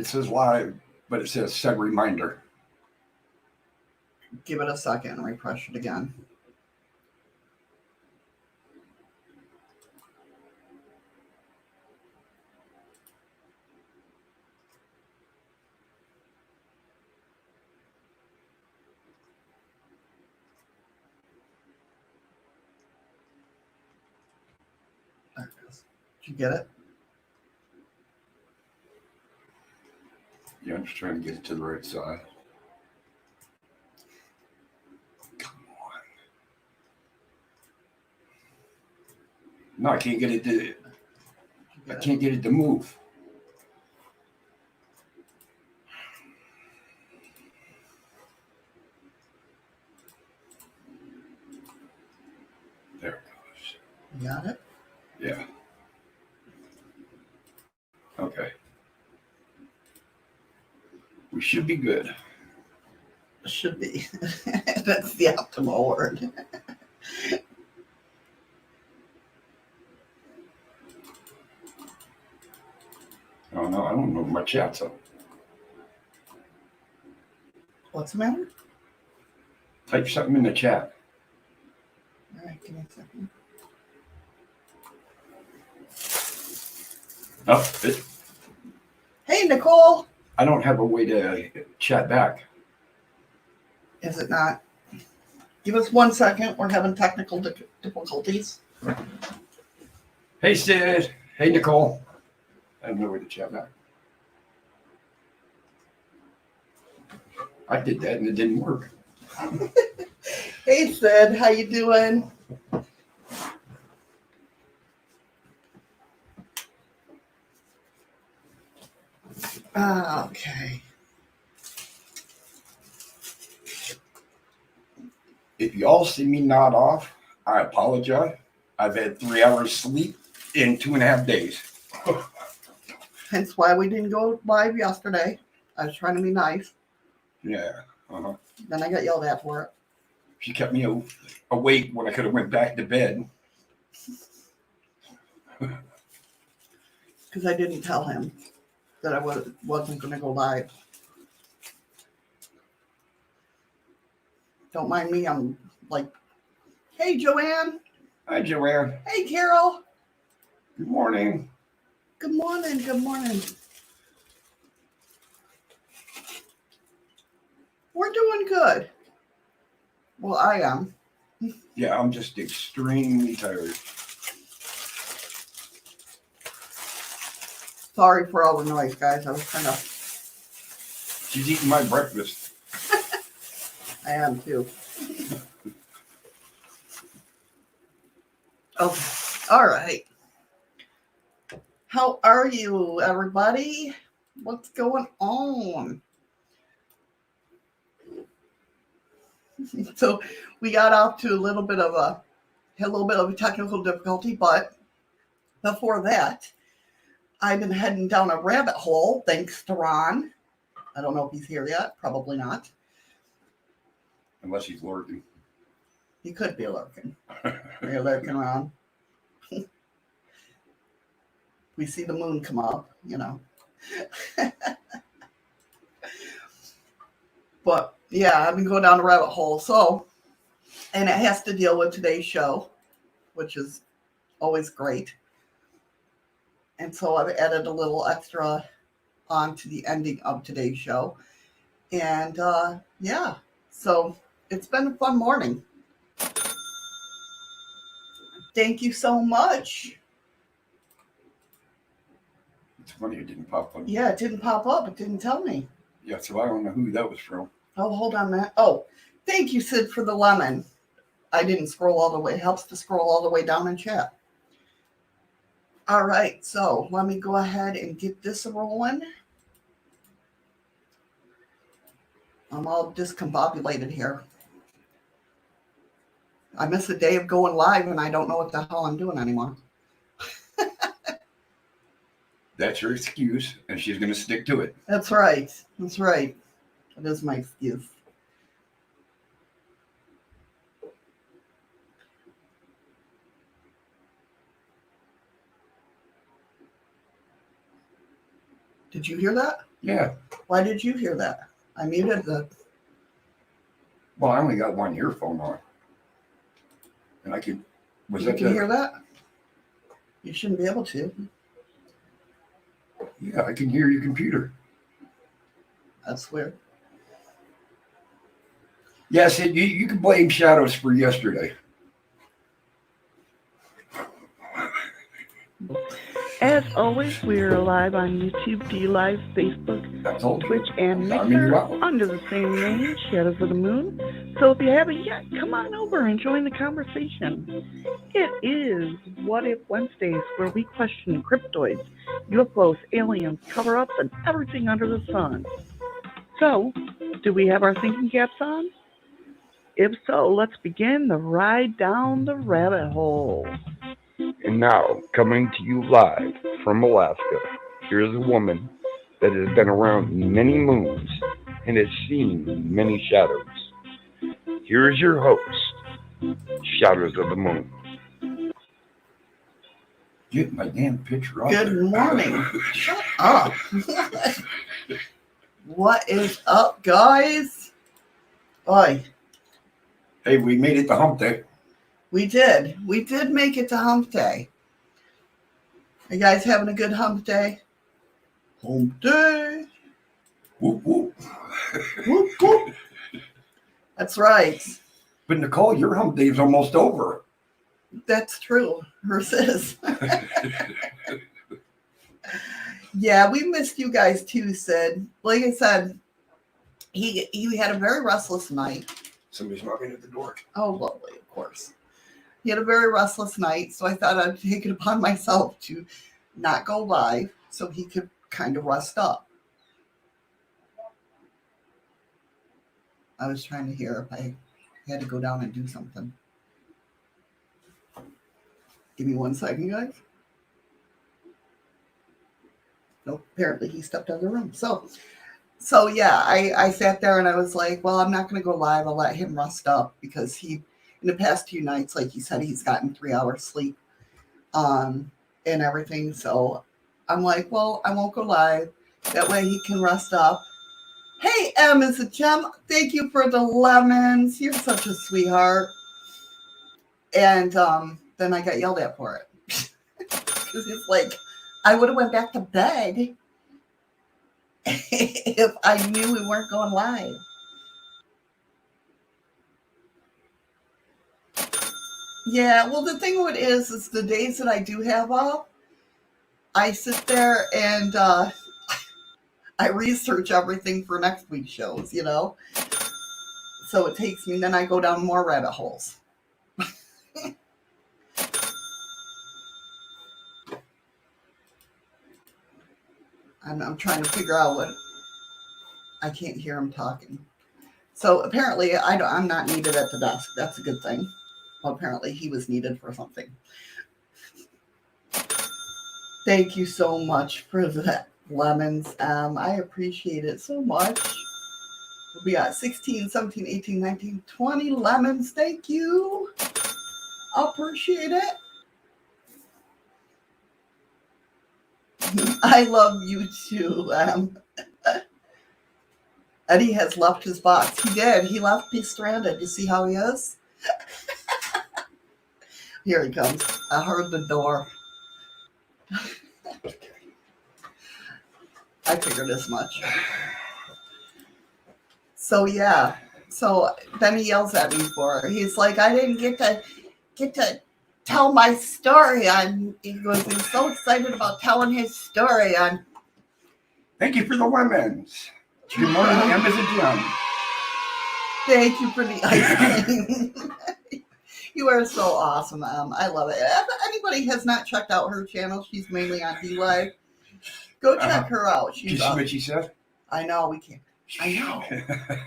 It says live, but it says set reminder. Give it a second and refresh it again. There it is. Did you get it? Yeah, I'm just trying to get it to the right side. Come on. No, I can't get it to. I can't get it to move. There it goes. You got it? Yeah. Okay. We should be good. Should be. That's the optimal word. Oh no, I don't know if my chat's up. What's the matter? Type something in the chat. All right, give me a second. Oh, Hey, Nicole. I don't have a way to chat back. Is it not? Give us 1 second. We're having technical difficulties. Hey, Sid. Hey, Nicole. I have no way to chat back. I did that and it didn't work. Hey, Sid. How you doing? Okay. If y'all see me nod off, I apologize. I've had 3 hours sleep in 2.5 days. Hence why we didn't go live yesterday. I was trying to be nice. Yeah. Uh-huh. Then I got yelled at for it. She kept me awake when I could have went back to bed. Because I didn't tell him that I wasn't going to go live. Don't mind me. I'm like, hey, Joanne. Hi, Joanne. Hey, Carol. Good morning. Good morning. Good morning. We're doing good. Well, I am. Yeah, I'm just extremely tired. Sorry for all the noise, guys. I was trying to. She's eating my breakfast. I am too. Okay. All right. How are you, everybody? What's going on? So we got off to a little bit of a technical difficulty, but before that, I've been heading down a rabbit hole thanks to Ron. I don't know if he's here yet. Probably not. Unless he's lurking. He could be lurking. Are you lurking around? We see the moon come up, you know. But yeah, I've been going down a rabbit hole. So, and it has to deal with today's show, which is always great. And so I've added a little extra on to the ending of today's show. And yeah, so it's been a fun morning. Thank you so much. It's funny it didn't pop up. Yeah, it didn't pop up. It didn't tell me. Yeah, so I don't know who that was from. Oh, hold on a minute. Oh, thank you, Sid, for the lemon. I didn't scroll all the way. It helps to scroll all the way down and chat. All right, so let me go ahead and get this rolling. I'm all discombobulated here. I missed the day of going live, and I don't know what the hell I'm doing anymore. That's her excuse, and she's going to stick to it. That's right. That's right. That is my excuse. Did you hear that? Yeah. Why did you hear that? I muted the. Well, I only got one earphone on. And I could. Was You that can the, hear that? You shouldn't be able to. Yeah, I can hear your computer. That's weird. Yes, you can blame shadows for yesterday. As always, we're live on YouTube, dlive, Facebook, That's all. Twitch, and I mean, Mixer wow. under the same name, Shadows of the Moon. So if you haven't yet, come on over and join the conversation. It is What If Wednesdays, where we question cryptoids, UFOs, aliens, cover-ups, and everything under the sun. So, do we have our thinking caps on? If so, let's begin the ride down the rabbit hole. And now, coming to you live from Alaska, here's a woman that has been around many moons and has seen many shadows. Here is your host, Shadows of the Moon. Get my damn picture up. Good morning. Shut up. What is up, guys? Oi. Hey, we made it to hump day. We did. We did make it to hump day. Are you guys having a good hump day? Hump day. Whoop, whoop. Whoop, whoop. That's right. But Nicole, your hump day is almost over. That's true. Hers is. Yeah, we missed you guys too, Sid. Like I said, he had a very restless night. Somebody's knocking at the door. Oh, lovely, of course. He had a very restless night, so I thought I'd take it upon myself to not go live so he could kind of rest up. I was trying to hear if I had to go down and do something. Give me 1 second, guys. Nope, apparently he stepped out of the room. So yeah, I sat there and I was like, well, I'm not going to go live. I'll let him rest up because he, in the past 2 nights, like he said, he's gotten 3 hours sleep and everything. So I'm like, well, I won't go live. That way he can rest up. Hey, M is a gem. Thank you for the lemons. You're such a sweetheart. And then I got yelled at for it. Because it's like, I would have went back to bed if I knew we weren't going live. Yeah, well, the thing with it is the days that I do have off, I sit there and I research everything for next week's shows, you know? So it takes me, then I go down more rabbit holes. I'm trying to figure out what, I can't hear him talking. So apparently I'm not needed at the desk. That's a good thing. Well, apparently he was needed for something. Thank you so much for the lemons. I appreciate it so much. We got 16, 17, 18, 19, 20 lemons. Thank you. I appreciate it. I love you too. Eddie has left his box. He did. He left me stranded. You see how he is? Here he comes. I heard the door. I figured as much. So yeah. So then he yells at me for it. He's like, I didn't get to tell my story on. He goes, he's so excited about telling his story on. Thank you for the lemons. Good morning, M is a gem. Thank you for the ice cream. You are so awesome, I love it. If anybody has not checked out her channel, she's mainly on dlive. Go check her out. Did you see what she said? I know, we can't. I know.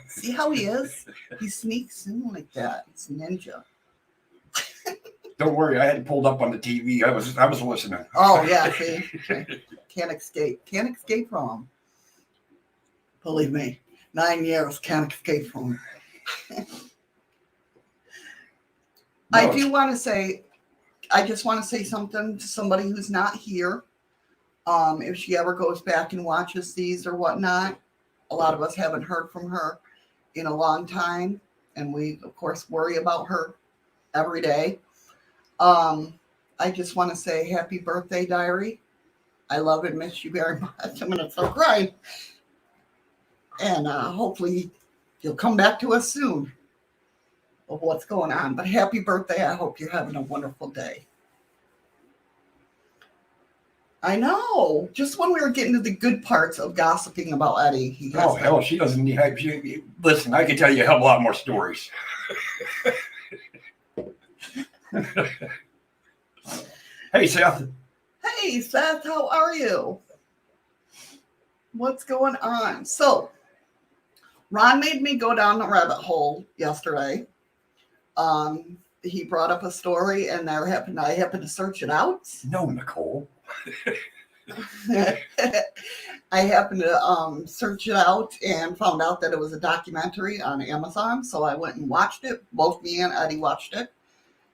See how he is? He sneaks in like that. It's ninja. Don't worry, I had it pulled up on the TV. I was listening. Oh yeah, see? Can't escape. Can't escape from him. Believe me, 9 years can't escape from him. I do want to say, I just want to say something to somebody who's not here. If she ever goes back and watches these or whatnot, a lot of us haven't heard from her in a long time. And we, of course, worry about her every day. I just want to say happy birthday, Diary. I love and miss you very much. I'm going to start crying. And hopefully you'll come back to us soon of what's going on. But happy birthday. I hope you're having a wonderful day. I know. Just when we were getting to the good parts of gossiping about Eddie. Oh, hell, she doesn't need help. Listen, I can tell you a hell of a lot more stories. Hey, Seth. Hey, Seth, how are you? What's going on? So, Ron made me go down the rabbit hole yesterday. He brought up a story, and I happened to search it out. No, Nicole. I happened to search it out and found out that it was a documentary on Amazon. So I went and watched it. Both me and Eddie watched it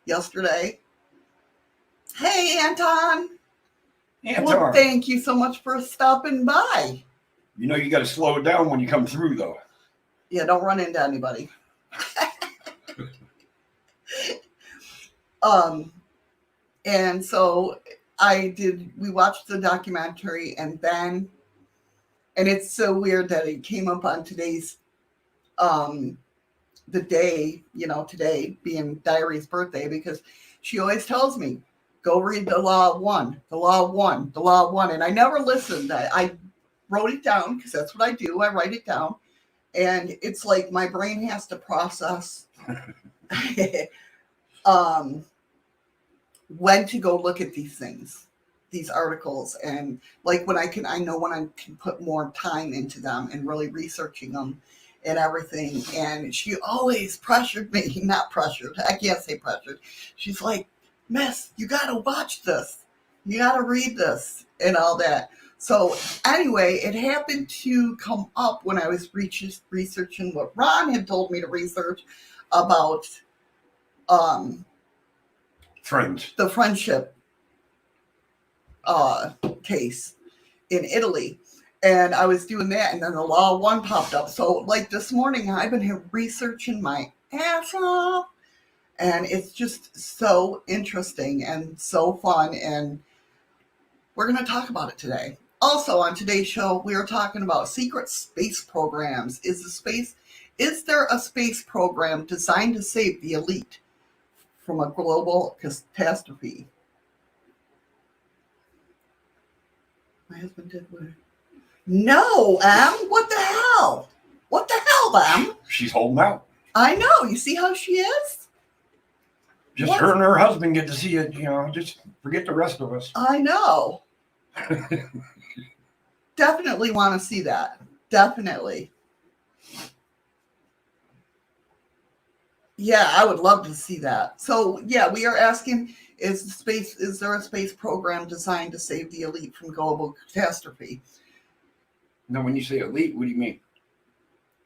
yesterday. Hey, Anton. Well, thank you so much for stopping by. You know you got to slow it down when you come through, though. Yeah, don't run into anybody. And so we watched the documentary, and it's so weird that it came up on today's, the day, today being Diary's birthday, because she always tells me, go read the Law of One, the Law of One, the Law of One. And I never listened. I wrote it down because that's what I do. I write it down. And it's like my brain has to process when to go look at these things, these articles. And like I know when I can put more time into them and really researching them and everything. And she always pressured me, not pressured. I can't say pressured. She's like, Miss, you got to watch this. You got to read this and all that. So anyway, it happened to come up when I was researching what Ron had told me to research about Friends. The friendship case in Italy. And I was doing that, and then the Law of One popped up. So like this morning, I've been here researching my ass off. And it's just so interesting and so fun. And we're going to talk about it today. Also on today's show, we are talking about secret space programs. Is there a space program designed to save the elite from a global catastrophe? My husband did what? No, Em. What the hell? What the hell, Em? She's holding out. I know. You see how she is? Just her and her husband get to see it, just forget the rest of us. I know. Definitely want to see that. Definitely. Yeah, I would love to see that. So, yeah, we are asking, is there a space program designed to save the elite from global catastrophe? Now, when you say elite, what do you mean?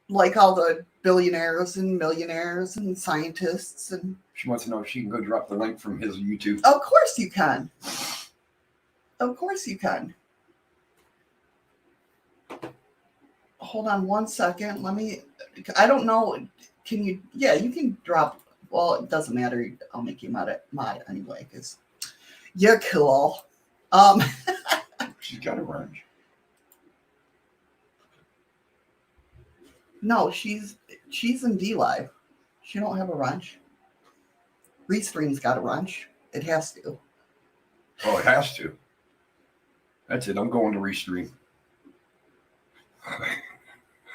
Like all the billionaires and millionaires and scientists. And she wants to know if she can go drop the link from his YouTube. Of course you can. Of course you can. Hold on one second. I don't know. Can you? Yeah, you can drop. Well, it doesn't matter. I'll make you mod anyway because you're cool. She's got a wrench. No, she's in dlive. She don't have a wrench. Restream's got a wrench. It has to. Oh, it has to. That's it. I'm going to Restream.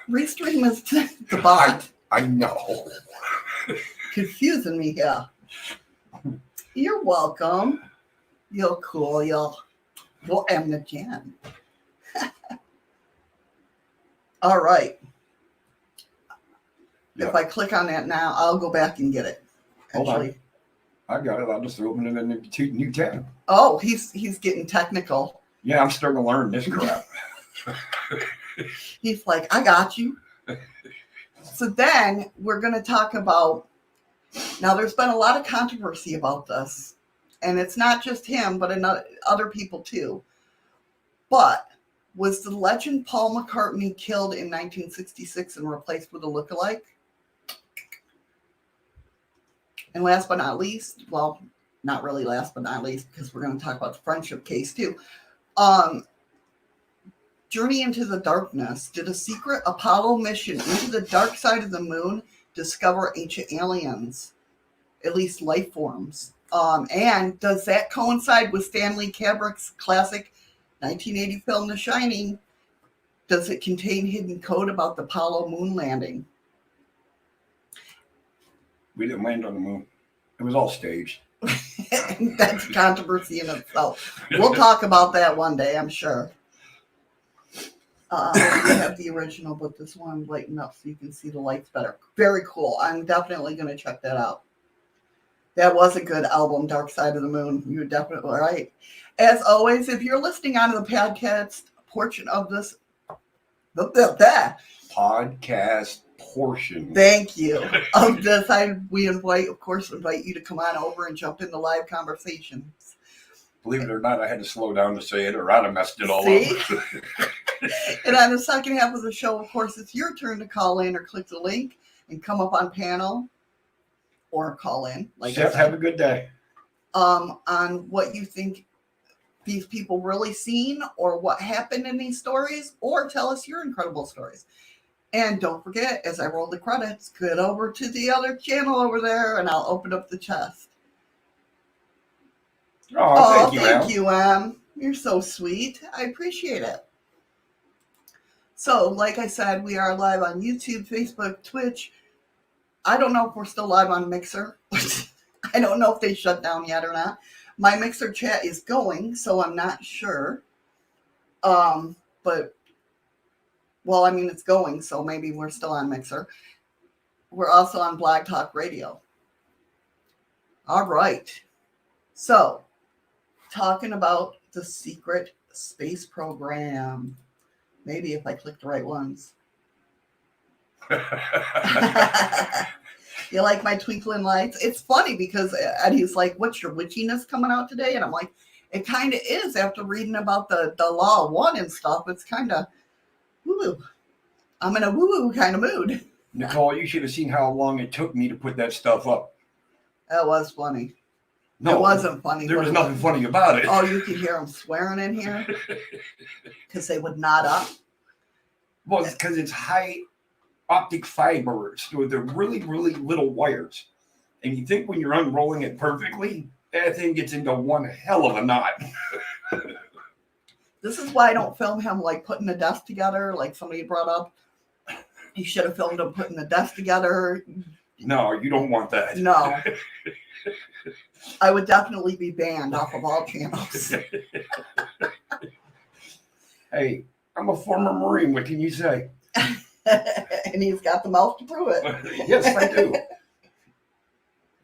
Restream is the bot. I know. Confusing me here. You're welcome. You're cool. You're am the Jan. All right. Yeah. If I click on that now, I'll go back and get it. Actually, I got it. I'll just open it in a new tab. Oh, he's getting technical. Yeah, I'm starting to learn this crap. He's like, I got you. So then we're going to talk about, now there's been a lot of controversy about this, and it's not just him, but other people too. But was the legend Paul McCartney killed in 1966 and replaced with a lookalike? And last but not least, well, not really last but not least, because we're going to talk about the friendship case too. Journey into the Darkness. Did a secret Apollo mission into the dark side of the moon discover ancient aliens, at least life forms? And does that coincide with Stanley Kubrick's classic 1980 film, The Shining? Does it contain hidden code about the Apollo moon landing? We didn't land on the moon. It was all staged. That's controversy in itself. We'll talk about that one day, I'm sure. We have the original, but this one lightened up so you can see the lights better. Very cool. I'm definitely going to check that out. That was a good album, Dark Side of the Moon. You're definitely right. As always, if you're listening on to the podcast portion of this, Podcast portion. thank you, of this, we invite you to come on over and jump in the live conversations. Believe it or not, I had to slow down to say it, or I'd have messed it all See? up. And on the second half of the show, of course, it's your turn to call in or click the link and come up on panel or call in. Like Chef, have a good day. on what you think these people really seen or what happened in these stories, or tell us your incredible stories. And don't forget, as I roll the credits, get over to the other channel over there and I'll open up the chest. Oh, Thank you, Em. You're so sweet. I appreciate it. So, like I said, we are live on YouTube, Facebook, Twitch. I don't know if we're still live on Mixer. I don't know if they shut down yet or not. My Mixer chat is going, so I'm not sure. But, well, I mean, it's going, so maybe we're still on Mixer. We're also on Blog Talk Radio. All right. So, talking about the secret space program. Maybe if I click the right ones. You like my twinkling lights? It's funny because Eddie's like, what's your witchiness coming out today? And I'm like, it kind of is after reading about the Law of One and stuff. It's kind of woo-woo. I'm in a woo-woo kind of mood. Nicole, you should have seen how long it took me to put that stuff up. That was funny. No, it wasn't funny. There was nothing funny about it. Oh, you could hear them swearing in here because they would nod up. Well, it's because it's high optic fibers with the really, really little wires. And you think when you're unrolling it perfectly, that thing gets into one hell of a knot. This is why I don't film him like putting the desk together, like somebody brought up. You should have filmed him putting the desk together. No, you don't want that. No. I would definitely be banned off of all channels. Hey, I'm a former Marine. What can you say? And he's got the mouth to prove it. Yes, I do.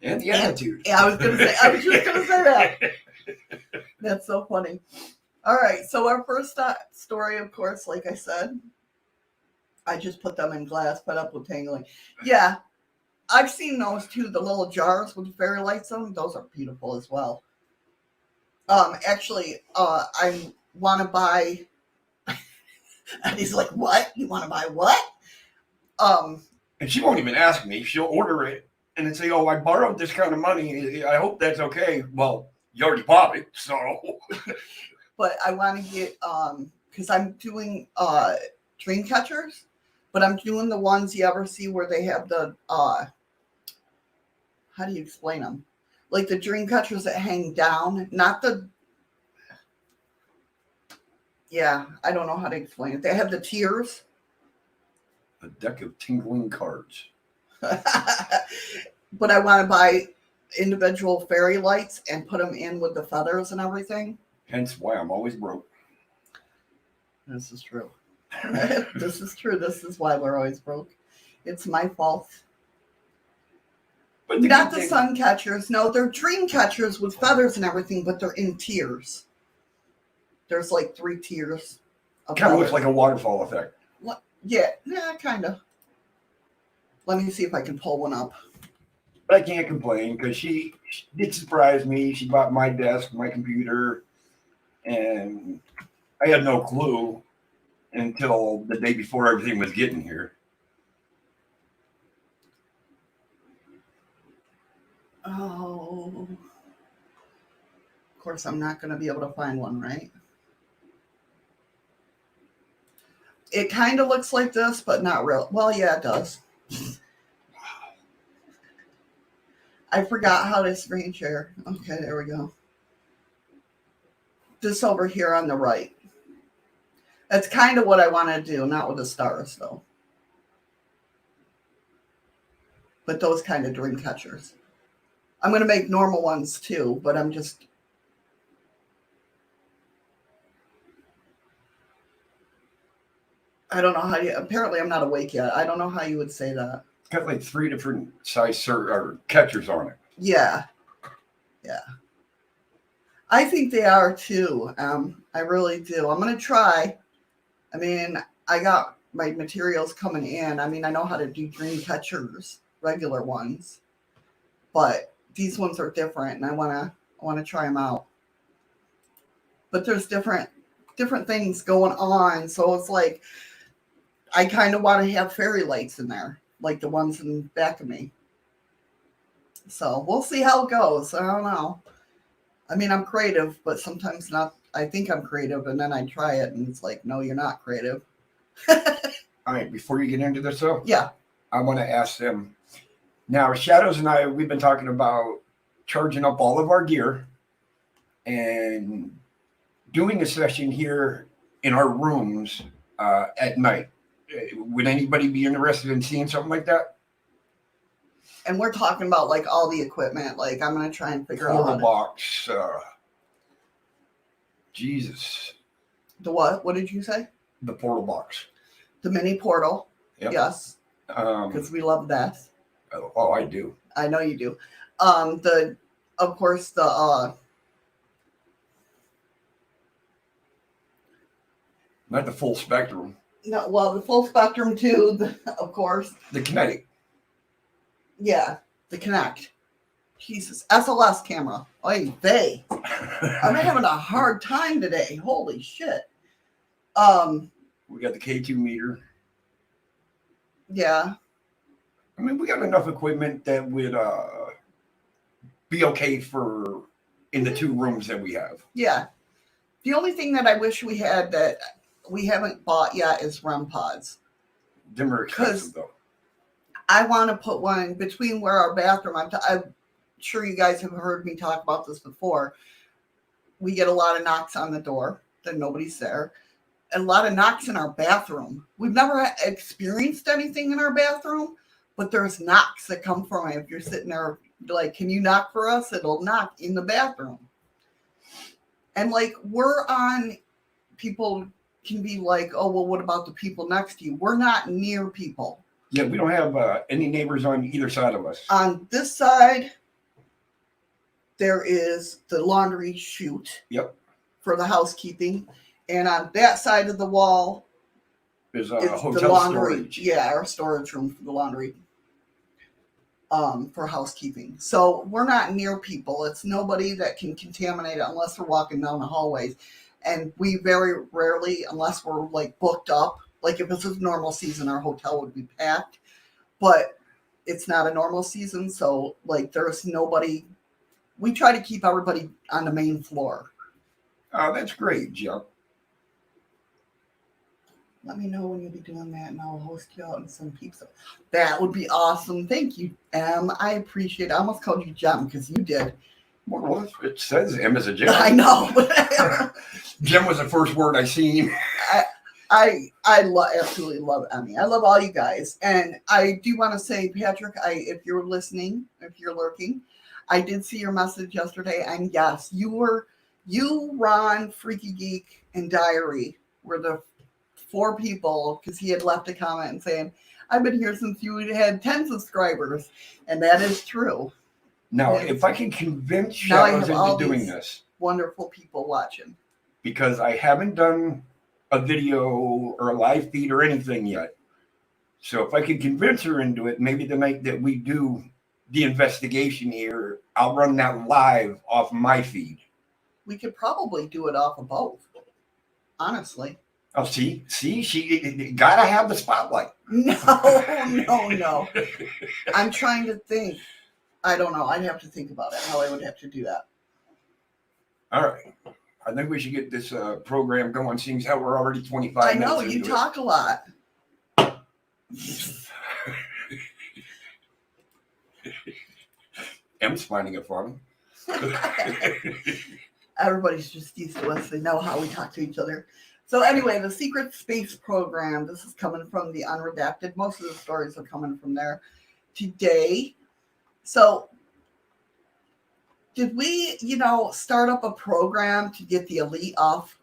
And the attitude. Yeah, I was just gonna say that. That's so funny. All right, so our first story, of course, like I said, I just put them in glass, fed up with tangling. Yeah, I've seen those too, the little jars with the fairy lights on them. Those are beautiful as well. Actually, I want to buy. And he's like, "What? You want to buy what?" And she won't even ask me. She'll order it and then say, "Oh, I borrowed this kind of money. I hope that's okay." Well, you already bought it, so. But I want to get because I'm doing dream catchers, but I'm doing the ones you ever see where they have the how do you explain them? Like the dream catchers that hang down, not the. Yeah, I don't know how to explain it. They have the tiers. A deck of tingling cards. But I want to buy individual fairy lights and put them in with the feathers and everything. Hence why I'm always broke. This is true. This is true. This is why we're always broke. It's my fault. But Not the sun catchers. No, they're dream catchers with feathers and everything, but they're in tiers. There's like 3 tiers. Kind of looks like a waterfall effect. What? Yeah, kind of. Let me see if I can pull one up. But I can't complain because she did surprise me. She bought my desk, my computer, and I had no clue until the day before everything was getting here. Oh. Of course, I'm not going to be able to find one, right? It kind of looks like this, but not real. Well, yeah, it does. I forgot how to screen share. Okay, there we go. This over here on the right. That's kind of what I want to do, not with the stars, though. But those kind of dream catchers. I'm going to make normal ones, too, but I'm just... I don't know how you... Apparently, I'm not awake yet. I don't know how you would say that. It's got like 3 different size or catchers on it. Yeah. Yeah. I think they are, too. I really do. I'm going to try. I mean, I got my materials coming in. I mean, I know how to do dream catchers, regular ones, but these ones are different, and I want to try them out. But there's different things going on, so it's like I kind of want to have fairy lights in there, like the ones in the back of me. So we'll see how it goes. I don't know. I mean, I'm creative, but sometimes not. I think I'm creative, and then I try it, and it's like, no, you're not creative. All right, before you get into this, though, Yeah. I want to ask them. Now, Shadows and I, we've been talking about charging up all of our gear and doing a session here in our rooms at night. Would anybody be interested in seeing something like that? And we're talking about like all the equipment. Like I'm going to try and figure out. Portal box. Jesus. The what? What did you say? The portal box. The mini portal. Yep. Yes. Because we love that. Oh, I do. I know you do. Of course, the not the full spectrum. no, well, the full spectrum too. Of course. The kinetic. Yeah, the Connect. Jesus, SLS camera. Oy vey. I'm having a hard time today. Holy shit. We got the K2 meter. Yeah. I mean, we got enough equipment that would be okay for in the 2 rooms that we have. Yeah. The only thing that I wish we had that we haven't bought yet is REM pods. Them are expensive, though. I want to put one between where our bathroom. I'm sure you guys have heard me talk about this before. We get a lot of knocks on the door that nobody's there. A lot of knocks in our bathroom. We've never experienced anything in our bathroom, but there's knocks that come from it. If you're sitting there, like, can you knock for us? It'll knock in the bathroom. And like, people can be like, oh, well, what about the people next to you? We're not near people. Yeah, we don't have any neighbors on either side of us. On this side, there is the laundry chute. Yep. For the housekeeping. And on that side of the wall is hotel the laundry. Storage. Yeah, our storage room for the laundry. For housekeeping. So we're not near people. It's nobody that can contaminate it unless we're walking down the hallways. And we very rarely, unless we're like booked up, like if this was normal season, our hotel would be packed. But it's not a normal season, so like there's nobody. We try to keep everybody on the main floor. Oh, that's great, Joe. Let me know when you'll be doing that, and I'll host you out and some pizza. That would be awesome. Thank you, Em. I appreciate it. I almost called you Jem because you did. Well, it says M as a Jem. I know. Jem was the first word I seen. I absolutely love Emmy. I love all you guys. And I do want to say, Patrick, if you're listening, if you're lurking, I did see your message yesterday. And yes, you, Ron, Freaky Geek, and Diary were the 4 people, because he had left a comment and saying, I've been here since you had 10 subscribers. And that is true. Now, if I can convince Shadows into doing this. Wonderful people watching. Because I haven't done a video or a live feed or anything yet. So if I can convince her into it, maybe the night that we do the investigation here, I'll run that live off my feed. We could probably do it off of both. honestly. Oh, see, she gotta have the spotlight. No. I'm trying to think. I don't know. I'd have to think about it, how I would have to do that. All right. I think we should get this program going, seeing as how we're already 25 I minutes know, you into talk a lot. M's finding it funny. Everybody's just used to us. They know how we talk to each other. So anyway, the secret space program, this is coming from the Unredacted. Most of the stories are coming from there today. So did we, start up a program to get the elite off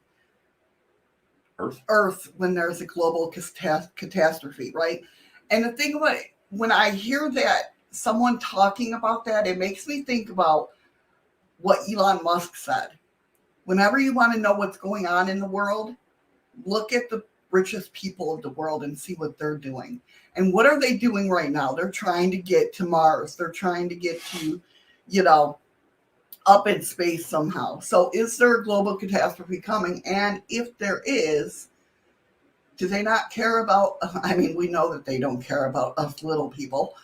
Earth when there's a global catastrophe, right? And the thing about it, when I hear that, someone talking about that, it makes me think about what Elon Musk said. Whenever you want to know what's going on in the world, look at the richest people of the world and see what they're doing. And what are they doing right now? They're trying to get to Mars. They're trying to get to, up in space somehow. So is there a global catastrophe coming? And if there is, do they not care about, we know that they don't care about us little people,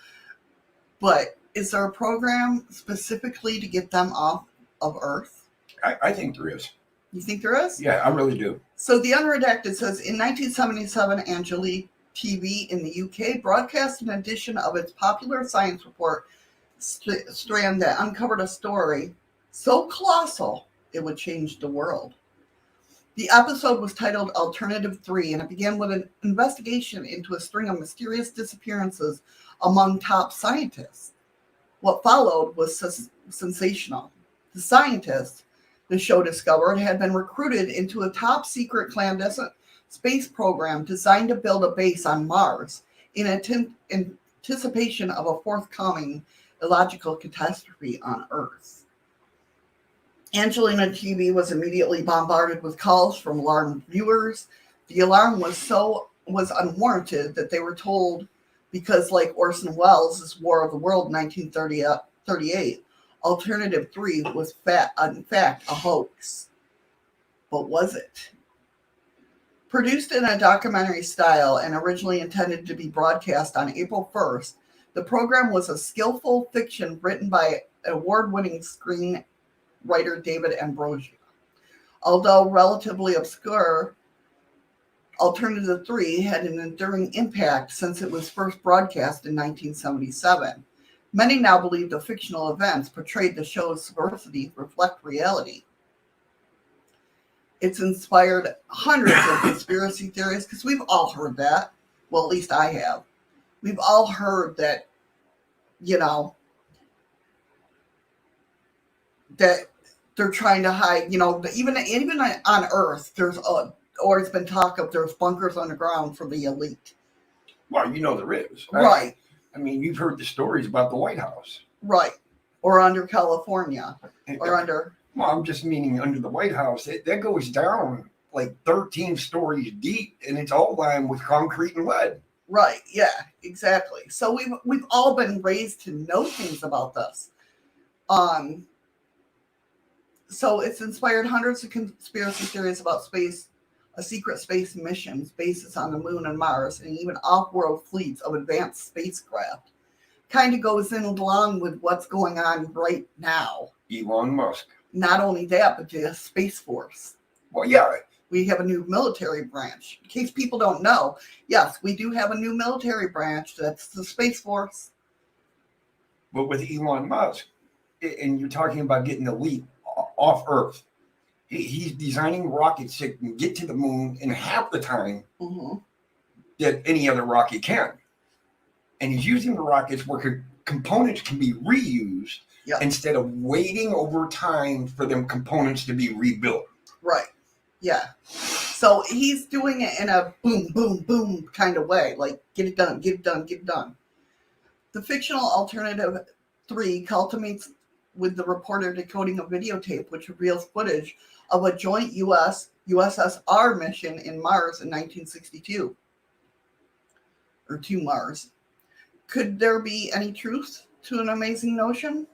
but is there a program specifically to get them off of Earth? I think there is. You think there is? Yeah, I really do. So the Unredacted says, in 1977, Angeli TV in the UK broadcast an edition of its popular science report strand that uncovered a story so colossal it would change the world. The episode was titled Alternative 3, and it began with an investigation into a string of mysterious disappearances among top scientists. What followed was sensational. The scientists the show discovered had been recruited into a top secret clandestine space program designed to build a base on Mars in anticipation of a forthcoming illogical catastrophe on Earth. Angelina TV was immediately bombarded with calls from alarmed viewers. The alarm was unwarranted that they were told because, like Orson Welles' War of the World in 1938, Alternative 3 was in fact a hoax. But was it? Produced in a documentary style and originally intended to be broadcast on April 1st, the program was a skillful fiction written by award-winning screenwriter David Ambrosia. Although relatively obscure, Alternative 3 had an enduring impact since it was first broadcast in 1977. Many now believe the fictional events portrayed the show's subversity reflect reality. It's inspired hundreds of conspiracy theories, because we've all heard that. Well, at least I have. We've all heard that, that they're trying to hide, even on Earth, or it's been talk of there's bunkers underground for the elite. Well, there is. Right. You've heard the stories about the White House. Right. Or under California. Or under... Well, I'm just meaning under the White House. That goes down like 13 stories deep, and it's all lined with concrete and lead. Right. Yeah, exactly. So we've all been raised to know things about this. So it's inspired hundreds of conspiracy theories about space, a secret space missions, bases on the moon and Mars, and even off-world fleets of advanced spacecraft. Kind of goes in along with what's going on right now. Elon Musk. Not only that, but the Space Force. Well, yeah. We have a new military branch. In case people don't know, yes, we do have a new military branch. That's the Space Force. But with Elon Musk, and you're talking about getting the elite off Earth, he's designing rockets that can get to the moon in half the time that any other rocket can. And he's using the rockets where components can be reused instead of waiting over time for them components to be rebuilt. Right. Yeah. So he's doing it in a boom, boom, boom kind of way. Like, get it done, get it done, get it done. The fictional Alternative 3 culminates with the reporter decoding a videotape which reveals footage of a joint USSR mission in Mars in 1962. Or to Mars. Could there be any truth to an amazing notion?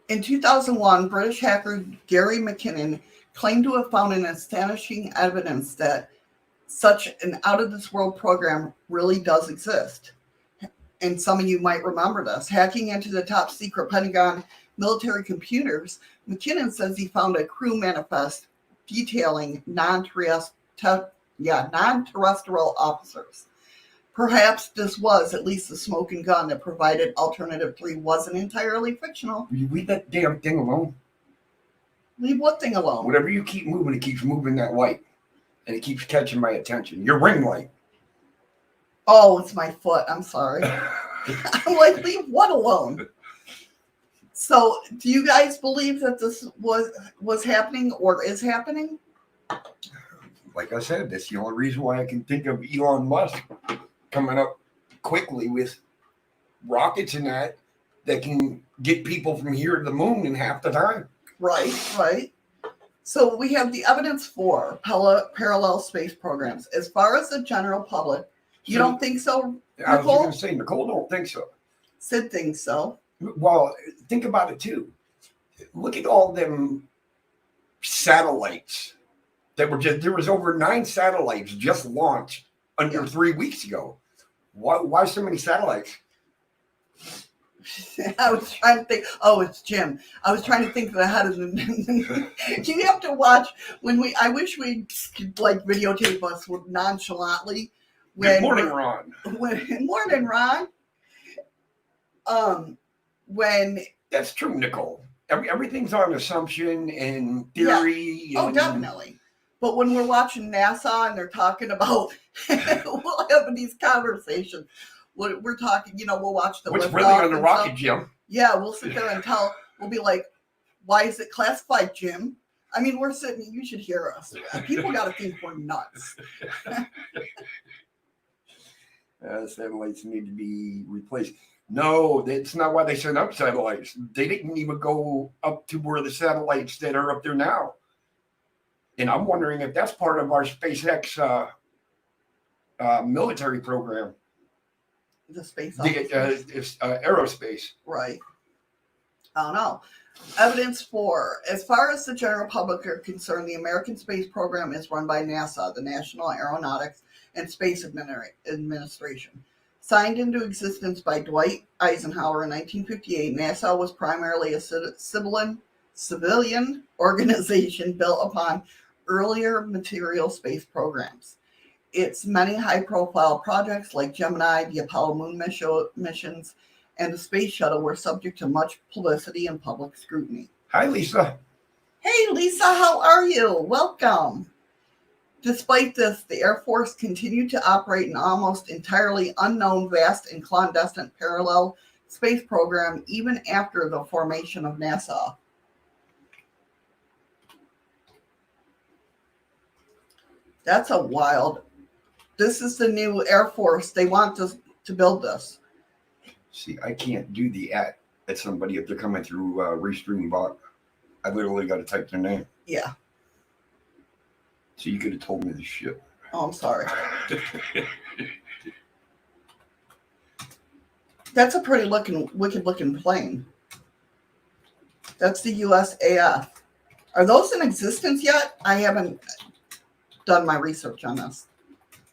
In 2001, British hacker Gary McKinnon claimed to have found an astonishing evidence that such an out-of-this-world program really does exist. And some of you might remember this. Hacking into the top-secret Pentagon military computers, McKinnon says he found a crew manifest detailing non-terrestrial officers. Perhaps this was at least the smoking gun that provided Alternative 3 wasn't entirely fictional. Will you leave that damn thing alone? Leave what thing alone? Whatever you keep moving, it keeps moving that light. And it keeps catching my attention. Your ring light. Oh, it's my foot. I'm sorry. I'm like, leave what alone? So, do you guys believe that this was happening or is happening? Like I said, that's the only reason why I can think of Elon Musk coming up quickly with rockets and that can get people from here to the moon in half the time. Right. So we have the evidence for parallel space programs. As far as the general public, you don't think so, I was Nicole? going to say, Nicole don't think so. Sid thinks so. Well, think about it too. Look at all them satellites that were there was over 9 satellites just launched under 3 weeks ago. Why so many satellites? I was trying to think. Oh, it's Jim. I was trying to think ahead of the. You have to watch I wish we could like videotape us with nonchalantly. Good morning, Ron. Morning, Ron. When that's true, Nicole. Everything's on assumption and theory. Yeah. Oh, definitely. But when we're watching NASA and they're talking about, we'll have these conversations. We're talking, we'll watch the. What's really on the rocket, Jim? Yeah, we'll sit there and we'll be like, why is it classified, Jim? I mean, we're sitting, you should hear us. People got to think we're nuts. Satellites need to be replaced. No, that's not why they sent up satellites. They didn't even go up to where the satellites that are up there now. And I'm wondering if that's part of our SpaceX military program. The space aerospace. Right. I don't know. Evidence for, as far as the general public are concerned, the American space program is run by NASA, the National Aeronautics and Space Administration. Signed into existence by Dwight Eisenhower in 1958, NASA was primarily a civilian organization built upon earlier material space programs. Its many high-profile projects like Gemini, the Apollo moon missions, and the Space Shuttle were subject to much publicity and public scrutiny. Hi, Lisa. Hey, Lisa, how are you? Welcome. Despite this, the Air Force continued to operate an almost entirely unknown, vast, and clandestine parallel space program even after the formation of NASA. That's a wild. This is the new Air Force. They want to build this. See, I can't do the at somebody if they're coming through Restream bot. I literally got to type their name. Yeah. So you could have told me this shit. Oh, I'm sorry. That's a pretty wicked looking plane. That's the USAF. Are those in existence yet? I haven't done my research on this.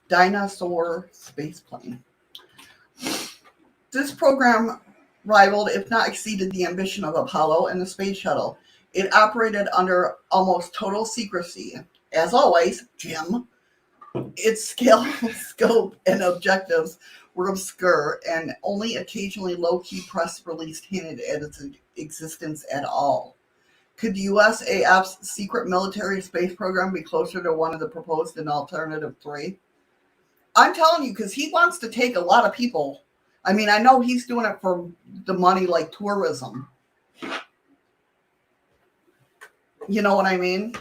Dinosaur space plane. This program rivaled, if not exceeded, the ambition of Apollo and the Space Shuttle. It operated under almost total secrecy. As always, Jim, its scale, scope, and objectives were obscure, and only occasionally low-key press release hinted at its existence at all. Could the USAF's secret military space program be closer to one of the proposed in Alternative 3? I'm telling you, because he wants to take a lot of people. I mean, I know he's doing it for the money, like tourism. You know what I mean?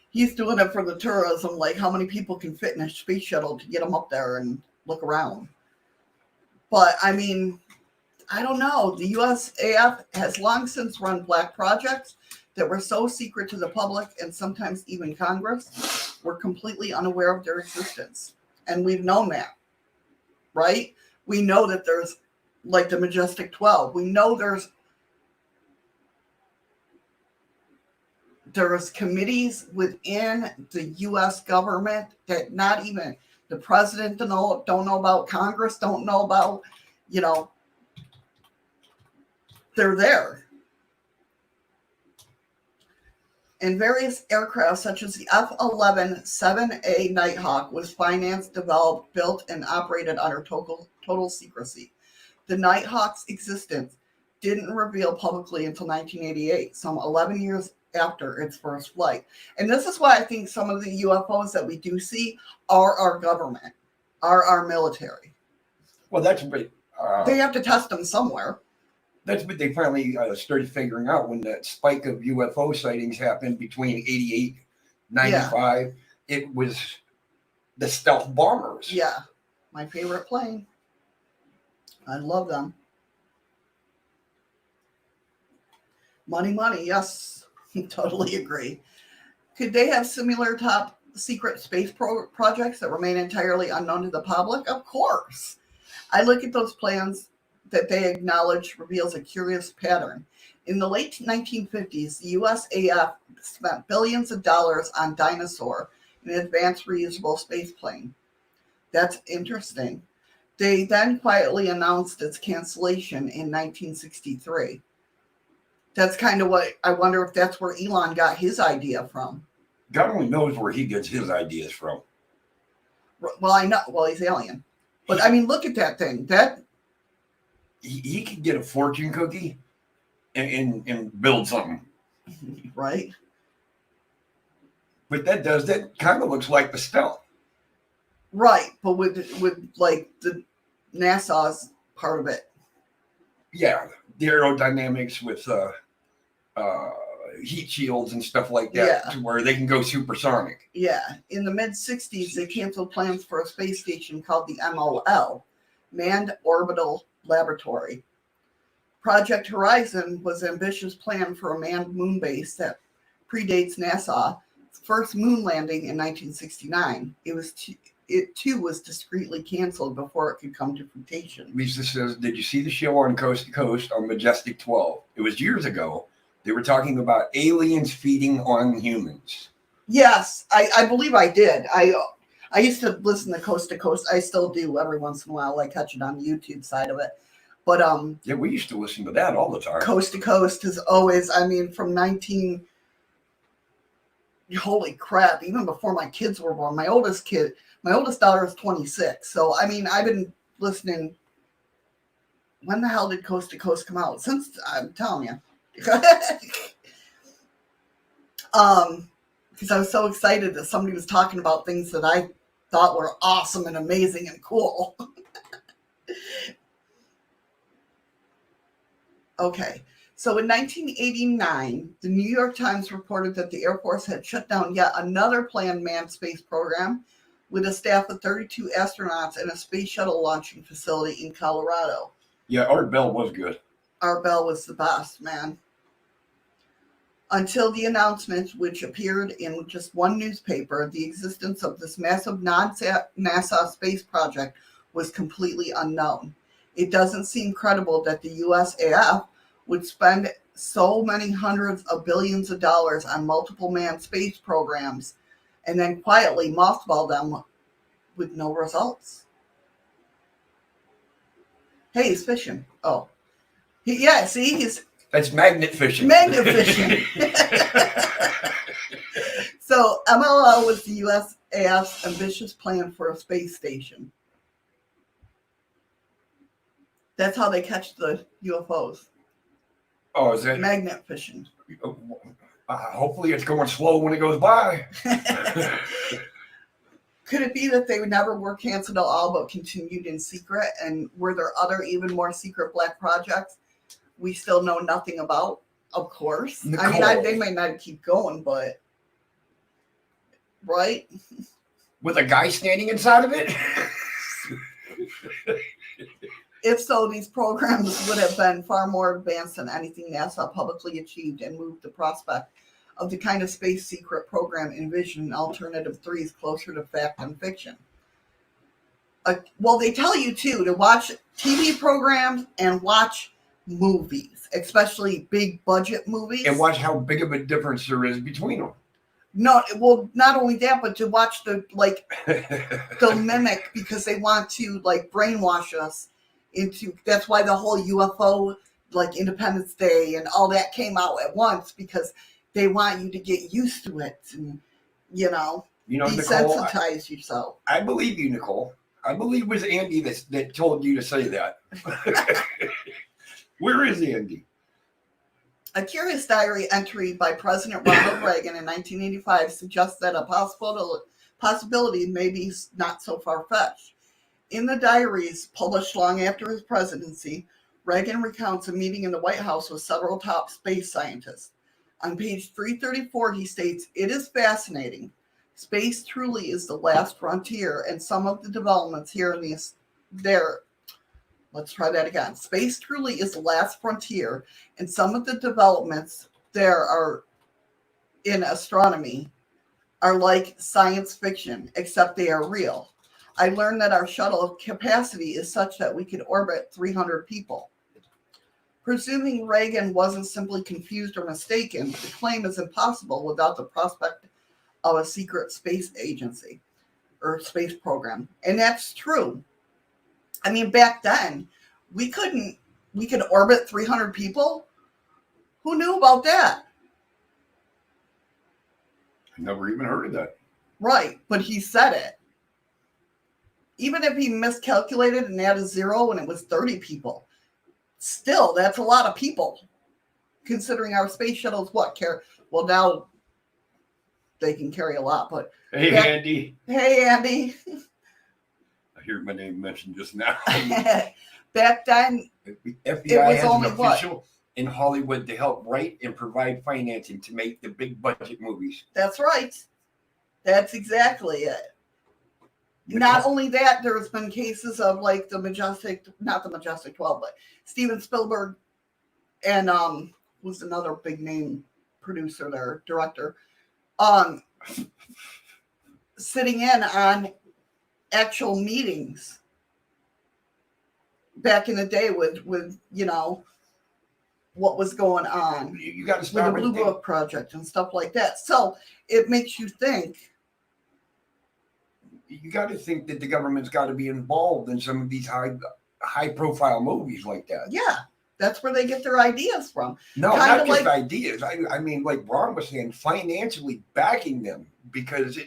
He's doing it for the tourism, like how many people can fit in a space shuttle to get them up there and look around. But, I mean, I don't know. The USAF has long since run black projects that were so secret to the public and sometimes even Congress were completely unaware of their existence. And we've known that, right? We know that there's like the Majestic 12. We know there's there's committees within the U.S. government that not even the president don't know about, Congress don't know about, they're there. And various aircraft, such as the F-11 7A Nighthawk, was financed, developed, built, and operated under total secrecy. The Nighthawk's existence didn't reveal publicly until 1988, some 11 years after its first flight. And this is why I think some of the UFOs that we do see are our government, are our military. Well, that's what they have to test them somewhere. That's what they finally started figuring out when that spike of UFO sightings happened between 88, 95. Yeah. It was the stealth bombers. Yeah, my favorite plane. I love them. Money, yes, totally agree. Could they have similar top secret space projects that remain entirely unknown to the public? Of course. I look at those plans that they acknowledge reveals a curious pattern. In the late 1950s, the USAF spent billions of dollars on Dinosaur, an advanced reusable space plane. That's interesting. They then quietly announced its cancellation in 1963. That's kind of what I wonder if that's where Elon got his idea from. God only knows where he gets his ideas from. Well, I know. Well, he's alien. But I mean, look at that thing. That he could get a fortune cookie and build something. Right. But that kind of looks like the stealth. Right, but with like the NASA's part of it. Yeah, the aerodynamics with heat shields and stuff like that, to where they can go supersonic. Yeah, in the mid-60s, they canceled plans for a space station called the MOL, Manned Orbital Laboratory. Project Horizon was an ambitious plan for a manned moon base that predates NASA's first moon landing in 1969. It too was discreetly canceled before it could come to fruition. Lisa says, did you see the show on Coast to Coast on Majestic 12? It was years ago. They were talking about aliens feeding on humans. Yes, I believe I did. I used to listen to Coast. I still do every once in a while. I catch it on the YouTube side of it. But yeah, we used to listen to that all the time. Coast to Coast is always, I mean, from holy crap, even before my kids were born. My oldest daughter is 26. So, I mean, I've been listening. When the hell did Coast to Coast come out? Since, I'm telling you. Because I was so excited that somebody was talking about things that I thought were awesome and amazing and cool. Okay. So in 1989, the New York Times reported that the Air Force had shut down yet another planned manned space program with a staff of 32 astronauts and a space shuttle launching facility in Colorado. Yeah, Art Bell was good. Art Bell was the best, man. Until the announcement, which appeared in just one newspaper, the existence of this massive non-NASA space project was completely unknown. It doesn't seem credible that the USAF would spend so many hundreds of billions of dollars on multiple manned space programs and then quietly mothball them with no results. Hey, he's fishing. Oh. That's magnet fishing. Magnet fishing. So, MLL was the USAF's ambitious plan for a space station. That's how they catch the UFOs. Oh, is that magnet fishing? Hopefully it's going slow when it goes by. Could it be that they never were canceled at all but continued in secret? And were there other even more secret black projects we still know nothing about? Of course. Nicole. I mean, they may not keep going, but... Right? With a guy standing inside of it? If so, these programs would have been far more advanced than anything NASA publicly achieved and moved the prospect of the kind of space secret program envisioned in Alternative 3s closer to fact than fiction. Well, they tell you, too, to watch TV programs and watch movies, especially big budget movies. And watch how big of a difference there is between them. No, well, not only that, but to watch they'll mimic because they want to like brainwash us into. That's why the whole UFO, like Independence Day and all that came out at once, because they want you to get used to it and Nicole, desensitize yourself. I believe you, Nicole. I believe it was Andy that told you to say that. Where is Andy? A curious diary entry by President Ronald Reagan in 1985 suggests that a possibility may be not so far-fetched. In the diaries published long after his presidency, Reagan recounts a meeting in the White House with several top space scientists. On page 334, he states, "It is fascinating. Space truly is the last frontier, and some of the developments here in let's try that again. Space truly is the last frontier, and some of the developments there are in astronomy are like science fiction, except they are real. I learned that our shuttle capacity is such that we could orbit 300 people." Presuming Reagan wasn't simply confused or mistaken, the claim is impossible without the prospect of a secret space agency or space program. And that's true. I mean, back then, we could orbit 300 people. Who knew about that? I never even heard of that. Right, but he said it. Even if he miscalculated and added 0 and it was 30 people, still, that's a lot of people. Considering our space shuttles, well, now they can carry a lot, but... Hey, Andy. Hey, Andy. I hear my name mentioned just now. Back then, The it FBI was has an only official in Hollywood to help write and provide financing to make the big budget movies. That's right. That's exactly it. Not only that, there's been cases of like not the Majestic 12, but Steven Spielberg and who's another big name producer there, director, sitting in on actual meetings back in the day with what was going on You got to with stop the Blue Book Project and stuff like that. So it makes you think. You got to think that the government's got to be involved in some of these high profile movies like that. Yeah, that's where they get their ideas from. No, Kinda not just like- ideas. I mean, like Ron was saying, financially backing them, because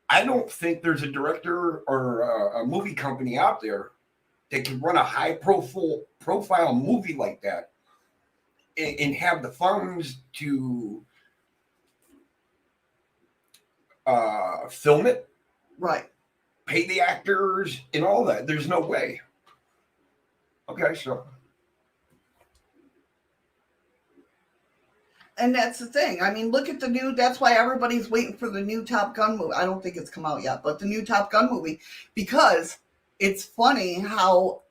I don't think there's a director or a movie company out there that can run a high profile movie like that and have the funds to film it, Right. pay the actors, and all that. There's no way. Okay, so. And that's the thing. I mean, look at that's why everybody's waiting for the new Top Gun movie. I don't think it's come out yet, but the new Top Gun movie, because it's funny how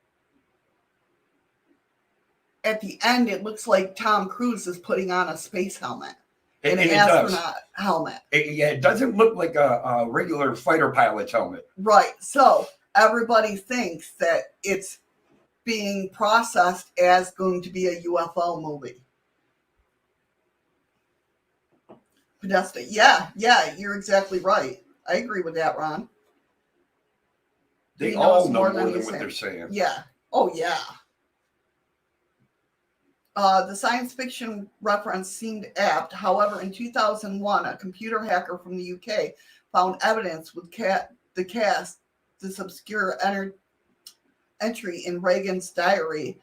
at the end it looks like Tom Cruise is putting on a space helmet and an astronaut helmet. It doesn't look like a regular fighter pilot's helmet. Right. So everybody thinks that it's being processed as going to be a UFO movie. Podesta. Yeah, you're exactly right. I agree with that, Ron. They He all knows know more more than than he's what saying. they're saying. Yeah. Oh, yeah. The science fiction reference seemed apt. However, in 2001, a computer hacker from the UK found evidence with this obscure entry in Reagan's diary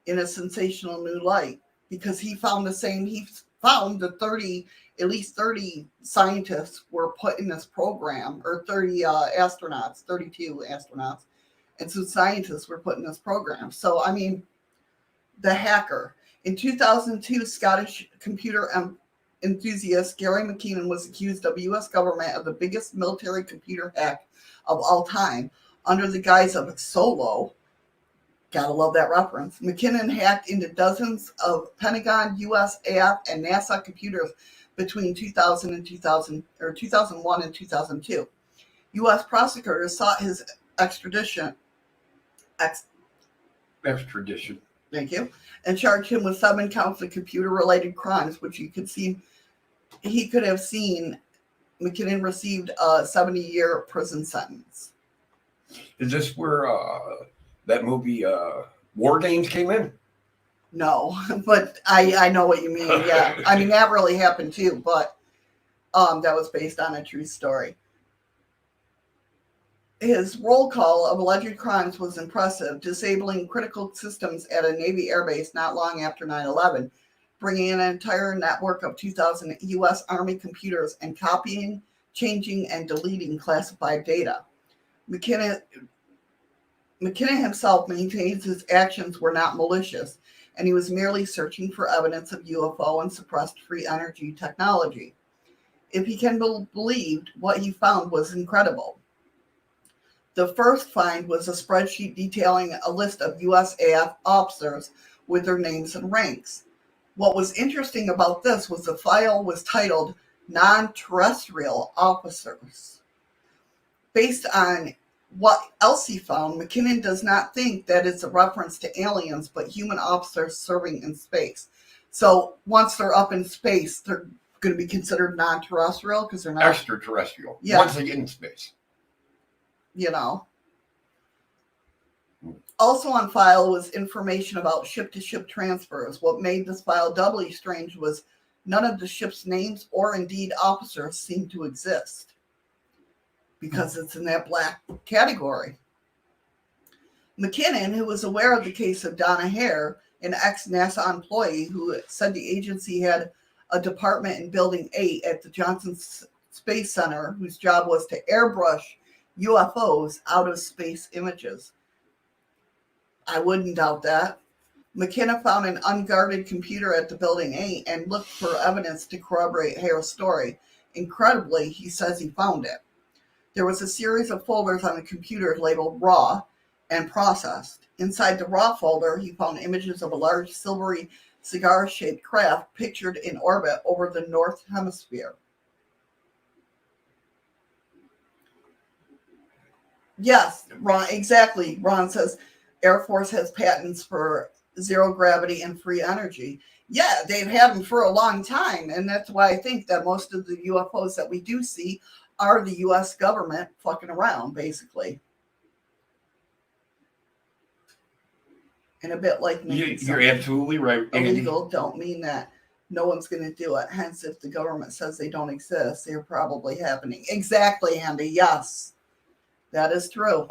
in a sensational new light, because he found that at least 30 scientists were put in this program, or 32 astronauts, and some scientists were put in this program. So, I mean, the hacker. In 2002, Scottish computer enthusiast Gary McKinnon was accused of U.S. government of the biggest military computer hack of all time under the guise of Solo. Gotta love that reference. McKinnon hacked into dozens of Pentagon, USAF, and NASA computers between 2001 and 2002. U.S. prosecutors sought his extradition. Thank you. And charged him with 7 counts of computer-related crimes, which he could have seen. McKinnon received a 70-year prison sentence. Is this where that movie War Games came in? No, but I know what you mean. Yeah, I mean that really happened too, but that was based on a true story. His roll call of alleged crimes was impressive, disabling critical systems at a Navy airbase not long after 9/11, bringing an entire network of 2,000 U.S. Army computers and copying, changing, and deleting classified data. McKinnon himself maintains his actions were not malicious, and he was merely searching for evidence of UFO and suppressed free energy technology. If he can be believed, what he found was incredible. The first find was a spreadsheet detailing a list of USAF officers with their names and ranks. What was interesting about this was the file was titled Non-Terrestrial Officers. Based on what else he found, McKinnon does not think that it's a reference to aliens, but human officers serving in space. So once they're up in space, they're going to be considered non-terrestrial because they're not extraterrestrial. Yeah. Once they get in space. You know. Also on file was information about ship-to-ship transfers. What made this file doubly strange was none of the ship's names or indeed officers seemed to exist because it's in that black category. McKinnon, who was aware of the case of Donna Hare, an ex-NASA employee who said the agency had a department in Building 8 at the Johnson Space Center whose job was to airbrush UFOs out of space images. I wouldn't doubt that. McKinnon found an unguarded computer at the Building 8 and looked for evidence to corroborate Hare's story. Incredibly, he says he found it. There was a series of folders on the computer labeled RAW and processed. Inside the RAW folder, he found images of a large silvery cigar-shaped craft pictured in orbit over the North Hemisphere. Yes, Ron, exactly. Ron says Air Force has patents for zero gravity and free energy. Yeah, they've had them for a long time, and that's why I think that most of the UFOs that we do see are the U.S. government fucking around, basically. And a bit like you're absolutely right. Illegal don't mean that no one's going to do it. Hence, if the government says they don't exist, they're probably happening. Exactly, Andy. Yes, that is true.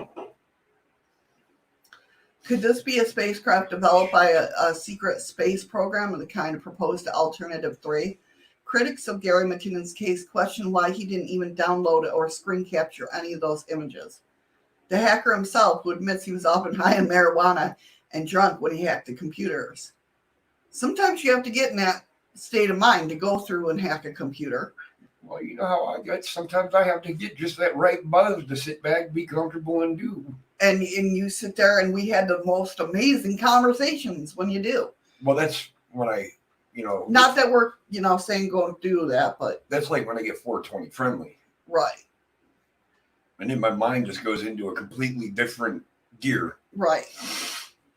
Could this be a spacecraft developed by a secret space program of the kind proposed to Alternative 3? Critics of Gary McKinnon's case question why he didn't even download or screen capture any of those images. The hacker himself, who admits he was often high on marijuana and drunk when he hacked the computers. Sometimes you have to get in that state of mind to go through and hack a computer. Well, you know how I get. Sometimes I have to get just that right buzz to sit back, be comfortable, and do. And you sit there, and we had the most amazing conversations when you do. Well, that's when I, Not that we're, saying go do that, but. That's like when I get 420 friendly. Right. And then my mind just goes into a completely different gear. Right.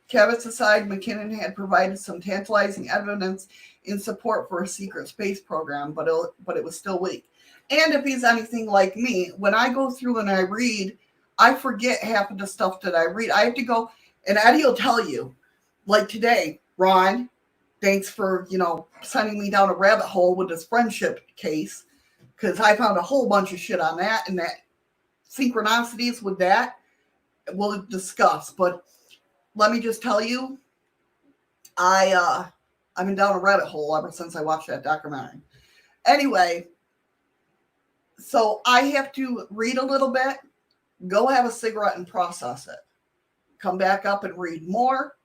Caveats aside, McKinnon had provided some tantalizing evidence in support for a secret space program, but it was still weak. And if he's anything like me, when I go through and I read, I forget half of the stuff that I read. I have to go, and Eddie will tell you, like today, Ron, thanks for, sending me down a rabbit hole with this friendship case, because I found a whole bunch of shit on that, and that synchronicities with that we'll discuss. But let me just tell you, I've been down a rabbit hole ever since I watched that documentary. Anyway, so I have to read a little bit, go have a cigarette and process it. Come back up and read more,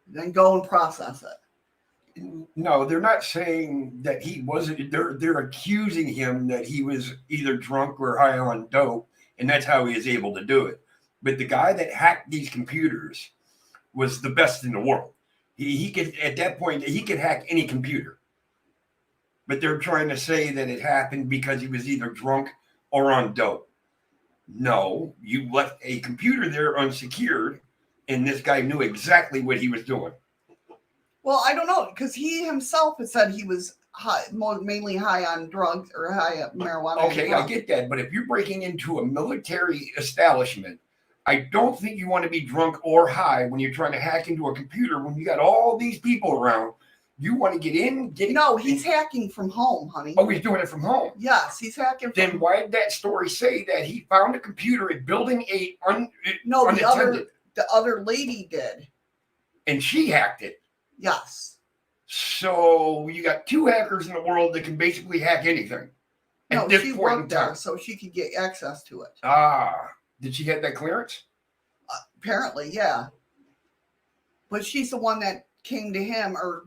then go and process it. No, they're not saying that he wasn't. They're accusing him that he was either drunk or high on dope, and that's how he is able to do it. But the guy that hacked these computers was the best in the world. He could, at that point, he could hack any computer. But they're trying to say that it happened because he was either drunk or on dope. No, you left a computer there unsecured, and this guy knew exactly what he was doing. Well, I don't know, because he himself had said he was high, mainly high on drugs or high on marijuana. Okay, I get that, but if you're breaking into a military establishment, I don't think you want to be drunk or high when you're trying to hack into a computer when you got all these people around. You want to get in, No, he's hacking from home, honey. Oh, he's doing it from home. Yes, he's hacking from Then why did that story say that he found a computer at Building 8 No, unattended? the other lady did. And she hacked it. Yes. So you got two hackers in the world that can basically hack anything. No, At this she point in worked there, time. so she could get access to it. Did she get that clearance? Apparently, yeah. But she's the one that came to him or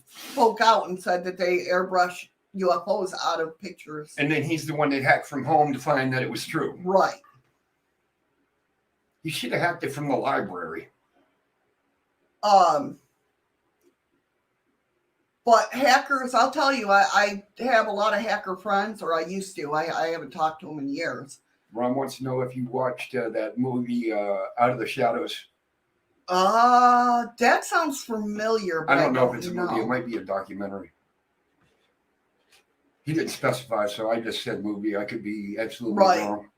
spoke out and said that they airbrush UFOs out of pictures. And then he's the one that hacked from home to find that it was true. Right. He should have hacked it from the library. But hackers, I'll tell you, I have a lot of hacker friends, or I used to. I haven't talked to them in years. Ron wants to know if you watched that movie Out of the Shadows. That sounds familiar. But I don't know if it's a movie. It might be a documentary. He didn't specify, so I just said movie. I could be absolutely wrong.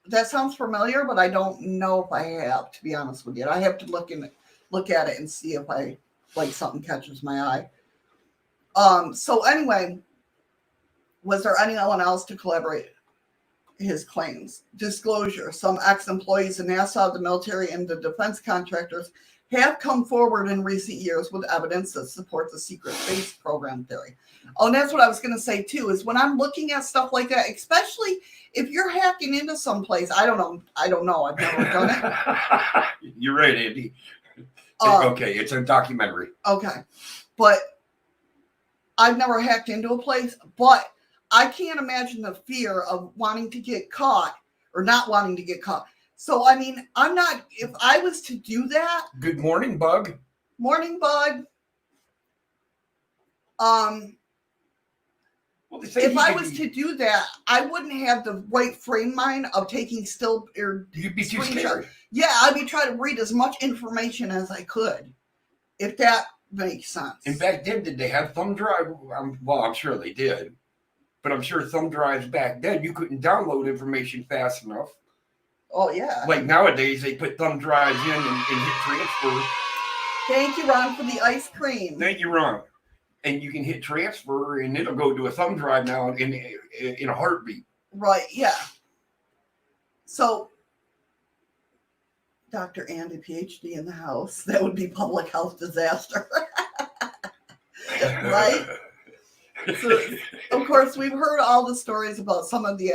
That sounds familiar, but I don't know if I have, to be honest with you. I have to look at it and see if something catches my eye. So anyway, was there anyone else to collaborate his claims? Disclosure. Some ex-employees of NASA, the military, and the defense contractors have come forward in recent years with evidence that supports the secret space program theory. Oh, and that's what I was going to say too, is when I'm looking at stuff like that, especially if you're hacking into some place, I don't know. I've never done it. You're right, Andy. Okay, it's a documentary. Okay. But I've never hacked into a place, but I can't imagine the fear of wanting to get caught or not wanting to get caught. So, I mean, if I was to do that. Good morning, Bug. Morning, Bud. If I was to do that, I wouldn't have the right frame mind of taking still. You'd be too scared. Yeah, I'd be trying to read as much information as I could, if that makes sense. And back then, did they have thumb drive? Well, I'm sure they did. But I'm sure thumb drives back then, you couldn't download information fast enough. Oh, yeah. Like nowadays, they put thumb drives in and hit transfer. Thank you, Ron, for the ice cream. Thank you, Ron. And you can hit transfer, and it'll go to a thumb drive now in a heartbeat. Right, yeah. So, Dr. Andy, PhD in the house. That would be public health disaster. Right? So, of course, we've heard all the stories about some of the,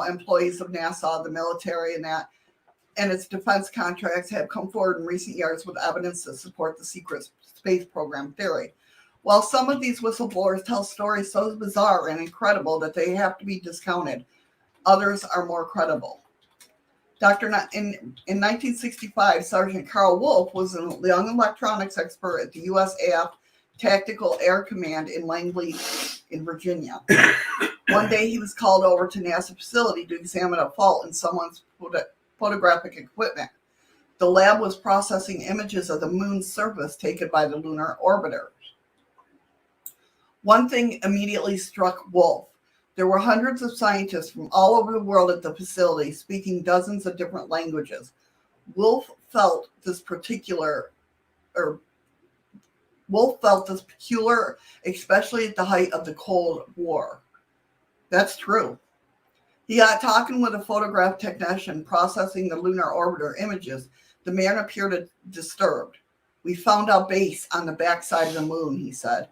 employees of NASA, the military, and its defense contracts have come forward in recent years with evidence to support the secret space program theory. While some of these whistleblowers tell stories so bizarre and incredible that they have to be discounted, others are more credible. In 1965, Sergeant Carl Wolf was a young electronics expert at the USAF Tactical Air Command in Langley, in Virginia. One day he was called over to NASA facility to examine a fault in someone's photographic equipment. The lab was processing images of the moon's surface taken by the lunar orbiter. One thing immediately struck Wolf. There were hundreds of scientists from all over the world at the facility speaking dozens of different languages. Wolf felt this peculiar, especially at the height of the Cold War. That's true. He got talking with a photograph technician processing the lunar orbiter images. The man appeared disturbed. We found our base on the backside of the moon, he said.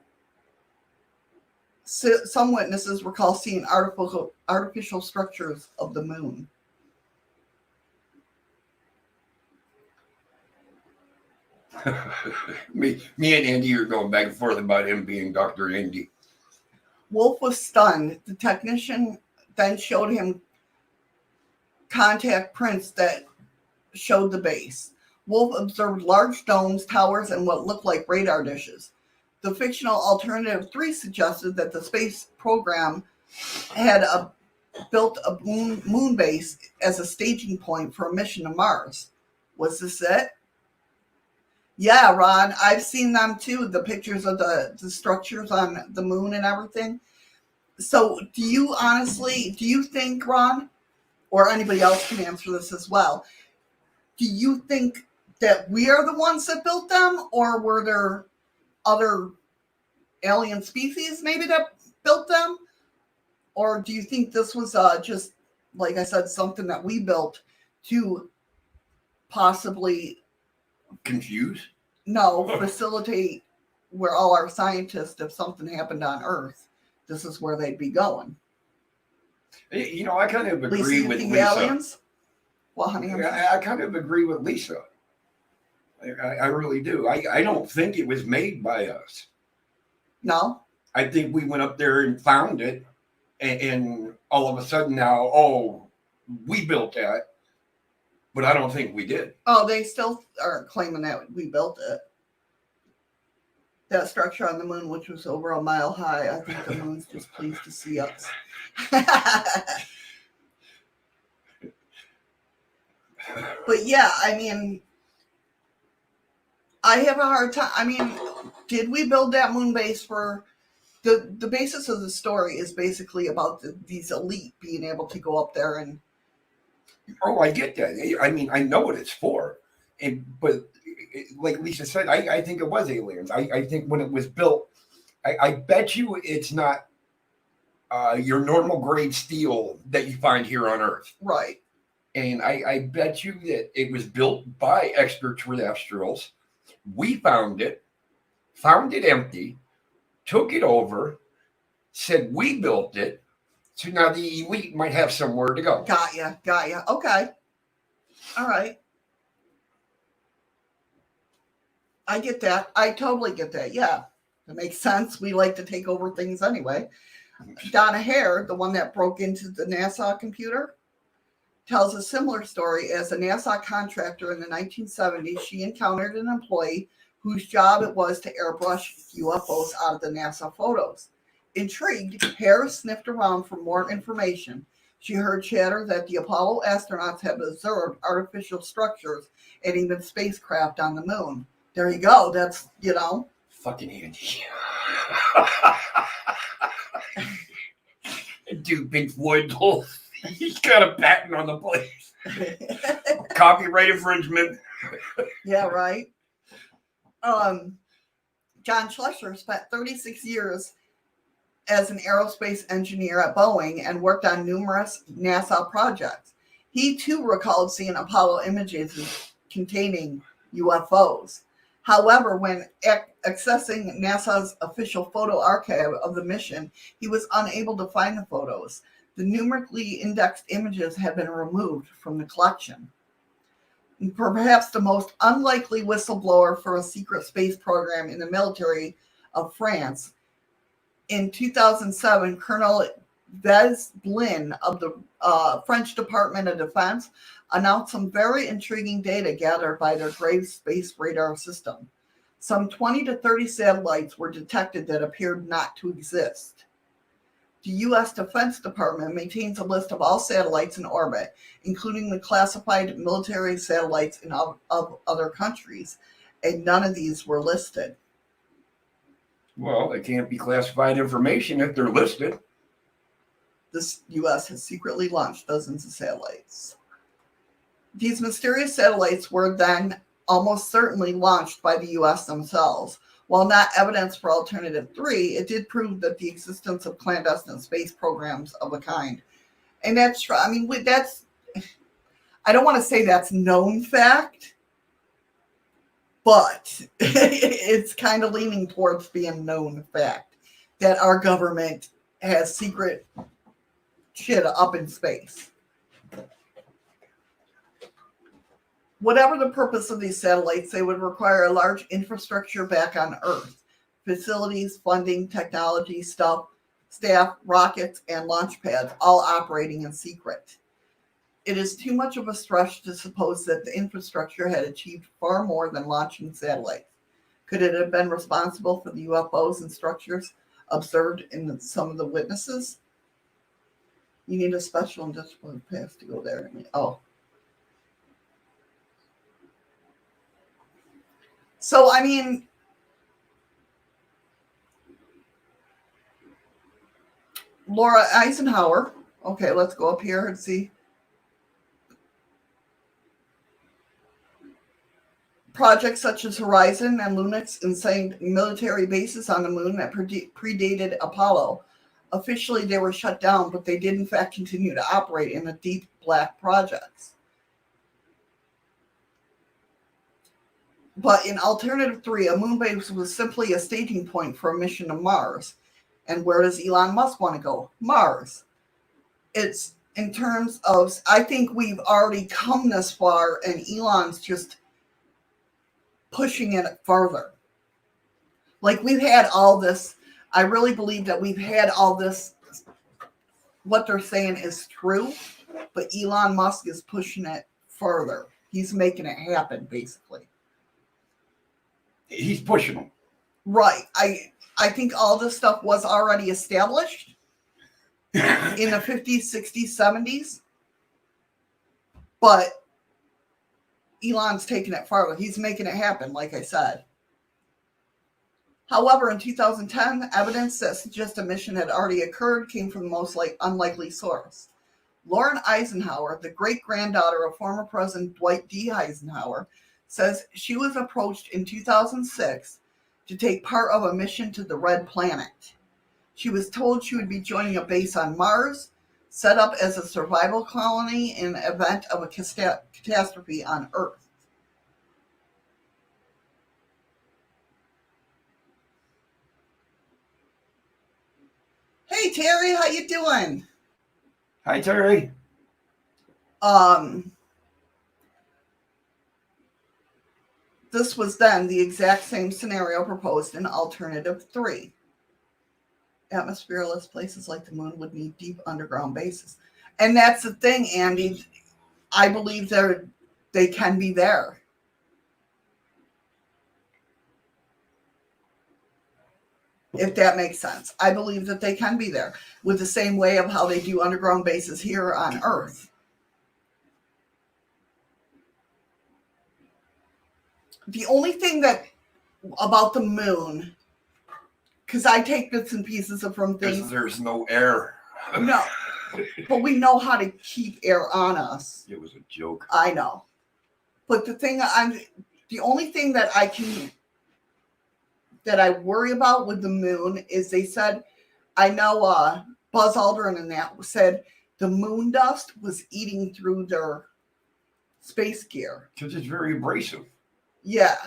Some witnesses recall seeing artificial structures of the moon. me and Andy are going back and forth about him being Dr. Andy. Wolf was stunned. The technician then showed him contact prints that showed the base. Wolf observed large domes, towers, and what looked like radar dishes. The fictional Alternative 3 suggested that the space program had built a moon base as a staging point for a mission to Mars. Was this it? Yeah, Ron, I've seen them too, the pictures of the structures on the moon and everything. So do you think, Ron, or anybody else can answer this as well, do you think that we are the ones that built them, or were there other alien species maybe that built them? Or do you think this was just, like I said, something that we built to possibly Confused? facilitate where all our scientists, if something happened on Earth, this is where they'd be going? You know, I kind of Lisa, agree you with think Lisa. aliens? Well, honey, I kind of agree with Lisa. I really do. I don't think it was made by us. no. I think we went up there and found it, and all of a sudden now, oh, we built that. But I don't think we did. Oh, they still are claiming that we built it. That structure on the moon, which was over a mile high, I think the moon's just pleased to see us. But yeah, I mean, I have a hard time. I mean, did we build that moon base for the basis of the story is basically about these elite being able to go up there and. Oh, I get that. I mean, I know what it's for, but like Lisa said, I think it was aliens. I think when it was built, I bet you it's not your normal grade steel that you find here on Earth. Right. And I bet you that it was built by extraterrestrials. We found it empty, took it over, said we built it. So now the elite might have somewhere to go. Got ya. Okay. All right. I get that. I totally get that. Yeah. That makes sense. We like to take over things anyway. Donna Hare, the one that broke into the NASA computer, tells a similar story. As a NASA contractor in the 1970s, she encountered an employee whose job it was to airbrush UFOs out of the NASA photos. Intrigued, Hare sniffed around for more information. She heard chatter that the Apollo astronauts had observed artificial structures and even spacecraft on the moon. There you go. That's, Fucking Andy. Dude, Pink Floyd, he's got a patent on the place. Copyright infringement. Yeah, right. John Schlesser spent 36 years as an aerospace engineer at Boeing and worked on numerous NASA projects. He too recalled seeing Apollo images containing UFOs. However, when accessing NASA's official photo archive of the mission, he was unable to find the photos. The numerically indexed images had been removed from the collection. Perhaps the most unlikely whistleblower for a secret space program in the military of France, in 2007, Colonel Vez Blin of the French Department of Defense announced some very intriguing data gathered by their Grave Space Radar system. Some 20 to 30 satellites were detected that appeared not to exist. The U.S. Defense Department maintains a list of all satellites in orbit, including the classified military satellites of other countries, and none of these were listed. Well, it can't be classified information if they're listed. The U.S. has secretly launched dozens of satellites. These mysterious satellites were then almost certainly launched by the U.S. themselves. While not evidence for Alternative 3, it did prove that the existence of clandestine space programs of a kind. And that's true. I mean, I don't want to say that's known fact, but it's kind of leaning towards being known fact that our government has secret shit up in space. Whatever the purpose of these satellites, they would require a large infrastructure back on Earth. Facilities, funding, technology, staff, rockets, and launch pads, all operating in secret. It is too much of a stretch to suppose that the infrastructure had achieved far more than launching satellites. Could it have been responsible for the UFOs and structures observed in some of the witnesses? You need a special and disciplined pass to go there. So, I mean, Laura Eisenhower. Okay, let's go up here and see. Projects such as Horizon and Lunix insane military bases on the moon that predated Apollo. Officially, they were shut down, but they did in fact continue to operate in the deep black projects. But in Alternative 3, a moon base was simply a staging point for a mission to Mars. And where does Elon Musk want to go? Mars. It's in terms of, I think we've already come this far, and Elon's just pushing it further. Like, we've had all this. I really believe that we've had all this. What they're saying is true, but Elon Musk is pushing it further. He's making it happen, basically. He's pushing them. Right. I think all this stuff was already established in the 50s, 60s, 70s. But Elon's taking it farther. He's making it happen, like I said. However, in 2010, evidence that suggests a mission had already occurred came from the most unlikely source. Lauren Eisenhower, the great-granddaughter of former President Dwight D. Eisenhower, says she was approached in 2006 to take part of a mission to the Red Planet. She was told she would be joining a base on Mars, set up as a survival colony in the event of a catastrophe on Earth. Hey Terry, how you doing? Hi, Terry. This was then the exact same scenario proposed in Alternative 3. Atmosphereless places like the moon would need deep underground bases. And that's the thing, Andy. I believe they can be there. If that makes sense. I believe that they can be there with the same way of how they do underground bases here on Earth. The only thing that about the moon, because I take bits and pieces from things. Because there's no air. No, but we know how to keep air on us. It was a joke. I know, but the only thing that I worry about with the moon is they said, I know Buzz Aldrin and that said the moon dust was eating through their space gear. Because it's very abrasive. Yeah.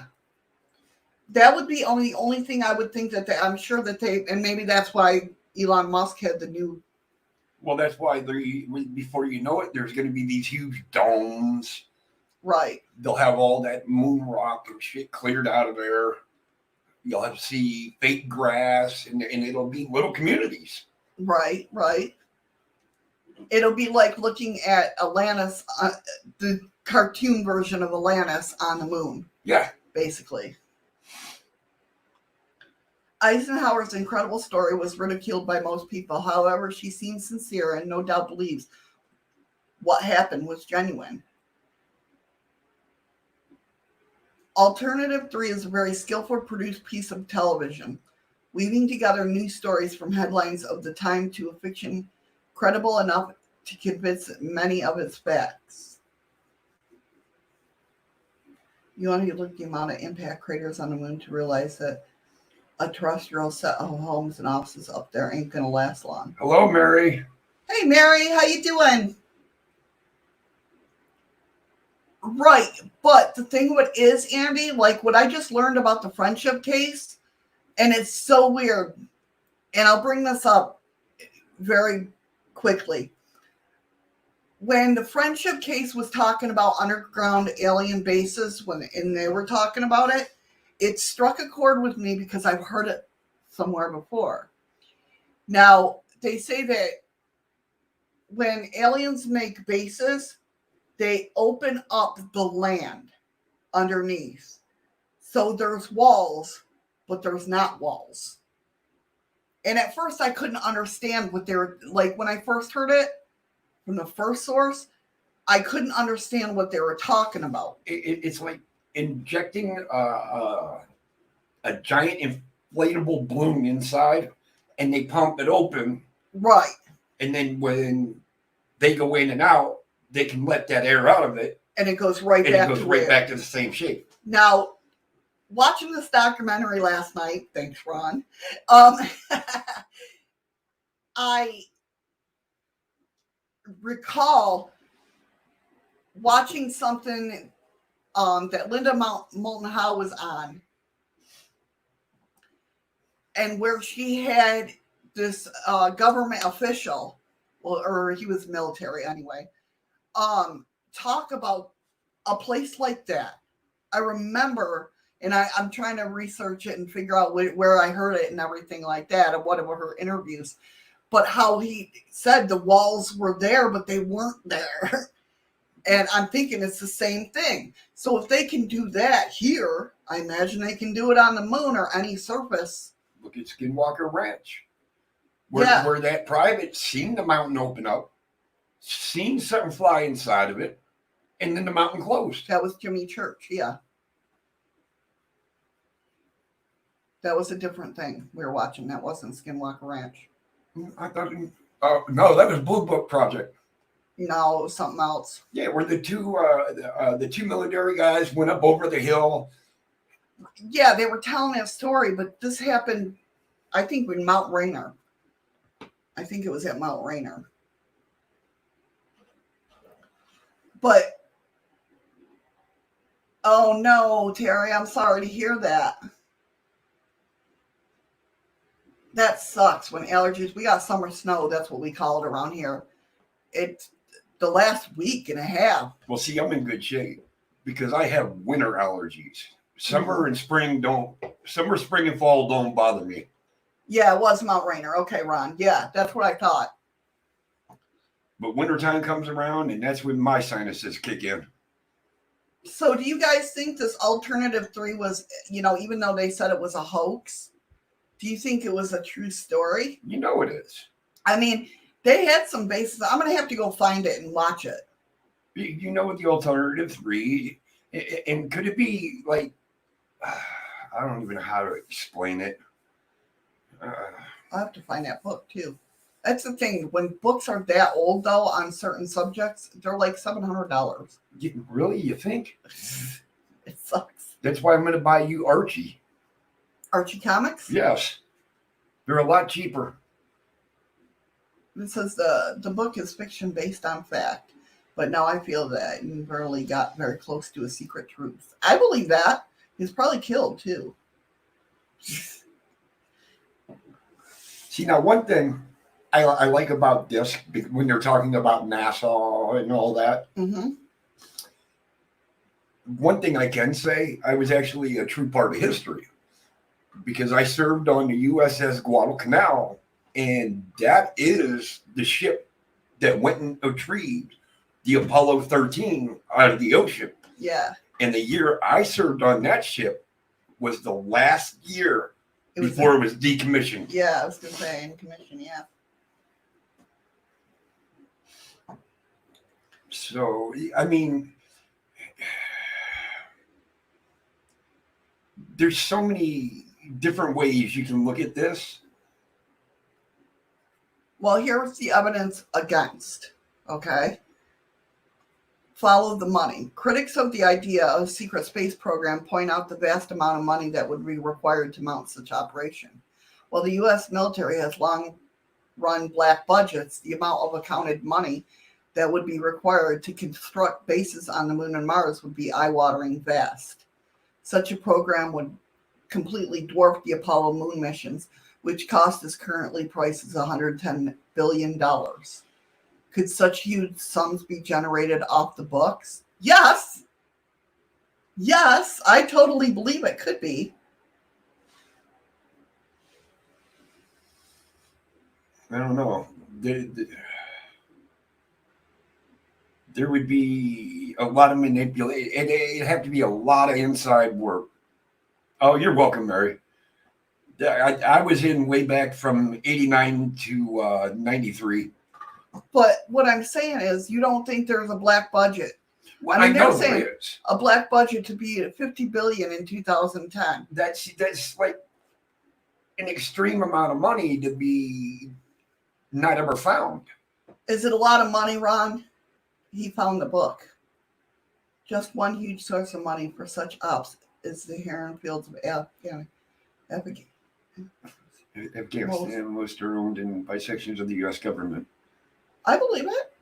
That would be the only thing I would think that I'm sure that and maybe that's why Elon Musk had the new. Well, that's why before you know it, there's going to be these huge domes. Right. They'll have all that moon rock and shit cleared out of there. You'll have to see fake grass, and it'll be little communities. Right, right. It'll be like looking at Atlantis, the cartoon version of Atlantis on the moon. Yeah. Basically. Eisenhower's incredible story was ridiculed by most people. However, she seems sincere and no doubt believes what happened was genuine. Alternative 3 is a very skillfully produced piece of television, weaving together news stories from headlines of the time to a fiction credible enough to convince many of its facts. You want to look at the amount of impact craters on the moon to realize that a terrestrial set of homes and offices up there ain't going to last long. Hello, Mary. Hey, Mary, how you doing? Right, but the thing what is, Andy, like what I just learned about the friendship case, and it's so weird, and I'll bring this up very quickly. When the friendship case was talking about underground alien bases, and they were talking about it, it struck a chord with me because I've heard it somewhere before. Now, they say that when aliens make bases, they open up the land underneath. So there's walls, but there's not walls. And at first I couldn't understand what they were, like when I first heard it from the first source, I couldn't understand what they were talking about. It's like injecting a giant inflatable balloon inside, and they pump it open, Right. and then when they go in and out, they can let that air out of it, And it goes right and back it goes to right where. back to the same shape. Now, watching this documentary last night, thanks, Ron, I recall watching something that Linda Moulton Howe was on, and where she had this government official, well, or he was military anyway, talk about a place like that. I remember, and I'm trying to research it and figure out where I heard it and everything like that, and whatever her interviews, but how he said the walls were there, but they weren't there. And I'm thinking it's the same thing. So if they can do that here, I imagine they can do it on the moon or any surface. Look at Skinwalker Ranch, where that private seen the mountain open up, seen something fly inside of it, and then the mountain closed. That was Jimmy Church, yeah. That was a different thing we were watching. That wasn't Skinwalker Ranch. I thought, no, that was Blue Book Project. No, it was something else. Yeah, where the two military guys went up over the hill. Yeah, they were telling that story, but this happened, I think, in Mount Rainier. I think it was at Mount Rainier. But, oh no, Terry, I'm sorry to hear that. That sucks when allergies, we got summer snow, that's what we call it around here. It's the last week and a half. Well, see, I'm in good shape because I have winter allergies. Summer and spring spring and fall don't bother me. Yeah, it was Mount Rainier. Okay, Ron. Yeah, that's what I thought. But wintertime comes around, and that's when my sinuses kick in. So do you guys think this alternative 3 was, even though they said it was a hoax, do you think it was a true story? You know it is. I mean, they had some basis. I'm going to have to go find it and watch it. You know the alternative 3, and could it be like, I don't even know how to explain it. I'll have to find that book too. That's the thing. When books are that old, though, on certain subjects, they're like $700. Really? You think? It sucks. That's why I'm going to buy you Archie. Archie Comics? Yes. They're a lot cheaper. It says the book is fiction based on fact, but now I feel that you really got very close to a secret truth. I believe that. He's probably killed, too. See, now one thing I like about this, when they're talking about NASA and all that, one thing I can say, I was actually a true part of history because I served on the USS Guadalcanal, and that is the ship that went and retrieved the Apollo 13 out of the ocean. Yeah. And the year I served on that ship was the last year before it was decommissioned. Yeah, I was going to say in commission, yeah. So, I mean, there's so many different ways you can look at this. Well, here's the evidence against, okay? Follow the money. Critics of the idea of a secret space program point out the vast amount of money that would be required to mount such operation. While the U.S. military has long run black budgets, the amount of accounted money that would be required to construct bases on the moon and Mars would be eye-watering vast. Such a program would completely dwarf the Apollo moon missions, which cost is currently priced as $110 billion. Could such huge sums be generated off the books? Yes. Yes, I totally believe it could be. I don't know. There would be a lot of manipulation. It'd have to be a lot of inside work. Oh, you're welcome, Mary. I was in way back from 89 to 93. But what I'm saying is, you don't think there's a black budget Well, I mean, they're know saying it is. a black budget to be at 50 billion in 2010. That's like an extreme amount of money to be not ever found. Is it a lot of money, Ron? He found the book. Just one huge source of money for such ops is the Heron Fields of Afghanistan. Afghanistan, most are owned by sections of the U.S. government. I believe it.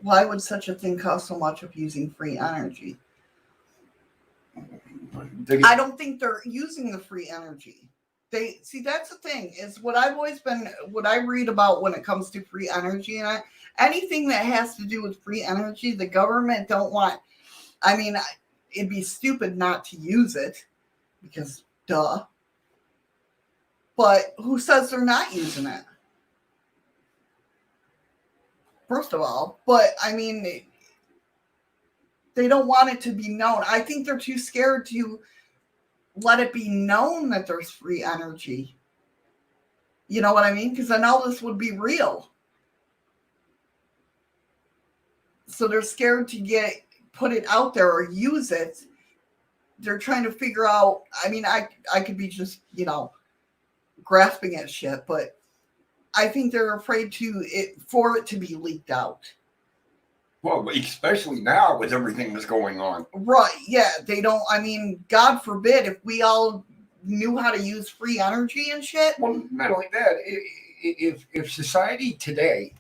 Why would such a thing cost so much of using free energy? I don't think they're using the free energy. They see, that's the thing, is what I read about when it comes to free energy, and anything that has to do with free energy, the government don't want. I mean, it'd be stupid not to use it because duh. But who says they're not using it? First of all, but I mean, they don't want it to be known. I think they're too scared to let it be known that there's free energy. You know what I mean? Because then all this would be real. So they're scared to put it out there or use it. They're trying to figure out. I mean, I could be just, grasping at shit, but I think they're afraid for it to be leaked out. Well, especially now with everything that's going on. Right, yeah. They don't, I mean, God forbid if we all knew how to use free energy and shit. Well, not only that, if society today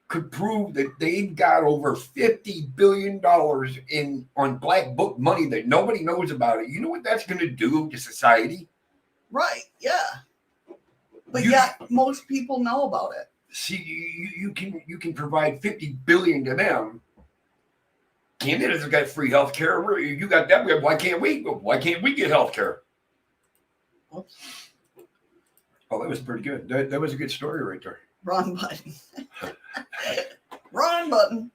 could prove that they've got over $50 billion on black book money that nobody knows about it, you know what that's going to do to society? Right, yeah. But most people know about it. See, you can provide $50 billion to them. Canada's got free health care. You got that. Why can't we? Why can't we get health care? Oops. Oh, that was pretty good. That was a good story right there. Wrong button. Wrong button.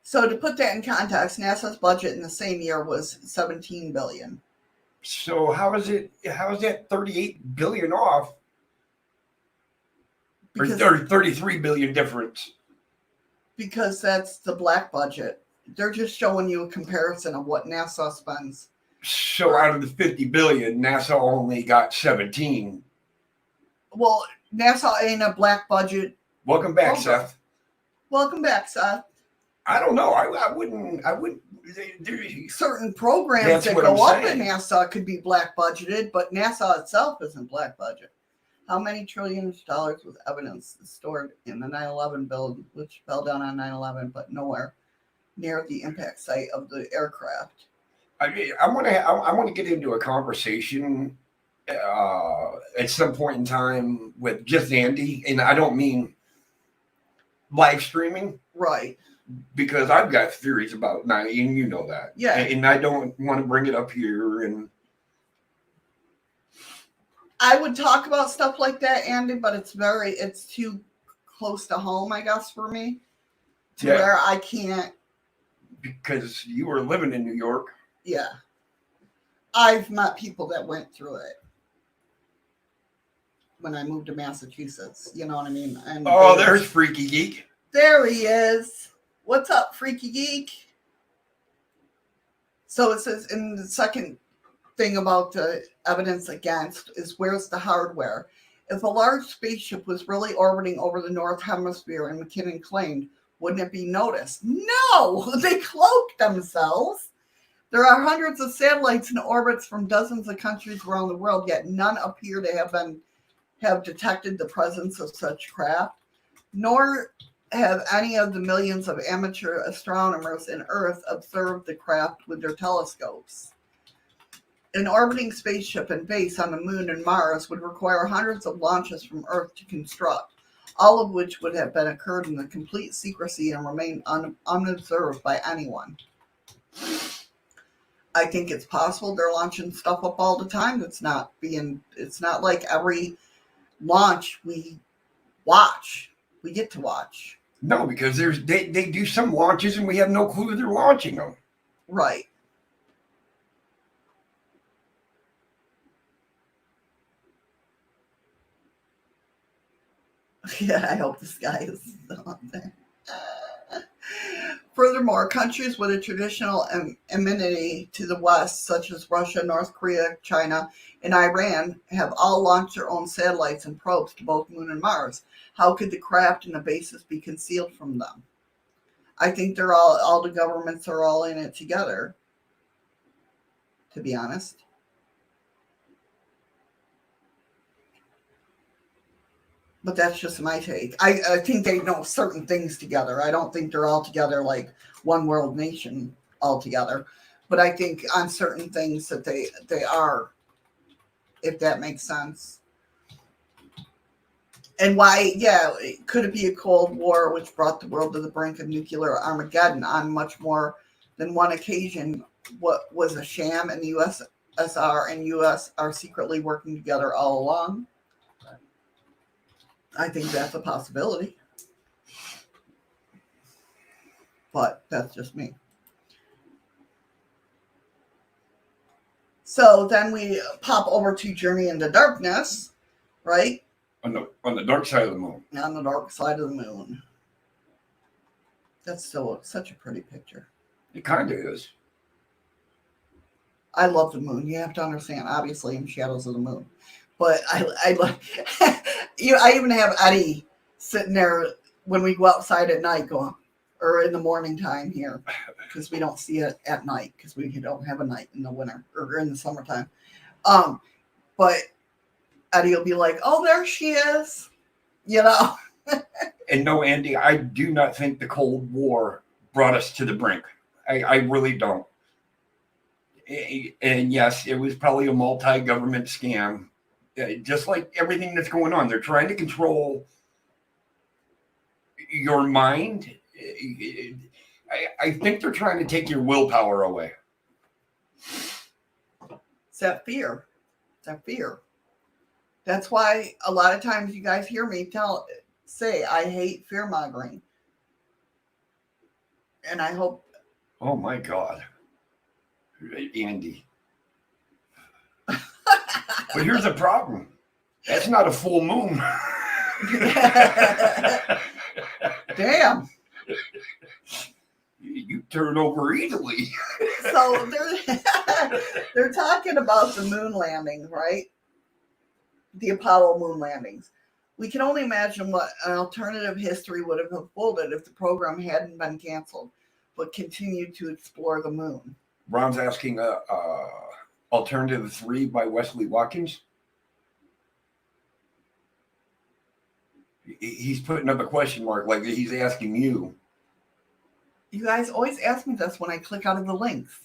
So to put that in context, NASA's budget in the same year was $17 billion. So how is that $38 billion off? Or 33 billion difference. Because that's the black budget. They're just showing you a comparison of what NASA spends. So out of the 50 billion, NASA only got 17. Well, NASA ain't a black budget. Welcome back, Seth. Welcome back, Seth. I don't know. I wouldn't. Certain programs that go up in NASA could be black budgeted, but NASA itself isn't black budget. How many trillions of dollars was evidence stored in the 9/11 building, which fell down on 9/11, but nowhere near the impact site of the aircraft? I want to get into a conversation at some point in time with just Andy, and I don't mean live streaming, right? Because I've got theories about 9, and you know that, yeah. And I don't want to bring it up here and. I would talk about stuff like that, Andy, but it's too close to home, I guess, for me. Where I can't. Because you were living in New York. Yeah. I've met people that went through it when I moved to Massachusetts. You know what I mean? And there's Freaky Geek. There he is. What's up, Freaky Geek? So it says in the second thing about the evidence against is where's the hardware? If a large spaceship was really orbiting over the North Hemisphere and McKinnon claimed, wouldn't it be noticed? No, they cloaked themselves. There are hundreds of satellites in orbits from dozens of countries around the world, yet none appear to have detected the presence of such craft, nor have any of the millions of amateur astronomers in Earth observed the craft with their telescopes. An orbiting spaceship and base on the Moon and Mars would require hundreds of launches from Earth to construct, all of which would have been occurred in the complete secrecy and remain unobserved by anyone. I think it's possible they're launching stuff up all the time it's not like every launch we get to watch. No, because they do some launches and we have no clue they're launching them. Right. Yeah, I hope this guy is still up there. Furthermore, countries with a traditional enmity to the West, such as Russia, North Korea, China, and Iran, have all launched their own satellites and probes to both Moon and Mars. How could the craft and the bases be concealed from them? I think they're all the governments are all in it together, to be honest. But that's just my take. I think they know certain things together. I don't think they're all together like one world nation all together. But I think on certain things that they are, if that makes sense. And why, yeah, could it be a Cold War which brought the world to the brink of nuclear Armageddon on much more than one occasion? What was a sham, and the USSR and US are secretly working together all along? I think that's a possibility. But that's just me. So then we pop over to Journey into Darkness, right? On the dark side of the moon. On the dark side of the moon. That's still such a pretty picture. It kind of is. I love the moon. You have to understand, obviously, in Shadows of the Moon. But I love I even have Eddie sitting there when we go outside at night going, or in the morning time here, because we don't see it at night because we don't have a night in the winter or in the summertime. But Eddie will be like, "Oh, there she is," you know. And no, Andy, I do not think the Cold War brought us to the brink. I really don't. And yes, it was probably a multi-government scam. Just like everything that's going on, they're trying to control your mind. I think they're trying to take your willpower away. It's that fear. It's that fear. That's why a lot of times you guys hear me say I hate fear-mongering. And I hope... Oh, my God. Andy. But here's the problem. That's not a full moon. Damn. You turn over easily. So they're talking about the moon landing, right? The Apollo moon landings. We can only imagine what an alternative history would have unfolded if the program hadn't been canceled, but continued to explore the moon. Ron's asking Alternative 3 by Wesley Watkins. He's putting up a question mark like he's asking you. You guys always ask me this when I click out of the links.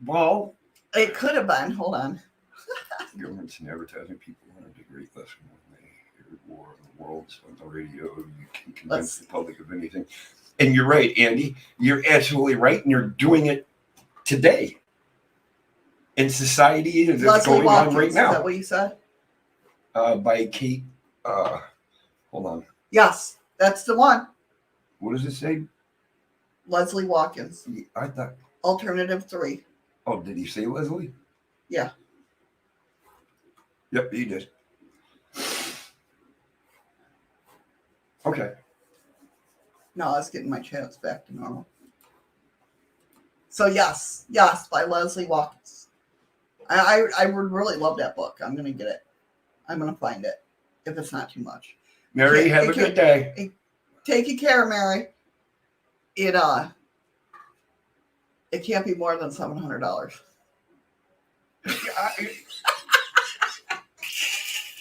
Well, it could have been. Hold on. Governments and advertising people learned a great lesson when they hear war of the worlds on the radio. You can convince the public of anything. And you're right, Andy. You're absolutely right. And you're doing it today in society that's Leslie going Watkins, on right now. Is that what you said? By Kate. Hold on. Yes, that's the one. What does it say? Leslie Watkins. I thought. Alternative 3. Oh, did he say Leslie? Yeah. Yep, he did. Okay. No, I was getting my chats back to normal. So yes, by Leslie Watkins. I would really love that book. I'm gonna get it. I'm gonna find it if it's not too much. Mary, have a good day. Take care, Mary. It can't be more than $700.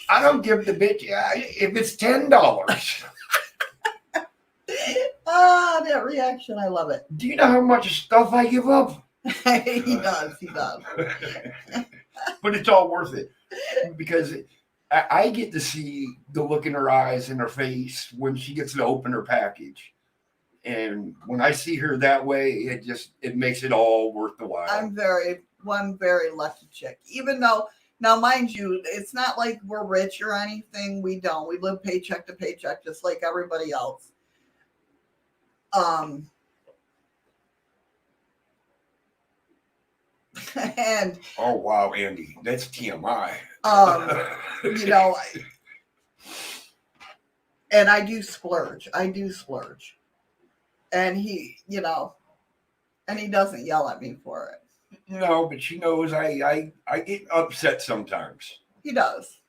I don't give the bitch if it's $10. That reaction, I love it. Do you know how much stuff I give up? He does. But it's all worth it because I get to see the look in her eyes and her face when she gets to open her package. And when I see her that way, it makes it all worth the while. I'm one very lucky chick. Even though, now mind you, it's not like we're rich or anything. We don't. We live paycheck to paycheck just like everybody else. And oh wow, Andy, that's TMI. you know, And I do splurge. And he, and he doesn't yell at me for it. No, but she knows I get upset sometimes. He does.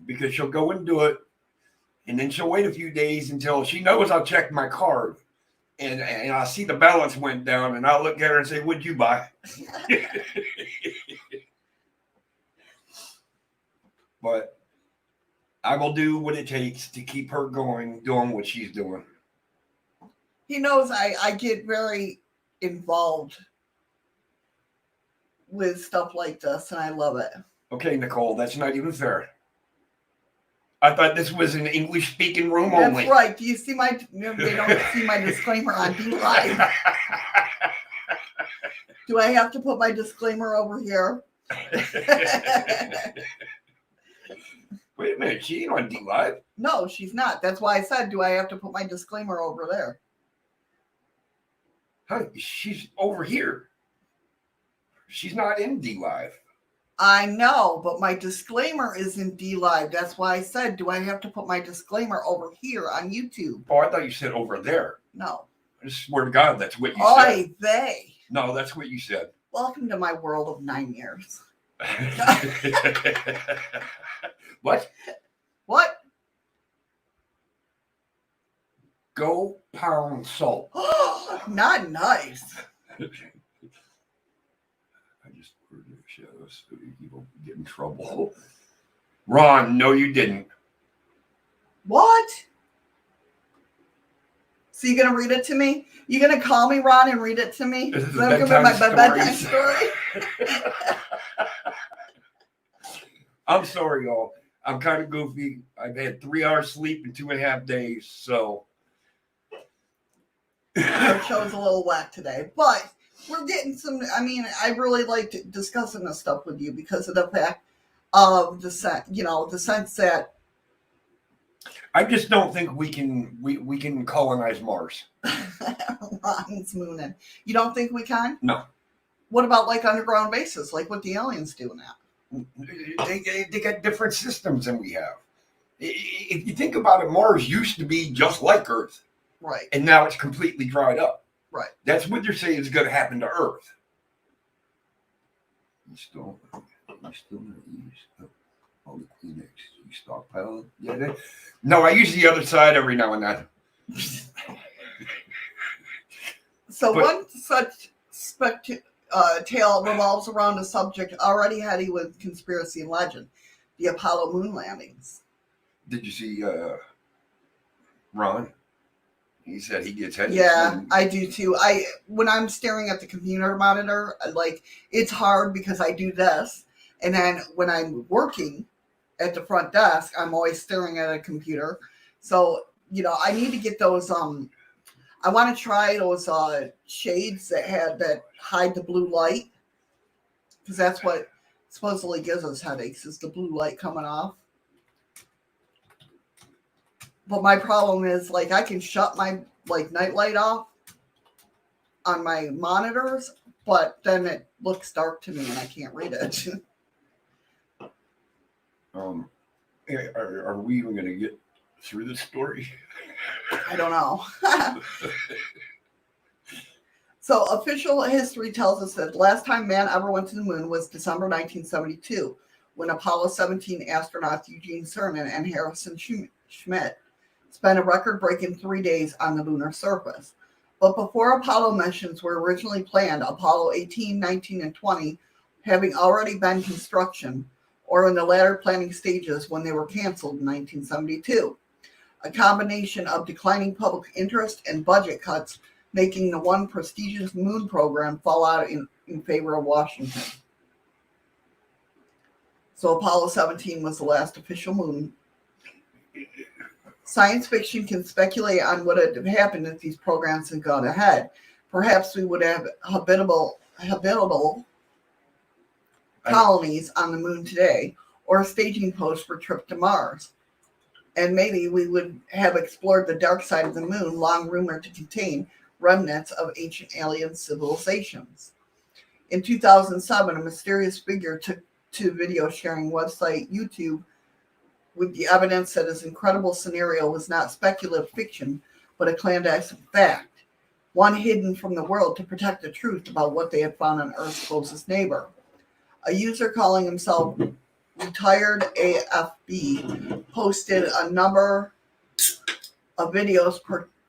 Because she'll go and do it, and then she'll wait a few days until she knows I'll check my card. And I see the balance went down, and I'll look at her and say, "What'd you buy?" But I will do what it takes to keep her going, doing what she's doing. He knows I get very involved with stuff like this, and I love it. Okay, Nicole, that's not even fair. I thought this was an English-speaking room only. That's right. Do you see they don't see my disclaimer on dlive. Do I have to put my disclaimer over here? Wait a minute, she ain't on dlive. No, she's not. That's why I said, do I have to put my disclaimer over there? Huh, she's over here. She's not in dlive. I know, but my disclaimer is in dlive. That's why I said, do I have to put my disclaimer over here on YouTube? Oh, I thought you said over there. No. I swear to God, that's what you Oy said. vey. No, that's what you said. Welcome to my world of 9 years. What? What? Go pound salt. Not nice. I just ordered the shadows so you won't get in trouble. Ron, no, you didn't. What? So you gonna read it to me? You gonna call me, Ron, and read it to me? This is gonna be my bedtime story. I'm sorry, y'all. I'm kind of goofy. I've had 3 hours sleep in 2.5 days, so. Our show's a little whack today, but we're getting some. I mean, I really liked discussing this stuff with you because of the fact of the sense that I just don't think we can colonize Mars. Ron's mooning. You don't think we can? No. What about like underground bases, like what the aliens do now? They got different systems than we have. If you think about it, Mars used to be just like Earth. Right. And now it's completely dried up. Right. That's what they're saying is going to happen to Earth. You still not use all the Kleenex. You stockpile it? Yeah. No, I use the other side every now and then. So one such tale revolves around a subject already heady with conspiracy and legend: the Apollo moon landings. Did you see Ron? He said he gets headaches. Yeah, I do too. When I'm staring at the computer monitor, like it's hard because I do this, and then when I'm working at the front desk, I'm always staring at a computer. So I need to get those. I want to try those shades that hide the blue light, because that's what supposedly gives us headaches, is the blue light coming off. But my problem is, like, I can shut my night light off on my monitors, but then it looks dark to me and I can't read it. Are we even going to get through this story? I don't know. So official history tells us that the last time man ever went to the moon was December 1972, when Apollo 17 astronauts Eugene Cernan and Harrison Schmitt spent a record-breaking 3 days on the lunar surface. But before Apollo missions were originally planned, Apollo 18, 19, and 20 having already been construction, or in the latter planning stages when they were canceled in 1972. A combination of declining public interest and budget cuts making the one prestigious moon program fall out in favor of Washington. So Apollo 17 was the last official moon. Science fiction can speculate on what would have happened if these programs had gone ahead. Perhaps we would have habitable colonies on the moon today, or a staging post for a trip to Mars. And maybe we would have explored the dark side of the moon, long rumored to contain remnants of ancient alien civilizations. In 2007, a mysterious figure took to video sharing website YouTube with the evidence that his incredible scenario was not speculative fiction, but a clandestine fact, one hidden from the world to protect the truth about what they had found on Earth's closest neighbor. A user calling himself Retired AFB posted a number of videos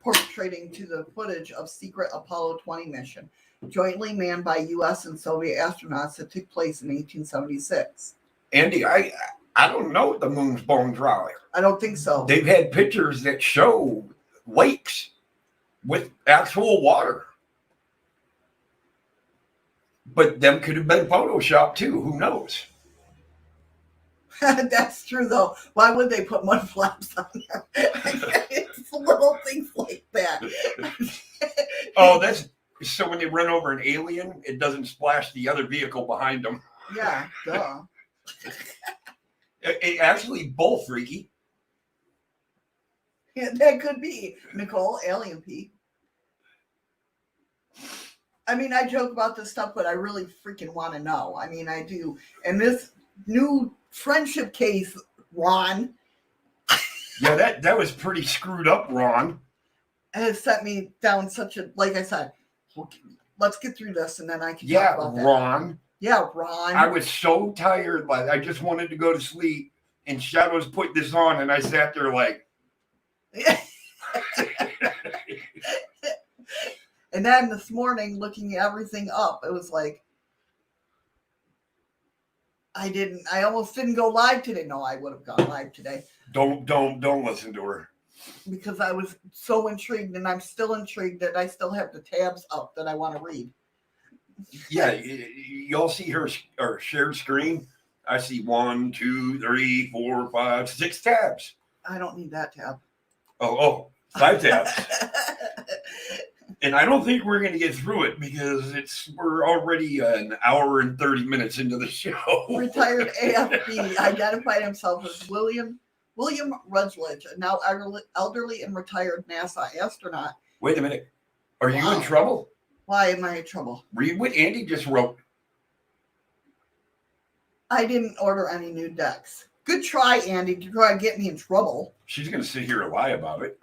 portraying to the footage of secret Apollo 20 mission, jointly manned by U.S. and Soviet astronauts that took place in 1876. Andy, I don't know if the moon's bone dry. I don't think so. They've had pictures that show lakes with actual water. But them could have been photoshopped too. Who knows? That's true, though. Why would they put mud flaps on there? It's little things like that. Oh, that's so when they run over an alien, it doesn't splash the other vehicle behind them. Yeah, duh. It actually bull freaky. Yeah, that could be Nicole, Alien P. I mean, I joke about this stuff, but I really freaking want to know. I mean, I do. And this new friendship case, Ron. Yeah, that was pretty screwed up, Ron. Has set me down such a, like I said, let's get through this and then I can Yeah, talk about that. Ron. Yeah, Ron. I was so tired, like I just wanted to go to sleep. And Shadows put this on, and I sat there like. And then this morning, looking everything up, it was like, I almost didn't go live today. No, I would have gone live today. Don't listen to her. Because I was so intrigued, and I'm still intrigued that I still have the tabs up that I want to read. Yeah, y'all see her shared screen? I see 1, 2, 3, 4, 5, 6 tabs. I don't need that tab. Oh, 5 tabs. And I don't think we're going to get through it because we're already an hour and 30 minutes into the show. Retired AFB identified himself as William Rutledge, a now elderly and retired NASA astronaut. Wait a minute. Are you Wow. in trouble? Why am I in trouble? Read what Andy just wrote. I didn't order any new decks. Good try, Andy, to try to get me in trouble. She's going to sit here and lie about it.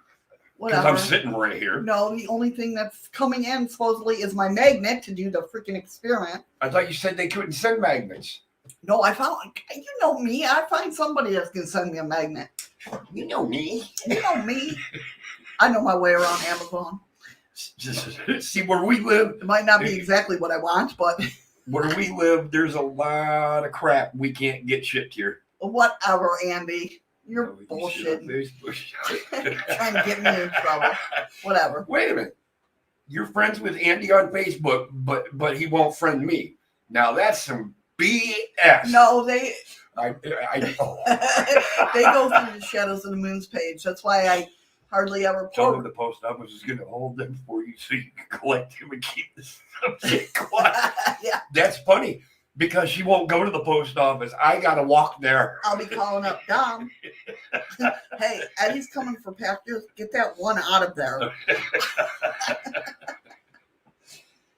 Because Whatever. I'm sitting right here. No, the only thing that's coming in supposedly is my magnet to do the freaking experiment. I thought you said they couldn't send magnets. No, I found, you know me, I find somebody that's going to send me a magnet. You know me. You know me. I know my way around Amazon. Just see where we live. It might not be exactly what I want, but Where we live, there's a lot of crap we can't get shipped here. whatever, Andy. You're Oh, you shit on bullshitting. Facebook. Trying to get me in trouble. Whatever. Wait a minute. You're friends with Andy on Facebook, but he won't friend me. Now that's some BS. No, they I oh. they go through the Shadows of the Moon's page. That's why I hardly ever Tell them post. the post office is going to hold them for you so you can collect them and keep the subject quiet. Yeah, That's funny because she won't go to the post office. I got to walk there. I'll be calling up Dom. Hey, Eddie's coming for packages. Get that one out of there.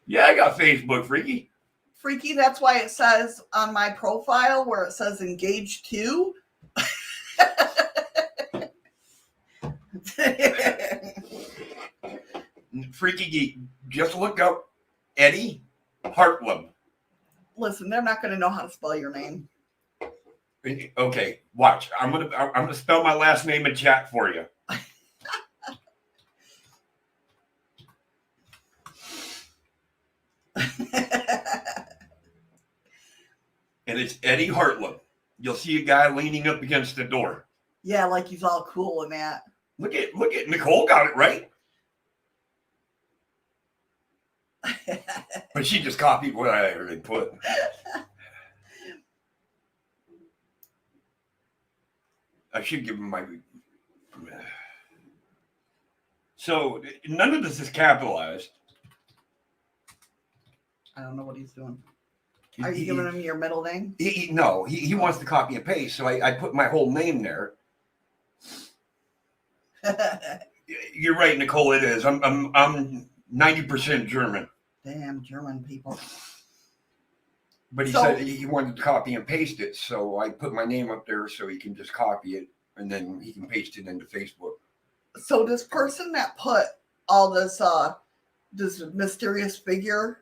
Yeah, I got Facebook, freaky. Freaky, that's why it says on my profile where it says engaged to. Freaky geek. Just look up Eddie Hartlam. Listen, they're not going to know how to spell your name. Okay, watch. I'm gonna spell my last name in chat for you. And it's Eddie Hartlam. You'll see a guy leaning up against the door. Yeah, like he's all cool and that. Look at Nicole got it right. But she just copied what I already put. I should give him my. So none of this is capitalized. I don't know what he's doing. Are you giving him your middle name? No, he wants to copy and paste, so I put my whole name there. You're right, Nicole. It is. I'm 90% German. Damn German people. But he said he wanted to copy and paste it, so I put my name up there so he can just copy it and then he can paste it into Facebook. So this person that put all this mysterious figure,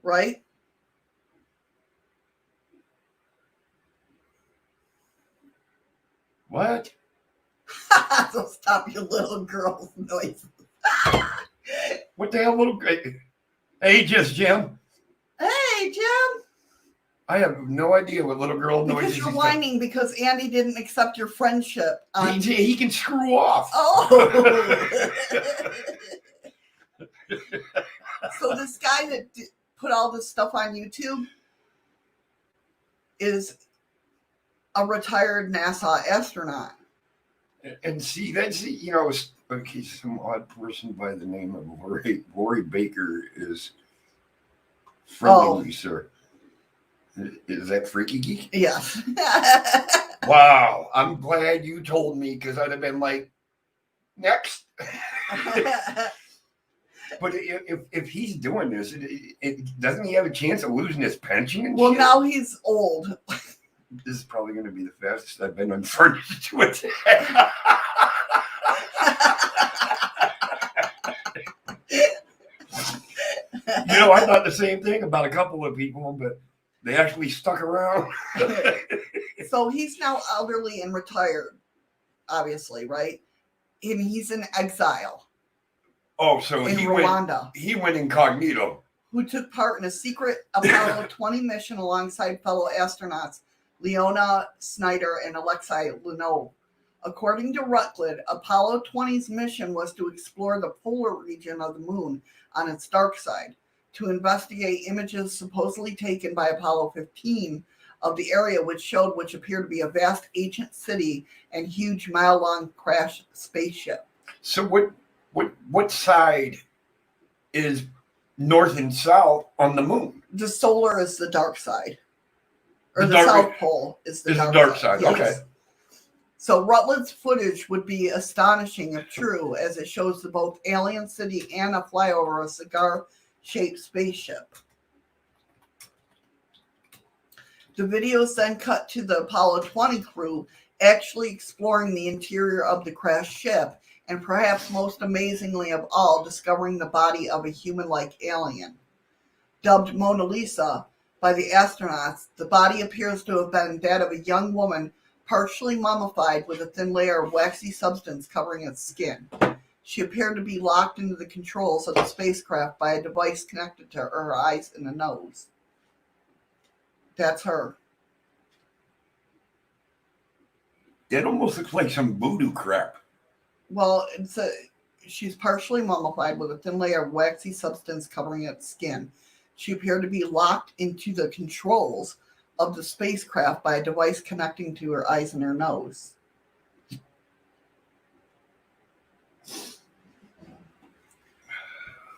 right? What? So stop your little girl's noise. What the hell, little? Hey, just Jim. Hey, Jim. I have no idea what little girl noises. Because you're whining because Andy didn't accept your friendship. He can screw off. Oh. So this guy that put all this stuff on YouTube is a retired NASA astronaut. And see, that's, okay, some odd person by the name of Lori Baker is friendly, sir. Is that Freaky Geek? Yes. Wow. I'm glad you told me because I'd have been like, next. But if he's doing this, doesn't he have a chance of losing his pension and well, shit? now he's old. This is probably going to be the fastest I've been on furniture to it. I thought the same thing about a couple of people, but they actually stuck around. So he's now elderly and retired, obviously, right? And he's in exile. Oh, so in Rwanda. He went incognito. Who took part in a secret Apollo 20 mission alongside fellow astronauts Leona Snyder and Alexei Leonov. According to Routledge, Apollo 20's mission was to explore the polar region of the moon on its dark side, to investigate images supposedly taken by Apollo 15 of the area which appeared to be a vast ancient city and huge mile-long crashed spaceship. So what side is north and south on the moon? The solar is the dark side. Or the South Pole is the dark side. Yes. Okay. So Rutledge's footage would be astonishing if true, as it shows the both alien city and a flyover of a cigar-shaped spaceship. The videos then cut to the Apollo 20 crew actually exploring the interior of the crashed ship, and perhaps most amazingly of all, discovering the body of a human-like alien. Dubbed Mona Lisa by the astronauts, the body appears to have been that of a young woman partially mummified with a thin layer of waxy substance covering its skin. She appeared to be locked into the controls of the spacecraft by a device connected to her eyes and a nose. That's her. It almost looks like some voodoo crap. Well, she's partially mummified with a thin layer of waxy substance covering its skin. She appeared to be locked into the controls of the spacecraft by a device connecting to her eyes and her nose.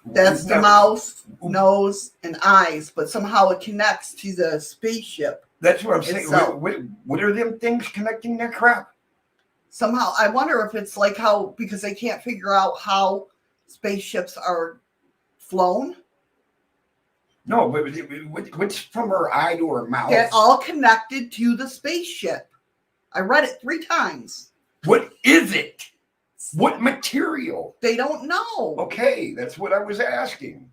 That's the mouth, nose, and eyes, but somehow it connects to the spaceship. That's what I'm saying. What are them things connecting that crap? Somehow, I wonder if it's like how, because they can't figure out how spaceships are flown. No, but what's from her eye to her mouth? They're all connected to the spaceship. I read it 3 times. What is it? What material? They don't know. Okay, that's what I was asking.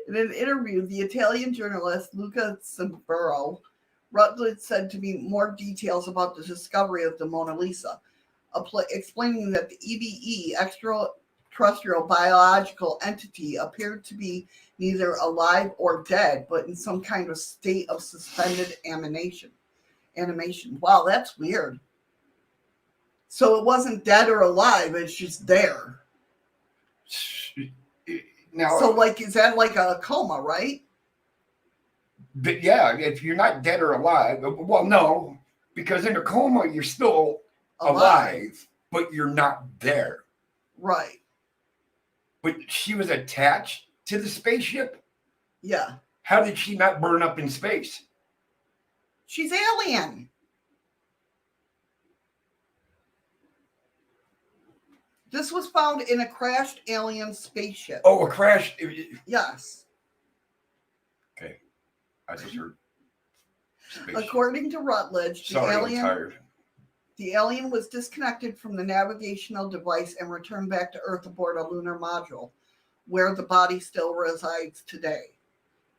In an interview, the Italian journalist Luca Cimbro, Routledge said to me more details about the discovery of the Mona Lisa, explaining that the EBE, extraterrestrial biological entity, appeared to be neither alive or dead, but in some kind of state of suspended animation. Wow, that's weird. So it wasn't dead or alive, it's just there. Now, so, is that like a coma, right? But yeah, if you're not dead or alive, well, no, because in a coma, you're still alive, but you're not there. Right. But she was attached to the spaceship? Yeah. How did she not burn up in space? She's alien. This was found in a crashed alien spaceship. Oh, a crash. Yes. I just heard. Space. According to Rutledge, Sorry, I'm tired. the alien was disconnected from the navigational device and returned back to Earth aboard a lunar module, where the body still resides today.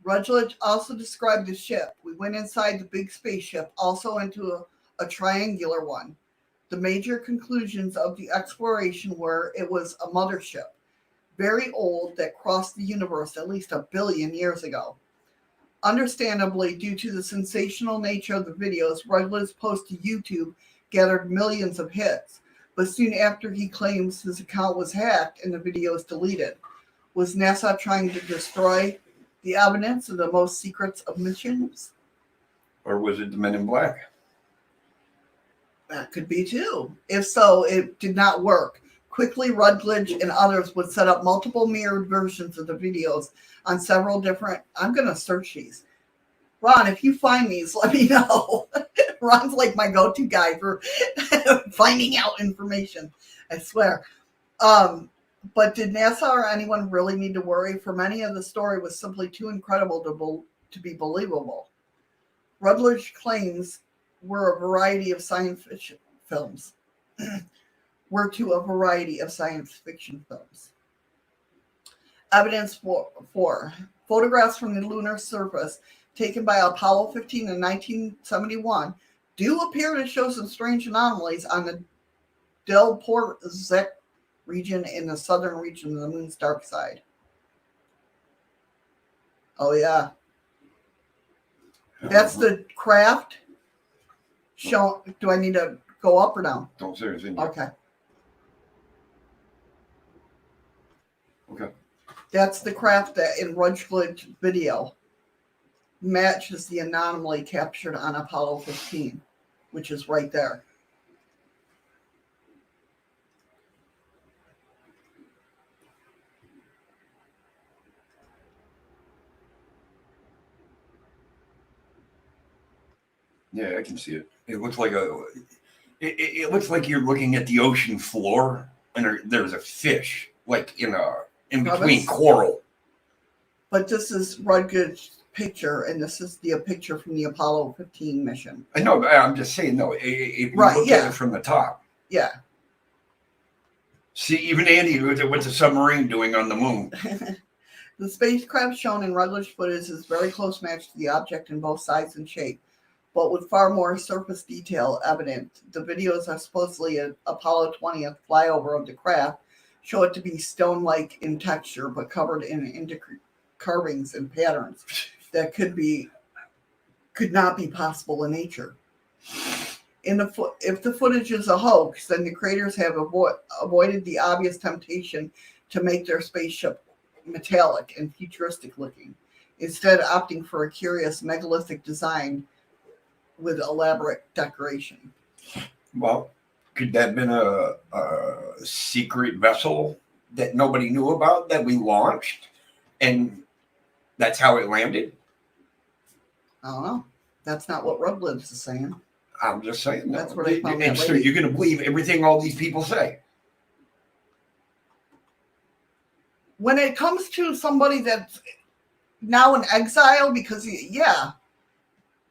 Rutledge also described the ship. We went inside the big spaceship, also into a triangular one. The major conclusions of the exploration were it was a mothership, very old, that crossed the universe at least 1 billion years ago. Understandably, due to the sensational nature of the videos Rutledge's post to YouTube gathered millions of hits, but soon after he claims his account was hacked and the videos deleted. Was NASA trying to destroy the evidence of the most secrets of missions? Or was it the Men in Black? That could be too. If so, it did not work. Quickly, Rutledge and others would set up multiple mirrored versions of the videos on several different... I'm going to search these. Ron, if you find these, let me know. Ron's like my go-to guy for finding out information. I swear. But did NASA or anyone really need to worry? For many of the story was simply too incredible to be believable. Rutledge claims were a variety of science fiction films. Evidence for photographs from the lunar surface taken by Apollo 15 in 1971 do appear to show some strange anomalies on the Delportezec region in the southern region of the moon's dark side. Oh, yeah. That's the craft. Do I need to go up or down? Don't say anything. Okay. Okay. That's the craft that in Rutledge's video matches the anomaly captured on Apollo 15, which is right there. Yeah, I can see it. It looks like it looks like you're looking at the ocean floor, and there's a fish, like in between coral. But this is Rutledge's picture, and this is the picture from the Apollo 15 mission. I know. I'm just saying, no. If you look at it from the top, yeah. See, even Andy, what's a submarine doing on the moon? The spacecraft shown in Rutledge footage is very close match to the object in both size and shape, but with far more surface detail evident. The videos are supposedly an Apollo 20th flyover of the craft, show it to be stone-like in texture, but covered in carvings and patterns that could not be possible in nature. If the footage is a hoax, then the creators have avoided the obvious temptation to make their spaceship metallic and futuristic looking, instead opting for a curious megalithic design with elaborate decoration. Well, could that have been a secret vessel that nobody knew about that we launched, and that's how it landed? I don't know. That's not what Rutledge is saying. I'm just saying. No. That's what I found. And so you're going to believe everything all these people say? When it comes to somebody that's now in exile, because, yeah,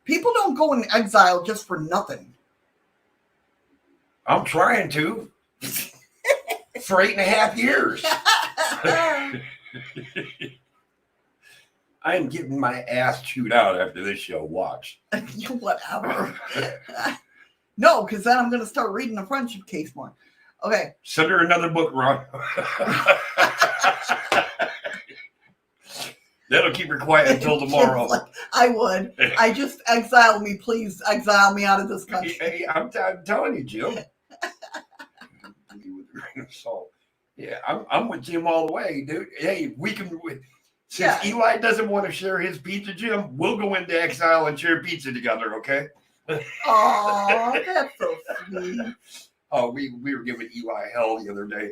people don't go in exile just for nothing. I'm trying to. For 8.5 years. I am getting my ass chewed out after this show. Watch. Whatever. No, because then I'm going to start reading the friendship case more. Okay. Send her another book, Ron. That'll keep her quiet until tomorrow. I would. I just exile me, please. Exile me out of this country. Hey, I'm telling you, Jim. With a grain of salt. Yeah, I'm with Jim all the way, dude. Hey, we can. Since Eli doesn't want to share his pizza, Jim, we'll go into exile and share pizza together, okay? Oh, that's so sweet. Oh, we were giving Eli hell the other day.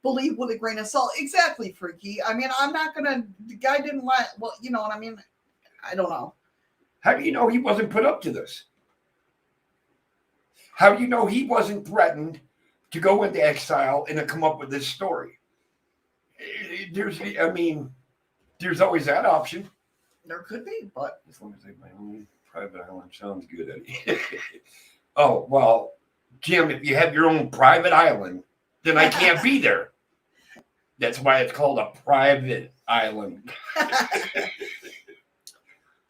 Believe with a grain of salt. Exactly, Freaky. I mean, I'm not going to... The guy didn't lie. Well, you know what I mean? I don't know. How do you know he wasn't put up to this? How do you know he wasn't threatened to go into exile and to come up with this story? There's always that option. There could be, but As long as I have my own private island, sounds good, Eddie. Oh, well, Jim, if you have your own private island, then I can't be there. That's why it's called a private island.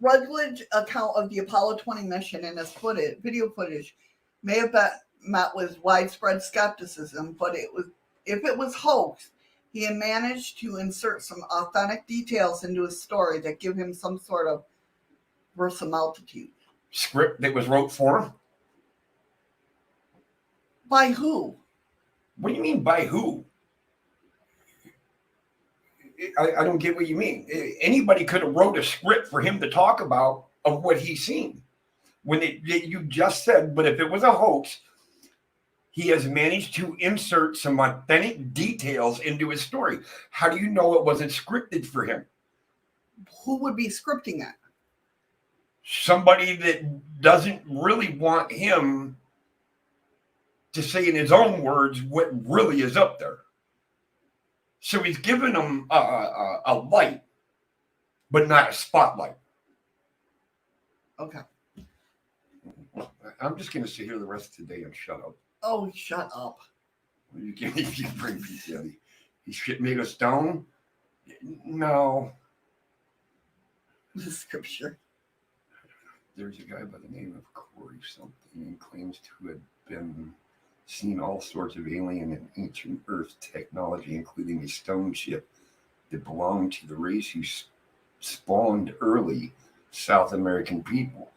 Rutledge's account of the Apollo 20 mission and his video footage may have been met with widespread skepticism, but if it was hoax, he had managed to insert some authentic details into his story that give him some sort of verisimilitude. Script that was wrote for him? By who? What do you mean by who? I don't get what you mean. Anybody could have wrote a script for him to talk about of what he's seen. When you just said, but if it was a hoax, he has managed to insert some authentic details into his story. How do you know it wasn't scripted for him? Who would be scripting it? Somebody that doesn't really want him to say in his own words what really is up there. So he's given him a light, but not a spotlight. Okay. I'm just going to sit here the rest of the day and shut up. Oh, shut up. You can bring peace, Eddie. He shit made of stone? No. The scripture. There's a guy by the name of Corey something and claims to have been seen all sorts of alien and ancient Earth technology, including a stone ship that belonged to the race who spawned early South American people.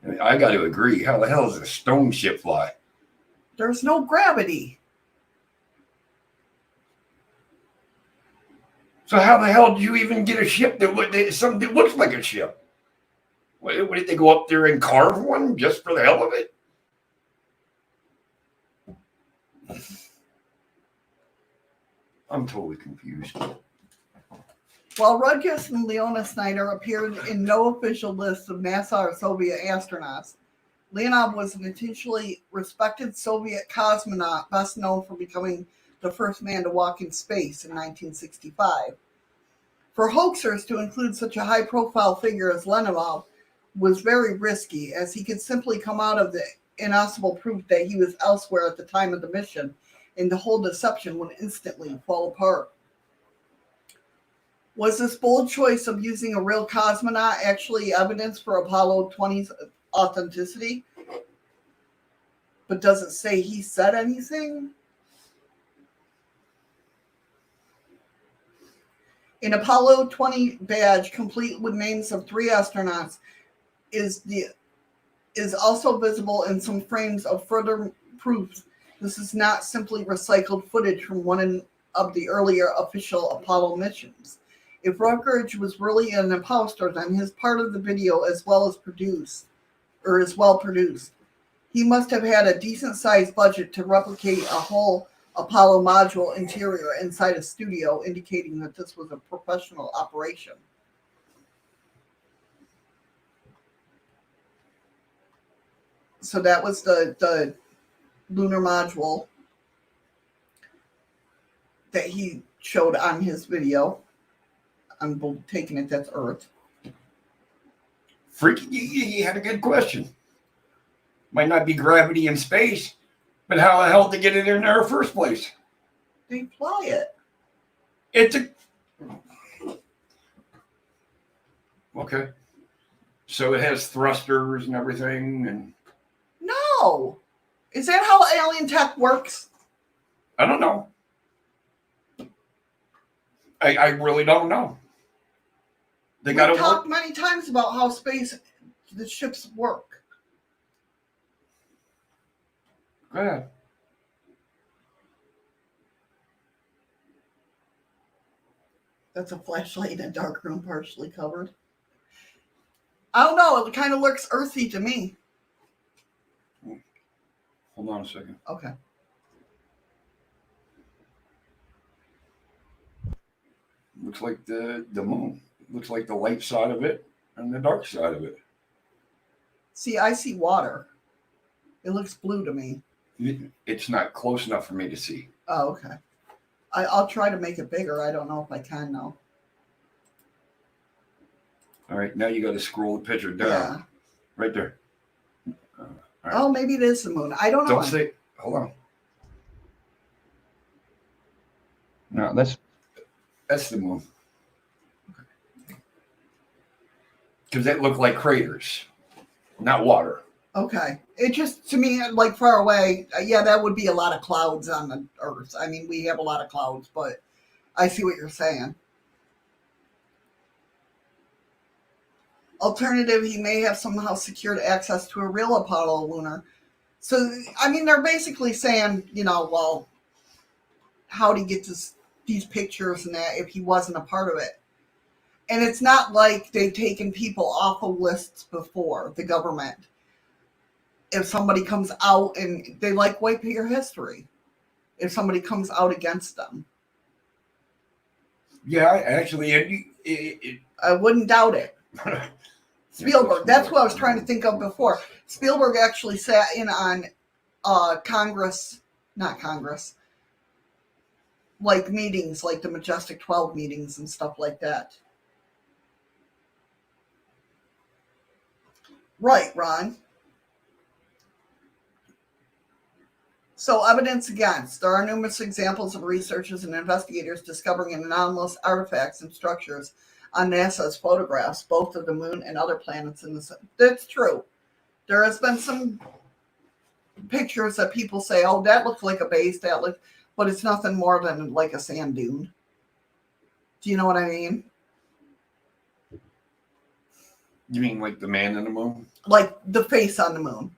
And I got to agree. How the hell does a stone ship fly? There's no gravity. So how the hell do you even get a ship something that looks like a ship? What did they go up there and carve one just for the hell of it? I'm totally confused. While Rutgers and Leona Snyder appeared in no official lists of NASA or Soviet astronauts, Leonov was an intentionally respected Soviet cosmonaut, best known for becoming the first man to walk in space in 1965. For hoaxers to include such a high-profile figure as Leonov was very risky, as he could simply come out of the inestimable proof that he was elsewhere at the time of the mission, and the whole deception would instantly fall apart. Was this bold choice of using a real cosmonaut actually evidence for Apollo 20's authenticity? But does it say he said anything? An Apollo 20 badge, complete with names of 3 astronauts, is also visible in some frames of further proof this is not simply recycled footage from one of the earlier official Apollo missions. If Rutledge was really an imposter, then his part of the video is well produced. He must have had a decent-sized budget to replicate a whole Apollo module interior inside a studio, indicating that this was a professional operation. So that was the lunar module that he showed on his video. I'm taking it that's Earth. Freaky, you had a good question. Might not be gravity in space, but how the hell did they get it in there in the first place? They fly it. It's a... Okay. So it has thrusters and everything, and... No! Is that how alien tech works? I don't know. I really don't know. They got to talked many times about how the ships work. Go ahead. That's a flashlight in a dark room partially covered. I don't know. It kind of looks earthy to me. Hold on a second. Okay. Looks like the moon. Looks like the light side of it and the dark side of it. See, I see water. It looks blue to me. It's not close enough for me to see. Oh, okay. I'll try to make it bigger. I don't know if I can now. All right, now you got to scroll the picture down. Yeah. Right there. All right. Oh, maybe it is the moon. I don't know. Don't say. Hold on. No, that's the moon. Because that looked like craters, not water. Okay. It just, to me, like far away, yeah, that would be a lot of clouds on the Earth. I mean, we have a lot of clouds, but I see what you're saying. Alternative, he may have somehow secured access to a real Apollo lunar. So, I mean, they're basically saying, well, how'd he get these pictures and that if he wasn't a part of it? And it's not like they've taken people off of lists before, the government. If somebody comes out and they wipe your history, if somebody comes out against them. Yeah, actually, I wouldn't doubt it. Spielberg, that's what I was trying to think of before. Spielberg actually sat in on meetings, like the Majestic 12 meetings and stuff like that. Right, Ron. So, evidence against. There are numerous examples of researchers and investigators discovering anomalous artifacts and structures on NASA's photographs, both of the moon and other planets in the sun. That's true. There has been some pictures that people say, oh, that looks like a base, but it's nothing more than like a sand dune. Do you know what I mean? You mean like the man in the moon? Like the face on the moon.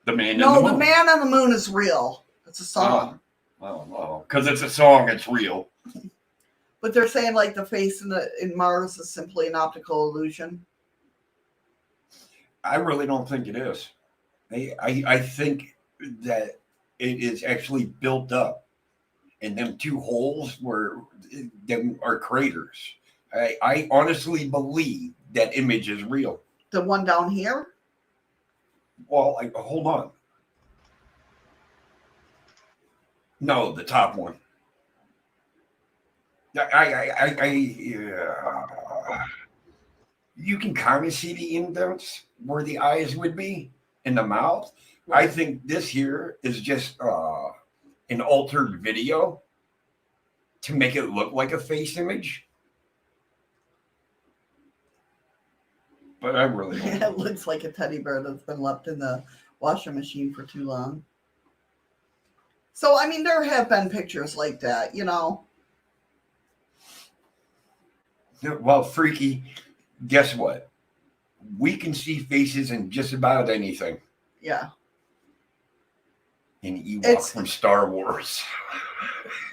The man in No, the moon. the man on the moon is real. It's a song. Oh, because it's a song, it's real. But they're saying like the face in Mars is simply an optical illusion. I really don't think it is. I think that it is actually built up, and them two holes are craters. I honestly believe that image is real. The one down here? Well, hold on. No, the top one. You can kind of see the indents where the eyes would be in the mouth. Right. I think this here is just an altered video to make it look like a face image. But I really don't know. It looks like a teddy bear that's been left in the washing machine for too long. So, I mean, there have been pictures like that, Well, freaky, guess what? We can see faces in just about anything. Yeah. An Ewok from Star Wars.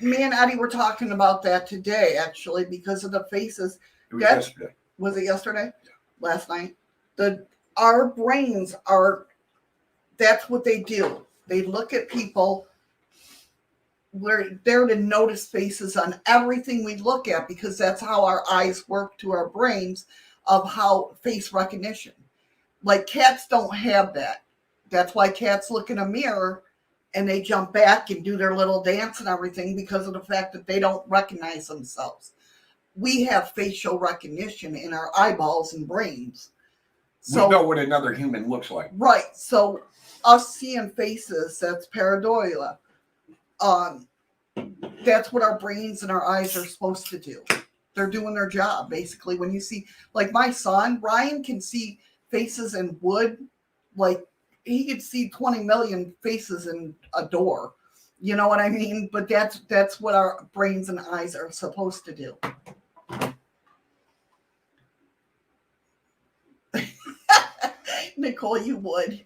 Me and Eddie were talking about that today, actually, because of the faces. It was yesterday. Was it yesterday? Yeah. Last night? Our brains that's what they do. They look at people. We're there to notice faces on everything we look at because that's how our eyes work to our brains of how face recognition. Like cats don't have that. That's why cats look in a mirror and they jump back and do their little dance and everything because of the fact that they don't recognize themselves. We have facial recognition in our eyeballs and brains. So, we know what another human looks like. Right. So us seeing faces, that's pareidolia. That's what our brains and our eyes are supposed to do. They're doing their job, basically. When you see, like my son, Ryan can see faces in wood, like he could see 20 million faces in a door. You know what I mean? But that's what our brains and eyes are supposed to do. Nicole, you would.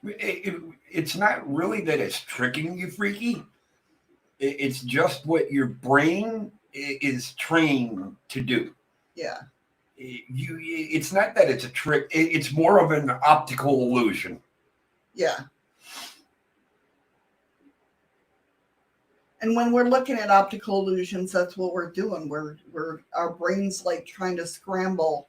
It's not really that it's tricking you, freaky. It's just what your brain is trained to do. Yeah. It's not that it's a trick. It's more of an optical illusion. Yeah. And when we're looking at optical illusions, that's what we're doing. We're our brains like trying to scramble.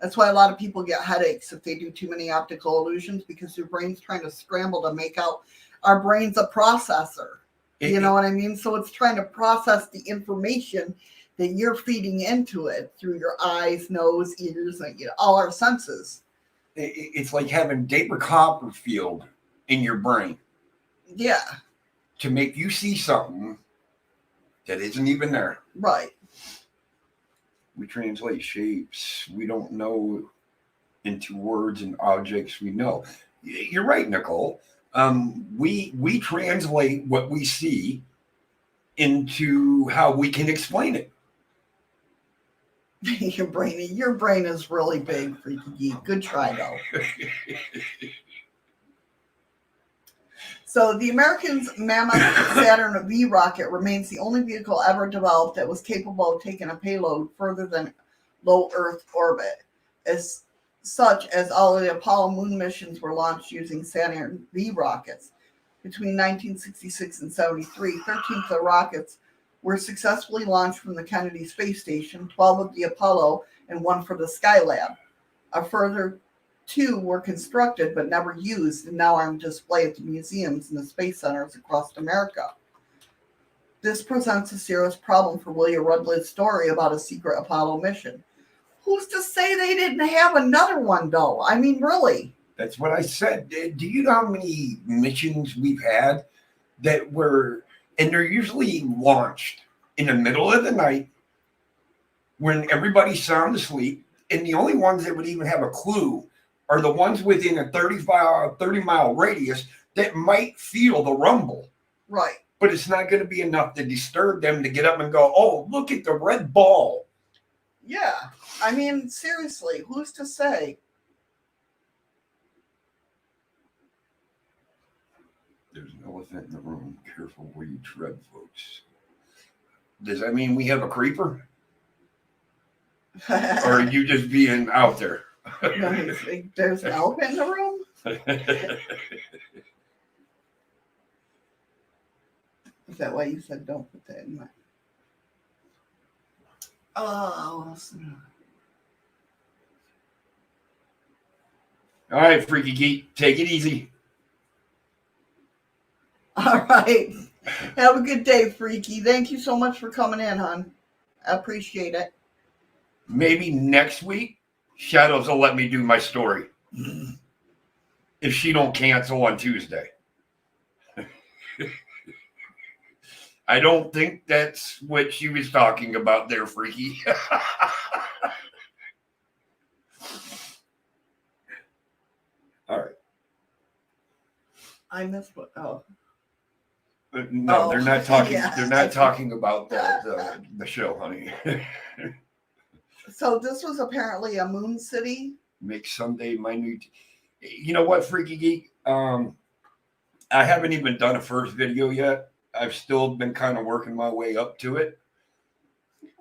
That's why a lot of people get headaches if they do too many optical illusions because your brain's trying to scramble to make out. Our brain's a processor. You know what I mean? So it's trying to process the information that you're feeding into it through your eyes, nose, ears, and all our senses. It's like having David Copperfield in your brain. Yeah. To make you see something that isn't even there. Right. We translate shapes we don't know into words and objects we know. You're right, Nicole. We translate what we see into how we can explain it. Your brain is really big, Freaky Geek. Good try, though. So the Americans' Mammoth Saturn V rocket remains the only vehicle ever developed that was capable of taking a payload further than low Earth orbit. As such, as all of the Apollo moon missions were launched using Saturn V rockets. Between 1966 and 73, 13 of the rockets were successfully launched from the Kennedy Space Station, 12 of the Apollo, and 1 for the Skylab. A further 2 were constructed but never used and now are on display at the museums and the space centers across America. This presents a serious problem for William Rutledge's story about a secret Apollo mission. Who's to say they didn't have another one, though? I mean, really? That's what I said. Do you know how many missions we've had that were, and they're usually launched in the middle of the night when everybody's sound asleep, and the only ones that would even have a clue are the ones within a 30-mile radius that might feel the rumble. Right. But it's not going to be enough to disturb them to get up and go, oh, look at the red ball. Yeah. I mean, seriously, who's to say? There's an elephant in the room. Careful where you tread, folks. Does that mean we have a creeper? Or are you just being out there? No, there's an elephant in the room? Is that why you said don't put that in my... Oh, all right, Freaky Geek, take it easy. all right. Have a good day, Freaky. Thank you so much for coming in, hon. I appreciate it. Maybe next week, Shadows will let me do my story. If she don't cancel on Tuesday. I don't think that's what she was talking about there, Freaky. All right. I missed what? Oh. No, they're not talking. Yeah. They're not talking about the show, honey. So this was apparently a moon city. Make someday minute. You know what, Freaky Geek? I haven't even done a first video yet. I've still been kind of working my way up to it.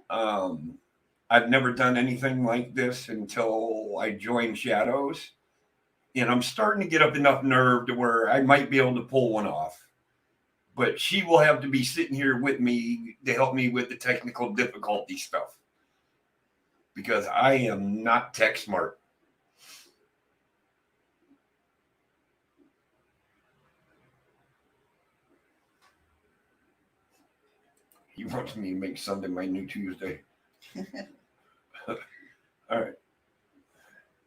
I've never done anything like this until I joined Shadows. And I'm starting to get up enough nerve to where I might be able to pull one off. But she will have to be sitting here with me to help me with the technical difficulty stuff. Because I am not tech smart. He wants me to make Sunday my new Tuesday. All right.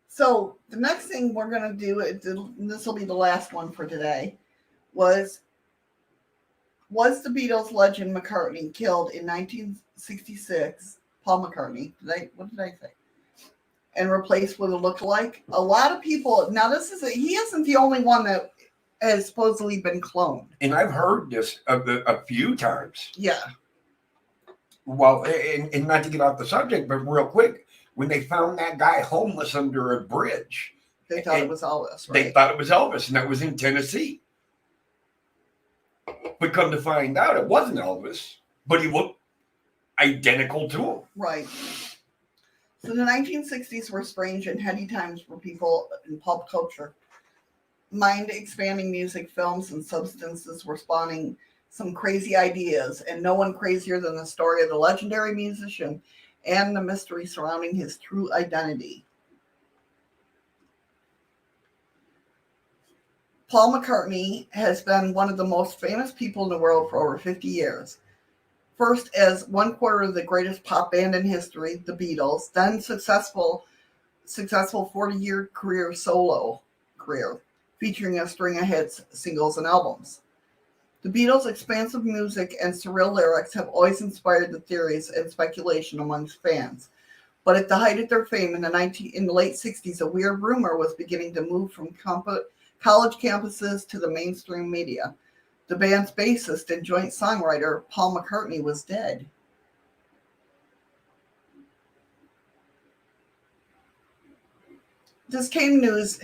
So the next thing we're going to do, and this will be the last one for today, was the Beatles legend McCartney killed in 1966? Paul McCartney. What did I say? And replaced with a lookalike. A lot of people. Now he isn't the only one that has supposedly been cloned. And I've heard this a few times. Yeah. Well, and not to get off the subject, but real quick, when they found that guy homeless under a bridge, they thought it was Elvis, right? They thought it was Elvis, and that was in Tennessee. But come to find out, it wasn't Elvis, but he looked identical to him. Right. So the 1960s were strange and heady times for people in pop culture. Mind-expanding music, films, and substances were spawning some crazy ideas, and no one crazier than the story of the legendary musician and the mystery surrounding his true identity. Paul McCartney has been one of the most famous people in the world for over 50 years. First as one quarter of the greatest pop band in history, the Beatles, then successful 40-year solo career, featuring a string of hits, singles, and albums. The Beatles' expansive music and surreal lyrics have always inspired the theories and speculation amongst fans. But at the height of their fame in the late 60s, a weird rumor was beginning to move from college campuses to the mainstream media. The band's bassist and joint songwriter, Paul McCartney, was dead. This came news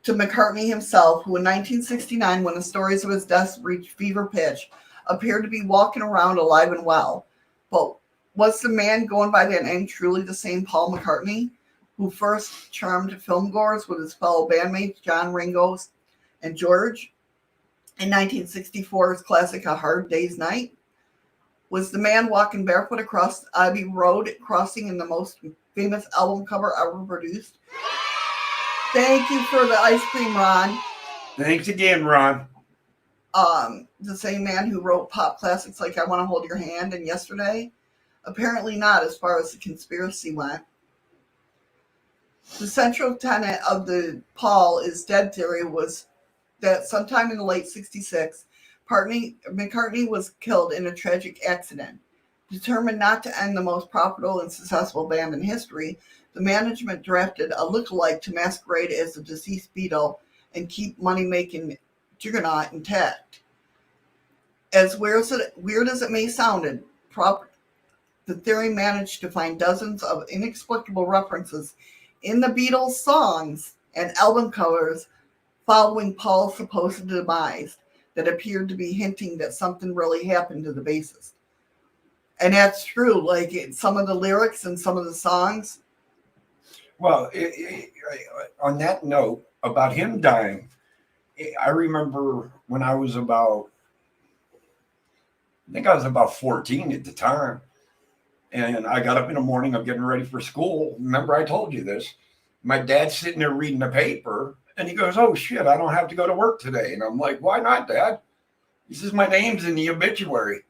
to McCartney himself, who in 1969, when the stories of his death reached fever pitch, appeared to be walking around alive and well. But was the man going by that name truly the same Paul McCartney, who first charmed filmgoers with his fellow bandmates John, Ringo, and George in 1964's classic A Hard Day's Night? Was the man walking barefoot across Abbey Road, crossing in the most famous album cover ever produced? Thank you for the ice cream, Ron. Thanks again, Ron. The same man who wrote pop classics like I Want to Hold Your Hand and Yesterday? Apparently not, as far as the conspiracy went. The central tenet of the Paul is dead theory was that sometime in the late 66, McCartney was killed in a tragic accident. Determined not to end the most profitable and successful band in history, the management drafted a lookalike to masquerade as the deceased Beatle and keep money-making juggernaut intact. As weird as it may sound, the theory managed to find dozens of inexplicable references in the Beatles' songs and album covers following Paul's supposed demise that appeared to be hinting that something really happened to the bassist. And that's true. Like some of the lyrics and some of the songs. Well, on that note about him dying, I remember when I was about 14 at the time. And I got up in the morning, I'm getting ready for school. Remember I told you this. My dad's sitting there reading the paper and he goes, "Oh shit, I don't have to go to work today." And I'm like, "Why not, Dad?" He says, "My name's in the obituary."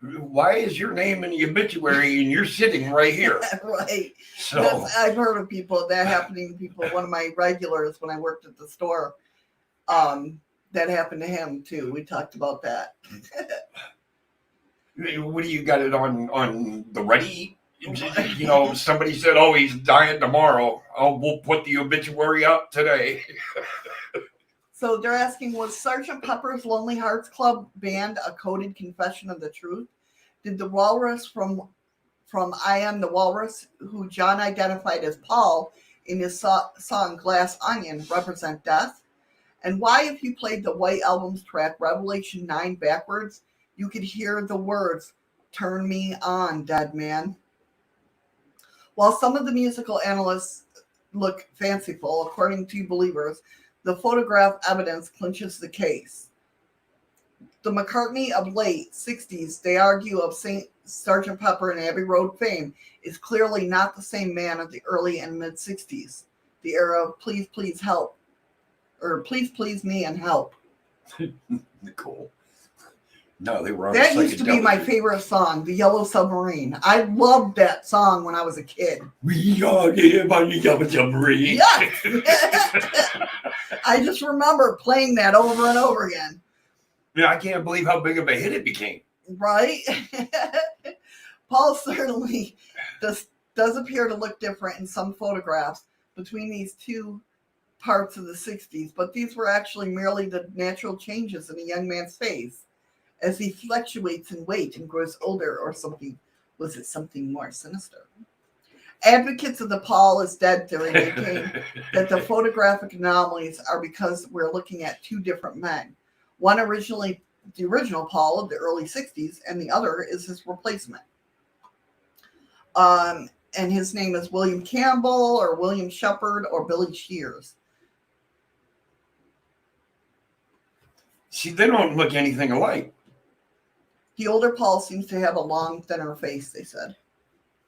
Why is your name in the obituary and you're sitting right here? Right. So I've heard of people, that happening to people. One of my regulars when I worked at the store, that happened to him too. We talked about that. what do you got it on the ready? You know, somebody said, "Oh, he's dying tomorrow. Oh, we'll put the obituary up today." So they're asking, was Sgt. Pepper's Lonely Hearts Club Band a coded confession of the truth? Did the walrus from I Am the Walrus, who John identified as Paul in his song Glass Onion, represent death? And why, if you played the White Album's track Revelation 9 backwards, you could hear the words, "Turn me on, dead man"? While some of the musical analysts look fanciful, according to believers, the photograph evidence clinches the case. The McCartney of late 60s, they argue, of Sgt. Pepper and Abbey Road fame, is clearly not the same man of the early and mid 60s, the era of Please Please Help, or Please Please Me and Help. Cool. No, they were on That used to be my favorite song, The Yellow Submarine. I loved that song when I was a kid. We are here by the Yellow Submarine. Yes! I just remember playing that over and over again. Yeah, I can't believe how big of a hit it became. Right? Paul certainly does appear to look different in some photographs between these two parts of the 60s, but these were actually merely the natural changes in a young man's face as he fluctuates in weight and grows older, or something. Was it something more sinister? Advocates of the Paul is dead theory maintain that the photographic anomalies are because we're looking at two different men. One the original Paul of the early 60s, and the other is his replacement. And his name is William Campbell or William Shepard or Billy Shears. See, they don't look anything alike. The older Paul seems to have a long, thinner face, they said.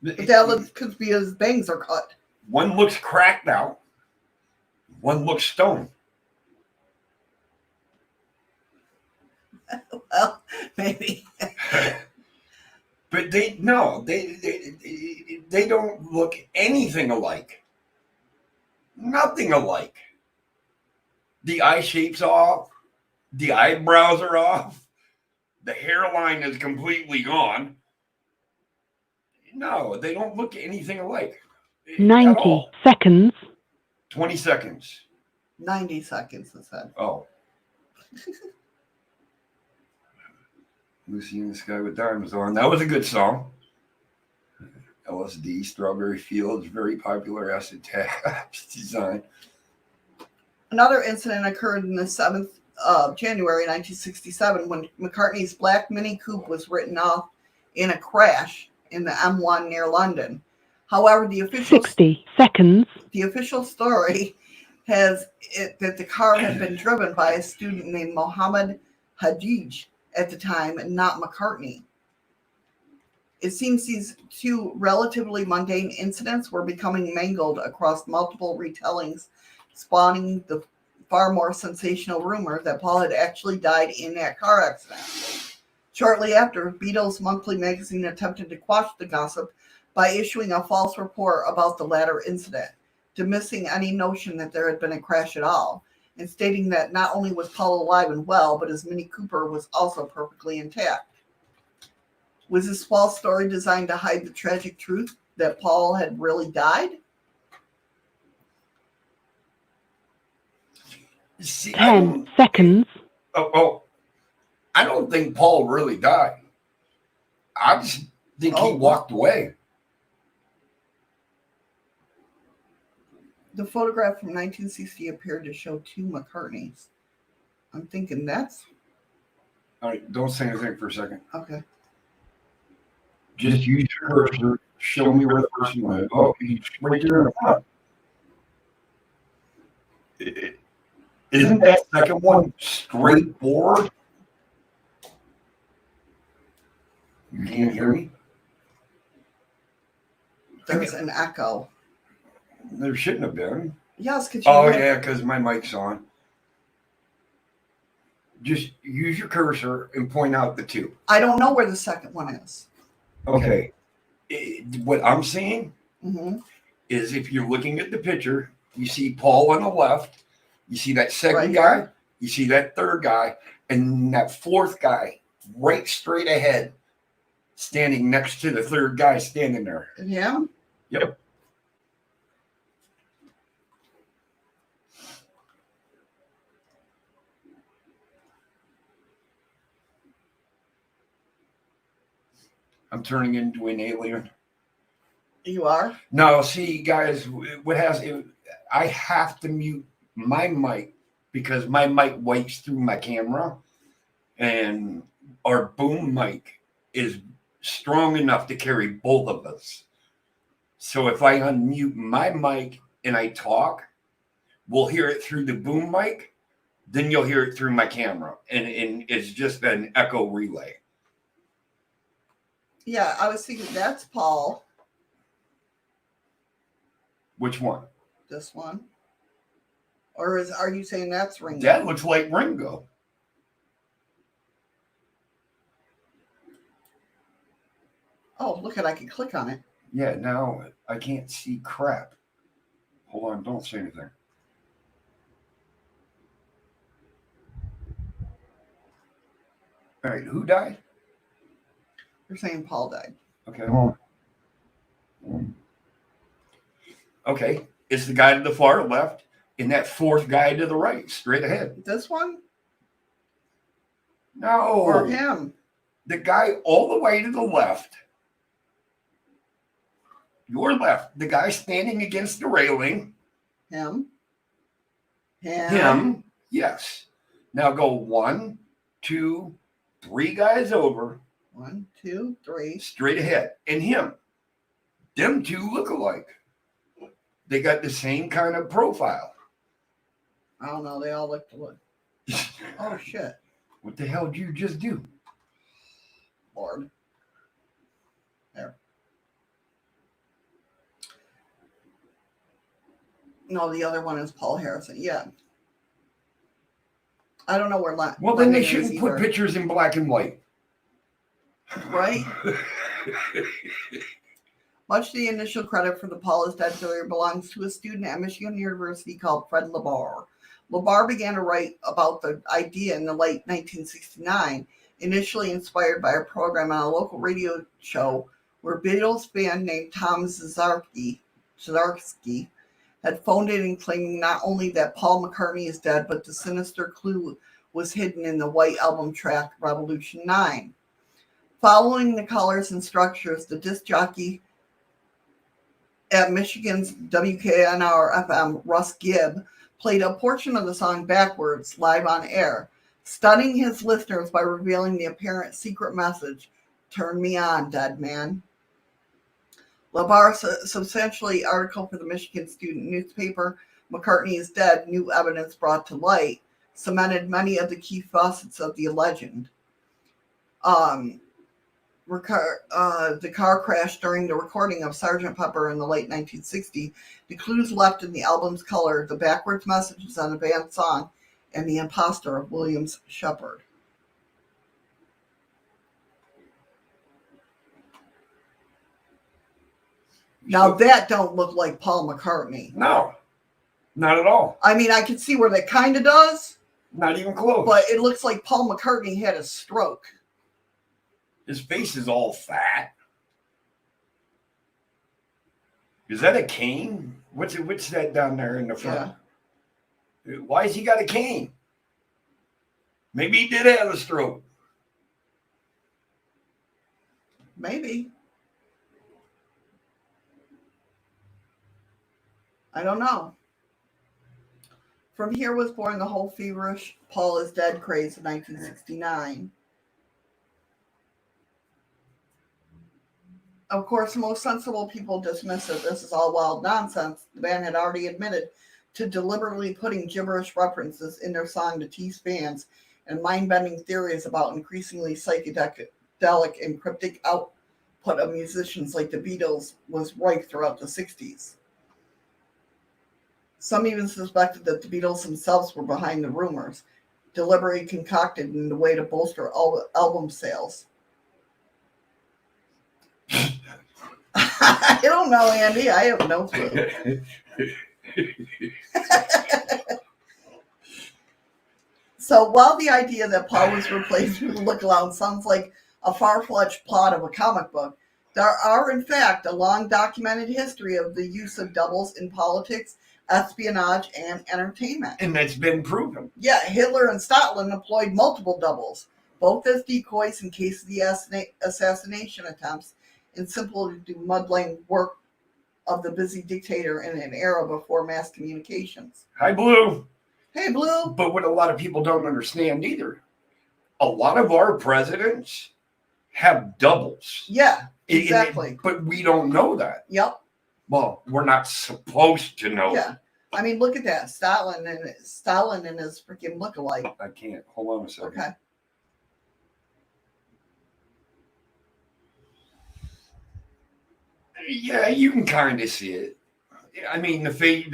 But that could be his bangs are cut. One looks cracked out. One looks stoned. Well, maybe. But they don't look anything alike. Nothing alike. The eye shape's off. The eyebrows are off. The hairline is completely gone. No, they don't look anything alike. 90 seconds. 20 seconds. 90 seconds, it said. Oh. Lucy in the Sky with Diamonds on. That was a good song. LSD, Strawberry Fields, very popular acid taps design. Another incident occurred on the 7th of January 1967 when McCartney's black Mini Coupe was written off in a crash in the M1 near London. However, the official 60 seconds. The official story has it that the car had been driven by a student named Mohammed Hajij at the time, and not McCartney. It seems these two relatively mundane incidents were becoming mangled across multiple retellings, spawning the far more sensational rumor that Paul had actually died in that car accident. Shortly after, Beatles Monthly magazine attempted to quash the gossip by issuing a false report about the latter incident, dismissing any notion that there had been a crash at all, and stating that not only was Paul alive and well, but his Mini Cooper was also perfectly intact. Was this false story designed to hide the tragic truth that Paul had really died? See, 10 seconds. I don't think Paul really died. I just think he walked away. The photograph from 1960 appeared to show two McCartneys. I'm thinking that's... All right, don't say anything for a second. Okay. Just use your cursor. Show me where the person went. Oh, he's right there in the front. Isn't that second one straightforward? You can't hear me? There's an echo. There shouldn't have been. Yes, could you... Oh, yeah, because my mic's on. Just use your cursor and point out the two. I don't know where the second one is. Okay. What I'm seeing Mm-hmm. is if you're looking at the picture, you see Paul on the left, you see that second Right guy, here. you see that third guy, and that fourth guy right straight ahead, standing next to the third guy standing there. Yeah? Yep. I'm turning into an alien. You are? No, see, guys, I have to mute my mic because my mic wipes through my camera, and our boom mic is strong enough to carry both of us. So if I unmute my mic and I talk, we'll hear it through the boom mic, then you'll hear it through my camera, and it's just an echo relay. Yeah, I was thinking that's Paul. Which one? This one. Or are you saying that's Ringo? That looks like Ringo. Oh, look at I can click on it. Yeah, now I can't see crap. Hold on, don't say anything. All right, who died? You're saying Paul died. Okay, hold on. Okay, it's the guy to the far left and that fourth guy to the right, straight ahead. This one? No. Or him? The guy all the way to the left. Your left. The guy standing against the railing. Him? Him. Yes. Now go 1, 2, 3 guys over. 1, 2, 3. Straight ahead. And him. Them two look alike. They got the same kind of profile. I don't know. They all look alike. Oh, shit. What the hell did you just do? Lord. There. No, the other one is Paul Harrison. Yeah. I don't know where. Well, then they Lennon is shouldn't put either. pictures in black and white. Right? Much of the initial credit for the Paul is Dead failure belongs to a student at Michigan University called Fred LaBar. LaBar began to write about the idea in the late 1969, initially inspired by a program on a local radio show where Beatles fan named Tom Zdarsky had phoned in and claiming not only that Paul McCartney is dead, but the sinister clue was hidden in the White Album track Revolution 9. Following the colors and structures, the disc jockey at Michigan's WKNR-FM, Russ Gibb, played a portion of the song backwards live on air, stunning his listeners by revealing the apparent secret message, "Turn me on, dead man." LaBar's substantially article for the Michigan student newspaper, "McCartney is Dead, New Evidence Brought to Light," cemented many of the key facets of the legend. The car crash during the recording of Sgt. Pepper in the late 1960s, the clues left in the album's color, the backwards messages on the band's song, and the imposter of Williams Shepard. Now that don't look like Paul McCartney. No, not at all. I mean, I can see where that kind of does. Not even close. But it looks like Paul McCartney had a stroke. His face is all fat. Is that a cane? What's that down there in the front? Yeah. Why has he got a cane? Maybe he did have a stroke. Maybe. I don't know. From here was born the whole feverish Paul is Dead craze of 1969. Of course, most sensible people dismiss it. This is all wild nonsense. The band had already admitted to deliberately putting gibberish references in their song to tease fans, and mind-bending theories about increasingly psychedelic and cryptic output of musicians like the Beatles was rife throughout the 60s. Some even suspected that the Beatles themselves were behind the rumors, deliberately concocted in a way to bolster album sales. I don't know, Andy. I have no clue. So while the idea that Paul was replaced with a look-along sounds like a far-fetched plot of a comic book, there are, in fact, a long documented history of the use of doubles in politics, espionage, and entertainment. And that's been proven. Yeah, Hitler and Stalin employed multiple doubles, both as decoys in case of the assassination attempts, and simply to do muddling work of the busy dictator in an era before mass communications. Hi, Blue. Hey, Blue. But what a lot of people don't understand either, a lot of our presidents have doubles. Yeah, exactly. But we don't know that. Yep. Well, we're not supposed to know. Yeah. I mean, look at that. Stalin and his freaking lookalike. I can't. Hold on a second. Okay. Yeah, you can kind of see it. I mean, the face.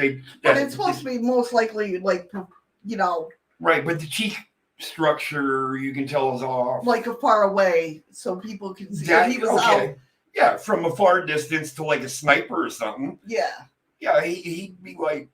But it's supposed to be most likely, like, you know. Right, but the cheek structure, you can tell, is off. Like a far away, so people can see if he was out. Yeah, from a far distance to like a sniper or something. Yeah. Yeah, he'd be like,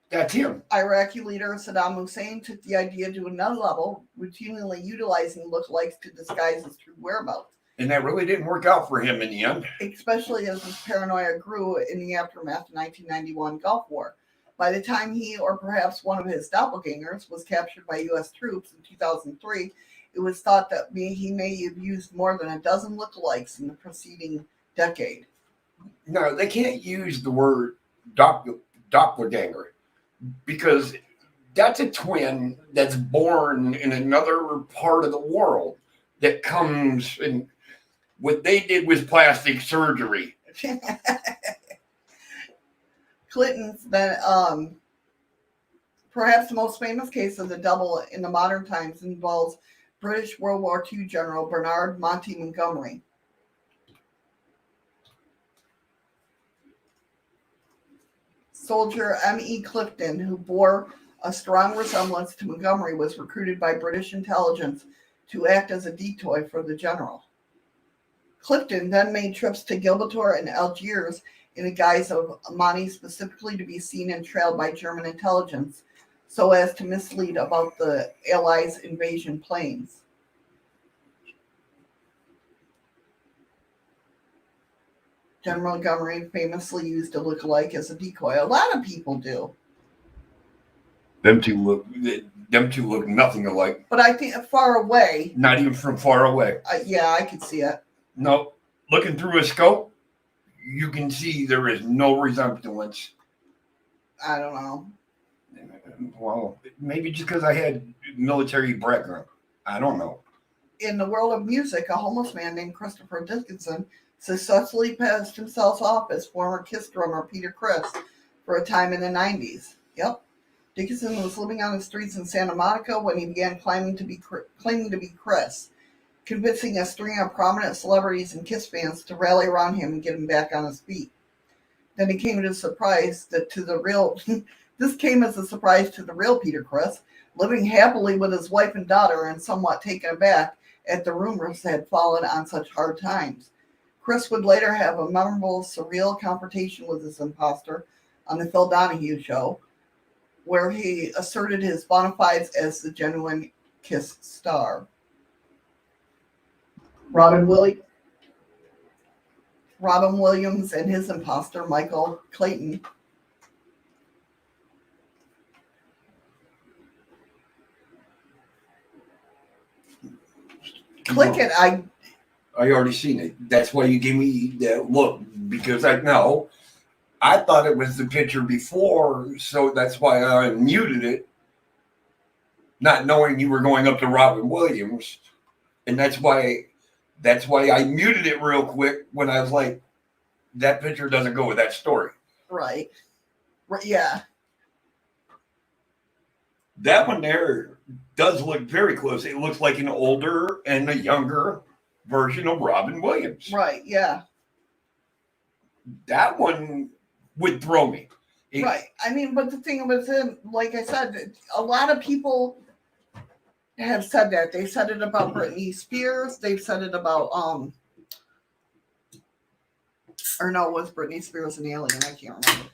that's him. Iraqi leader Saddam Hussein took the idea to another level, routinely utilizing lookalikes to disguise his true whereabouts. And that really didn't work out for him in the end. Especially as his paranoia grew in the aftermath of the 1991 Gulf War. By the time he, or perhaps one of his doppelgangers, was captured by U.S. troops in 2003, it was thought that he may have used more than a dozen lookalikes in the preceding decade. No, they can't use the word doppelganger because that's a twin that's born in another part of the world that comes in. What they did was plastic surgery. Clinton's then, perhaps the most famous case of the double in the modern times involves British World War II General Bernard Monty Montgomery. soldier M.E. Clifton, who bore a strong resemblance to Montgomery, was recruited by British intelligence to act as a decoy for the general. Clifton then made trips to Gibraltar and Algiers in the guise of money, specifically to be seen and trailed by German intelligence so as to mislead about the Allies' invasion plans. General Montgomery famously used a lookalike as a decoy. A lot of people do. Them two look nothing alike. But I think far away. Not even from far away. Yeah, I could see it. No, looking through a scope, you can see there is no resemblance. I don't know. Well, maybe just because I had military background. I don't know. In the world of music, a homeless man named Christopher Dickinson successfully passed himself off as former Kiss drummer Peter Criss for a time in the 90s. Yep. Dickinson was living on the streets in Santa Monica when he began claiming to be Criss, convincing a string of prominent celebrities and Kiss fans to rally around him and get him back on his feet. Then he came as a surprise this came as a surprise to the real Peter Criss, living happily with his wife and daughter and somewhat taken aback at the rumors had fallen on such hard times. Criss would later have a memorable, surreal confrontation with his imposter on the Phil Donahue Show, where he asserted his bona fides as the genuine Kiss star. Robin Williams and his imposter, Michael Clayton. Click it. I already seen it. That's why you gave me that look, because I thought it was the picture before, so that's why I muted it, not knowing you were going up to Robin Williams, and that's why I muted it real quick when I was like, that picture doesn't go with that story. Right. Yeah. That one there does look very close. It looks like an older and a younger version of Robin Williams. Right, yeah. That one would throw me. Right. I mean, but the thing with him, like I said, a lot of people have said that. They've said it about Britney Spears. They've said it about, or no, was Britney Spears an alien? I can't remember.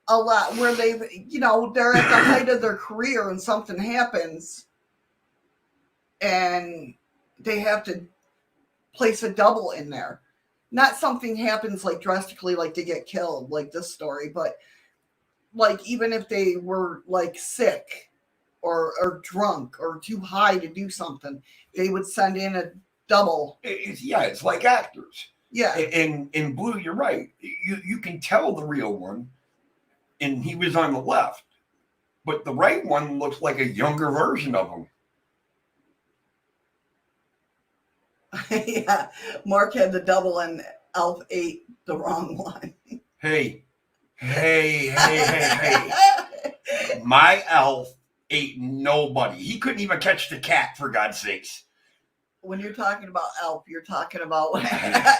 A lot where they've, they're at the height of their career and something happens and they have to place a double in there. Not something happens like drastically, like they get killed, like this story, but like even if they were like sick or drunk or too high to do something, they would send in a double. It's like actors. Yeah. In Blue, you're right. You can tell the real one, and he was on the left, but the right one looks like a younger version of him. Yeah, Mark had the double and Elf ate the wrong one. Hey. My Elf ate nobody. He couldn't even catch the cat, for God's sakes. When you're talking about Elf, you're talking about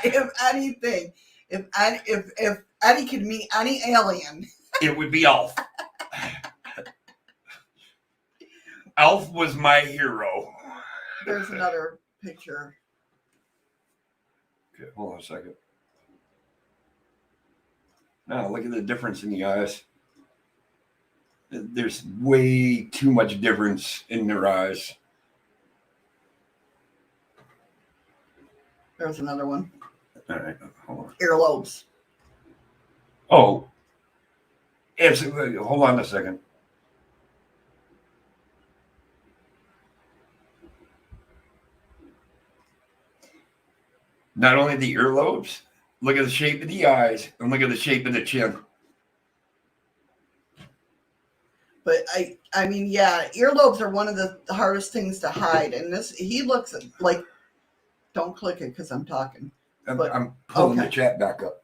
if anything, if Eddie could meet any alien, it would be Elf. Elf was my hero. There's another picture. Okay, hold on a second. Now, look at the difference in the eyes. There's way too much difference in their eyes. There's another one. All right, hold on. Earlobes. Oh, absolutely. Hold on a second. Not only the earlobes, look at the shape of the eyes and look at the shape of the chin. But I mean, yeah, earlobes are one of the hardest things to hide. And he looks like, don't click it because I'm talking. I'm pulling the chat back up.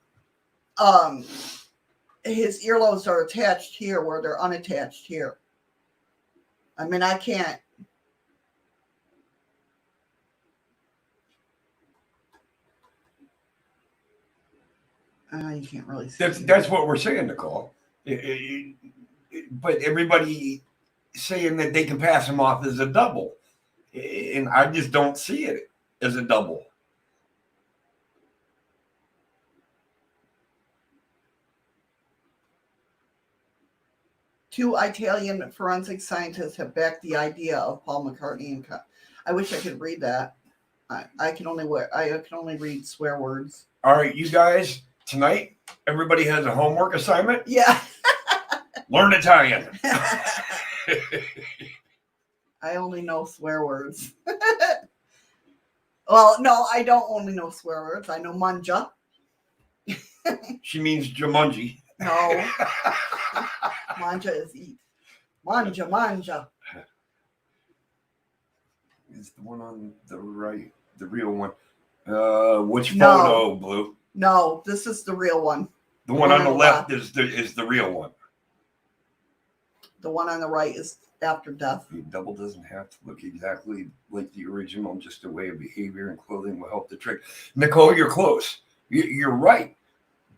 His earlobes are attached here where they're unattached here. I mean, I can't. You can't really see. That's what we're saying, Nicole. But everybody saying that they can pass him off as a double, and I just don't see it as a double. Two Italian forensic scientists have backed the idea of Paul McCartney and I wish I could read that. I can only read swear words. All right, you guys, tonight everybody has a homework assignment. Yeah. Learn Italian. I only know swear words. Well, no, I don't only know swear words. I know manja. She means Jumanji. No. Manja is eat. Manja. It's the one on the right, the real one. Which photo, Blue? No, this is the real one. The one on the left is the real one. The one on the right is after death. The double doesn't have to look exactly like the original. Just a way of behavior and clothing will help the trick. Nicole, you're close. You're right.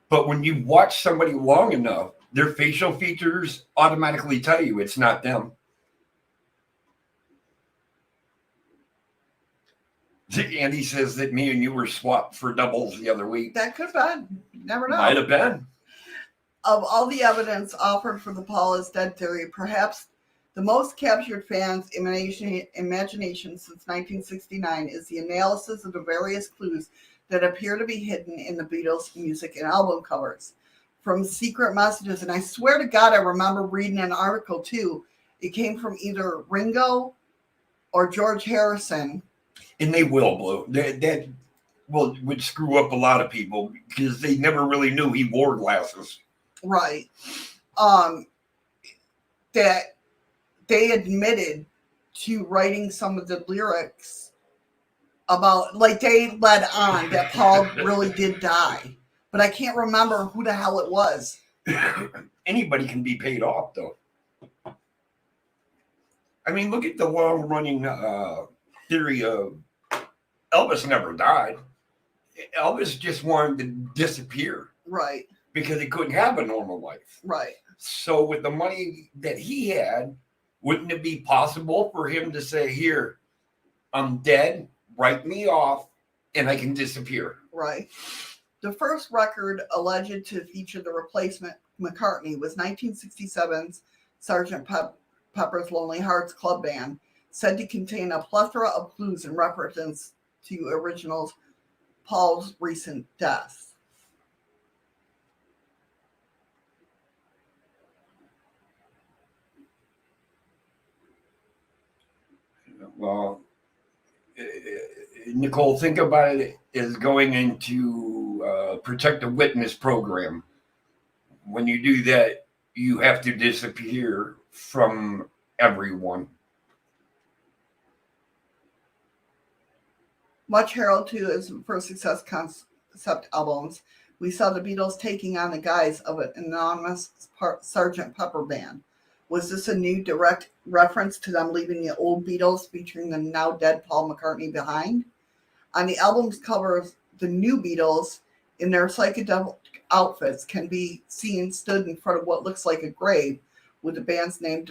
But when you watch somebody long enough, their facial features automatically tell you it's not them. Andy says that me and you were swapped for doubles the other week. That could have been. Never know. Might have been. Of all the evidence offered for the Paul is dead theory, perhaps the most captured fans' imagination since 1969 is the analysis of the various clues that appear to be hidden in the Beatles' music and album covers. From secret messages, and I swear to God, I remember reading an article too. It came from either Ringo or George Harrison. And they will, Blue. That would screw up a lot of people because they never really knew he wore glasses. Right. That they admitted to writing some of the lyrics about, like, they led on that Paul really did die. But I can't remember who the hell it was. Anybody can be paid off, though. I mean, look at the long-running theory of Elvis never died. Elvis just wanted to disappear. Right. Because he couldn't have a normal life. Right. So with the money that he had, wouldn't it be possible for him to say, here, I'm dead, write me off, and I can disappear? Right. The first record alleged to feature the replacement McCartney was 1967's Sgt. Pepper's Lonely Hearts Club Band, said to contain a plethora of clues and references to originals Paul's recent death. Well, Nicole, think about it as going into protect a witness program. When you do that, you have to disappear from everyone. Much heralded to his first success concept albums, we saw the Beatles taking on the guise of an anonymous Sgt. Pepper band. Was this a new direct reference to them leaving the old Beatles featuring the now dead Paul McCartney behind? On the album's covers, the new Beatles in their psychedelic outfits can be seen stood in front of what looks like a grave with the band's name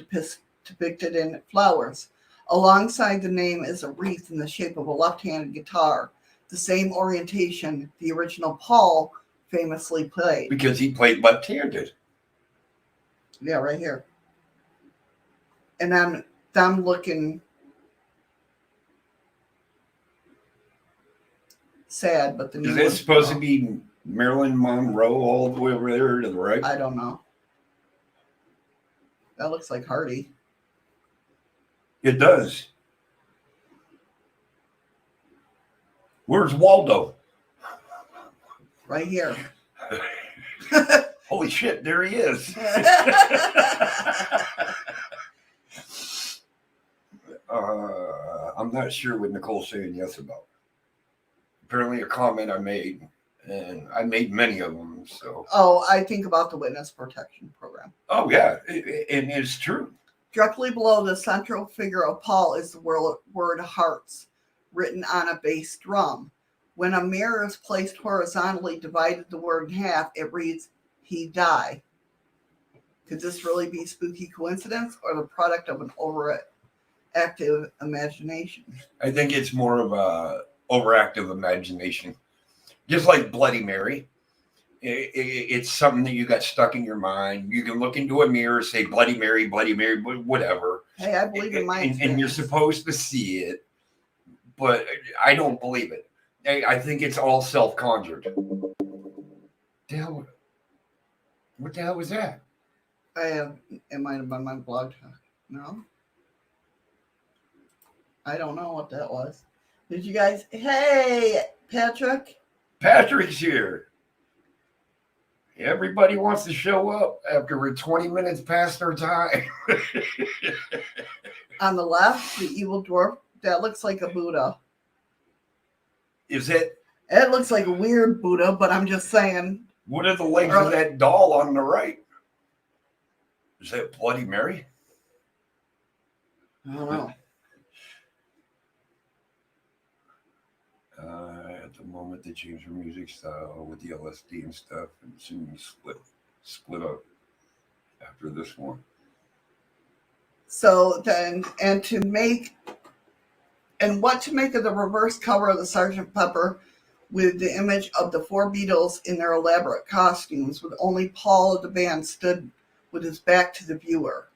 depicted in flowers. Alongside the name is a wreath in the shape of a left-handed guitar, the same orientation the original Paul famously played. Because he played left-handed. Yeah, right here. And then them looking sad, but the new Is it supposed to be Marilyn Monroe all the way over there to the right? I don't know. That looks like Hardy. It does. Where's Waldo? Right here. Holy shit, there he is. I'm not sure what Nicole's saying yes about. Apparently a comment I made, and I made many of them. So. Oh, I think about the witness protection program. Oh, yeah, and it's true. Directly below the central figure of Paul is the word hearts, written on a bass drum, When a mirror is placed horizontally, divided the word in half, it reads, he die. Could this really be spooky coincidence or the product of an overactive imagination? I think it's more of a overactive imagination. Just like Bloody Mary. It's something that you got stuck in your mind. You can look into a mirror, say Bloody Mary, whatever. Hey, I believe in my and you're supposed to see it, but I don't believe it. I think it's all self-conjured. What the hell was that? It might have been my blog talk. No? I don't know what that was. Did you guys? Hey, Patrick. Patrick's here. Everybody wants to show up after we're 20 minutes past our time. On the left, the evil dwarf. That looks like a Buddha. Is it? It looks like a weird Buddha, but I'm just saying. What are the legs of that doll on the right? Is that Bloody Mary? I don't know. At the moment, they changed her music style with the LSD and stuff, and soon split up after this one. So then, what to make of the reverse cover of the Sgt. Pepper with the image of the four Beatles in their elaborate costumes, with only Paul of the band stood with his back to the viewer.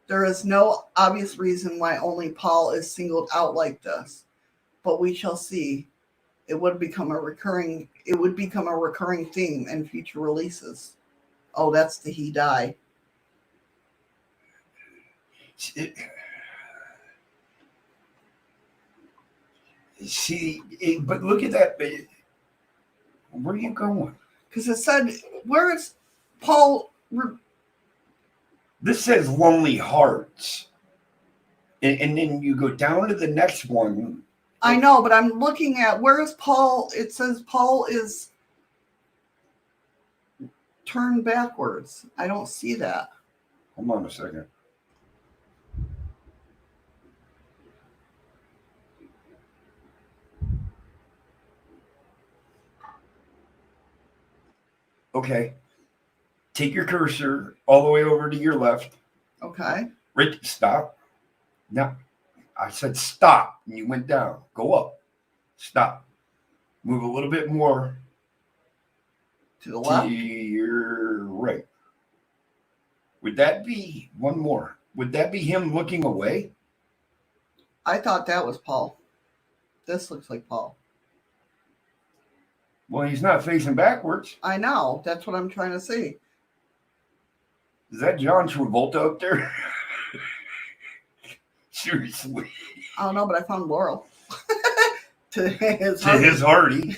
There is no obvious reason why only Paul is singled out like this, but we shall see. It would become a recurring theme in future releases. Oh, that's the he die. But look at that. Where are you going? Because it said, where is Paul? This says Lonely Hearts. And then you go down to the next one. I know, but I'm looking at, where is Paul? It says Paul is turned backwards. I don't see that. Hold on a second. Okay. Take your cursor all the way over to your left. Okay. Right, stop. Now, I said stop, and you went down. Go up. Stop. Move a little bit more To the left? to your right. Would that be one more? Would that be him looking away? I thought that was Paul. This looks like Paul. Well, he's not facing backwards. I know. That's what I'm trying to see. Is that John Travolta up there? Seriously. I don't know, but I found Laurel. To his Hardy.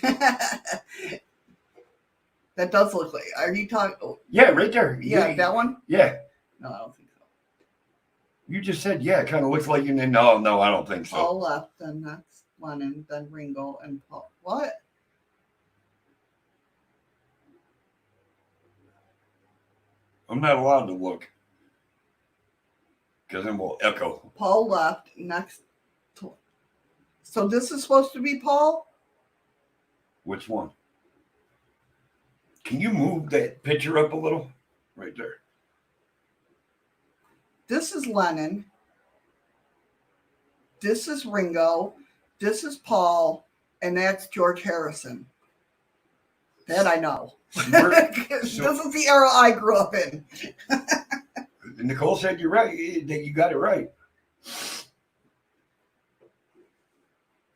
That does look like. Are you talking? Oh, Yeah, right there. yeah, that one? Yeah. No, I don't think so. You just said, yeah, it kind of looks like you. No, I don't think so. Paul left, then that's Lennon, then Ringo, and Paul. What? I'm not allowed to look. Because then we'll echo. Paul left next. So this is supposed to be Paul? Which one? Can you move that picture up a little? Right there. This is Lennon. This is Ringo. This is Paul. And that's George Harrison. That I know. This is the era I grew up in. Nicole said you're right. That you got it right.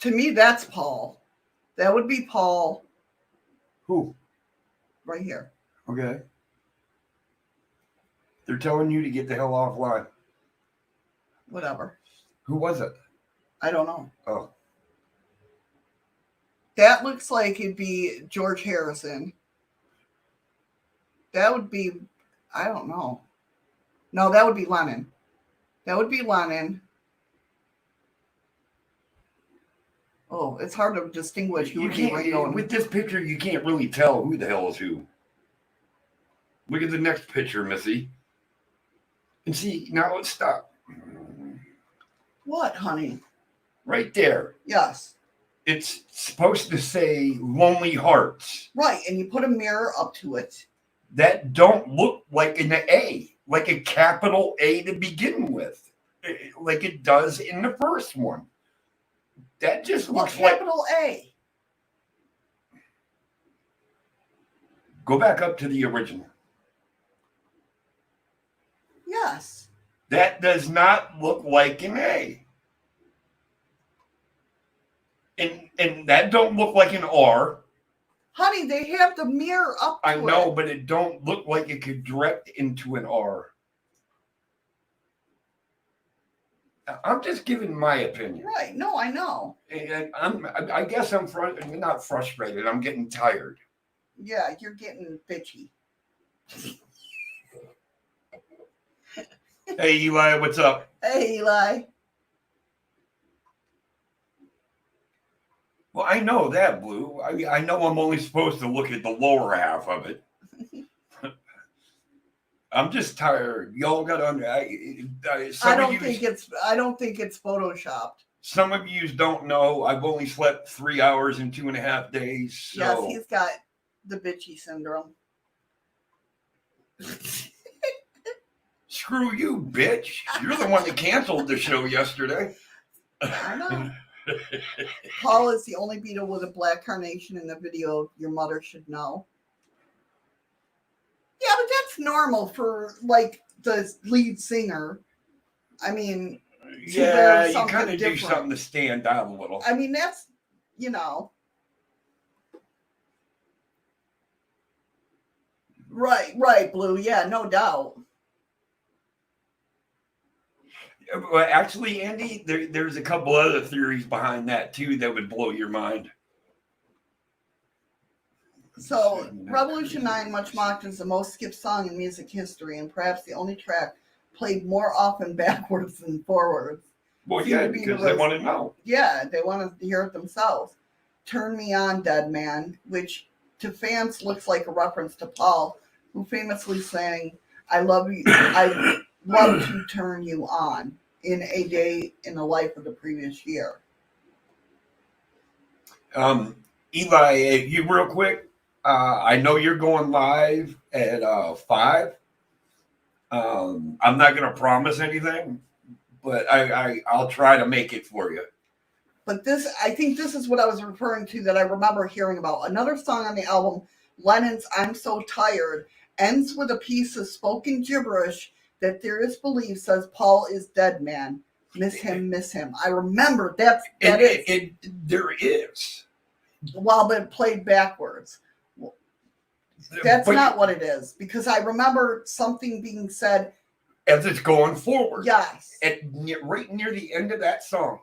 To me, that's Paul. That would be Paul. Who? Right here. Okay. They're telling you to get the hell offline. Whatever. Who was it? I don't know. Oh. That looks like it'd be George Harrison. That would be, I don't know. No, that would be Lennon. That would be Lennon. Oh, it's hard to distinguish who You would be Ringo can't, and with this picture, you can't really tell who the hell is who. Look at the next picture, Missy. And see, now let's stop. What, honey? Right there. Yes. It's supposed to say lonely hearts Right, and you put a mirror up to it. that don't look like an A, like a capital A to begin with, like it does in the first one. That just Well, looks like. capital A. Go back up to the original. Yes. That does not look like an A. And that don't look like an R. Honey, they have the mirror up to I know, it. but it don't look like it could direct into an R. I'm just giving my opinion. Right. No, I know. And I guess I'm not frustrated. I'm getting tired. Yeah, you're getting bitchy. Hey, Eli, what's up? Hey, Eli. Well, I know that, Blue. I know I'm only supposed to look at the lower half of it. I'm just tired. Y'all got under. I don't think it's photoshopped. Some of you don't know. I've only slept 3 hours in 2.5 days. So. Yes, he's got the bitchy syndrome. Screw you, bitch. You're the one that canceled the show yesterday. I know. Paul is the only Beatle with a black carnation in the video Your Mother Should Know. Yeah, but that's normal for, like, the lead singer. I mean, yeah, you something kind of do different. something to stand out a little. I mean, that's, you know. Right, Blue. Yeah, no doubt. Well, actually, Andy, there's a couple other theories behind that, too, that would blow your mind. So, Revolution 9, much mocked, is the most skipped song in music history and perhaps the only track played more often backwards than forwards. Well, yeah, because they want to know. Yeah, they want to hear it themselves. Turn Me On, Dead Man, which to fans looks like a reference to Paul, who famously sang, I love you, I love to turn you on in a day in the life of the previous year. Eli, you real quick. I know you're going live at 5. I'm not going to promise anything, but I'll try to make it for you. But I think this is what I was referring to that I remember hearing about. Another song on the album, Lennon's I'm So Tired, ends with a piece of spoken gibberish that theorists believe says Paul is dead man. Miss him, miss him. I remember that is. There is. Well, but played backwards. That's not what it is, because I remember something being said as it's going forward. Yes. Right near the end of that song.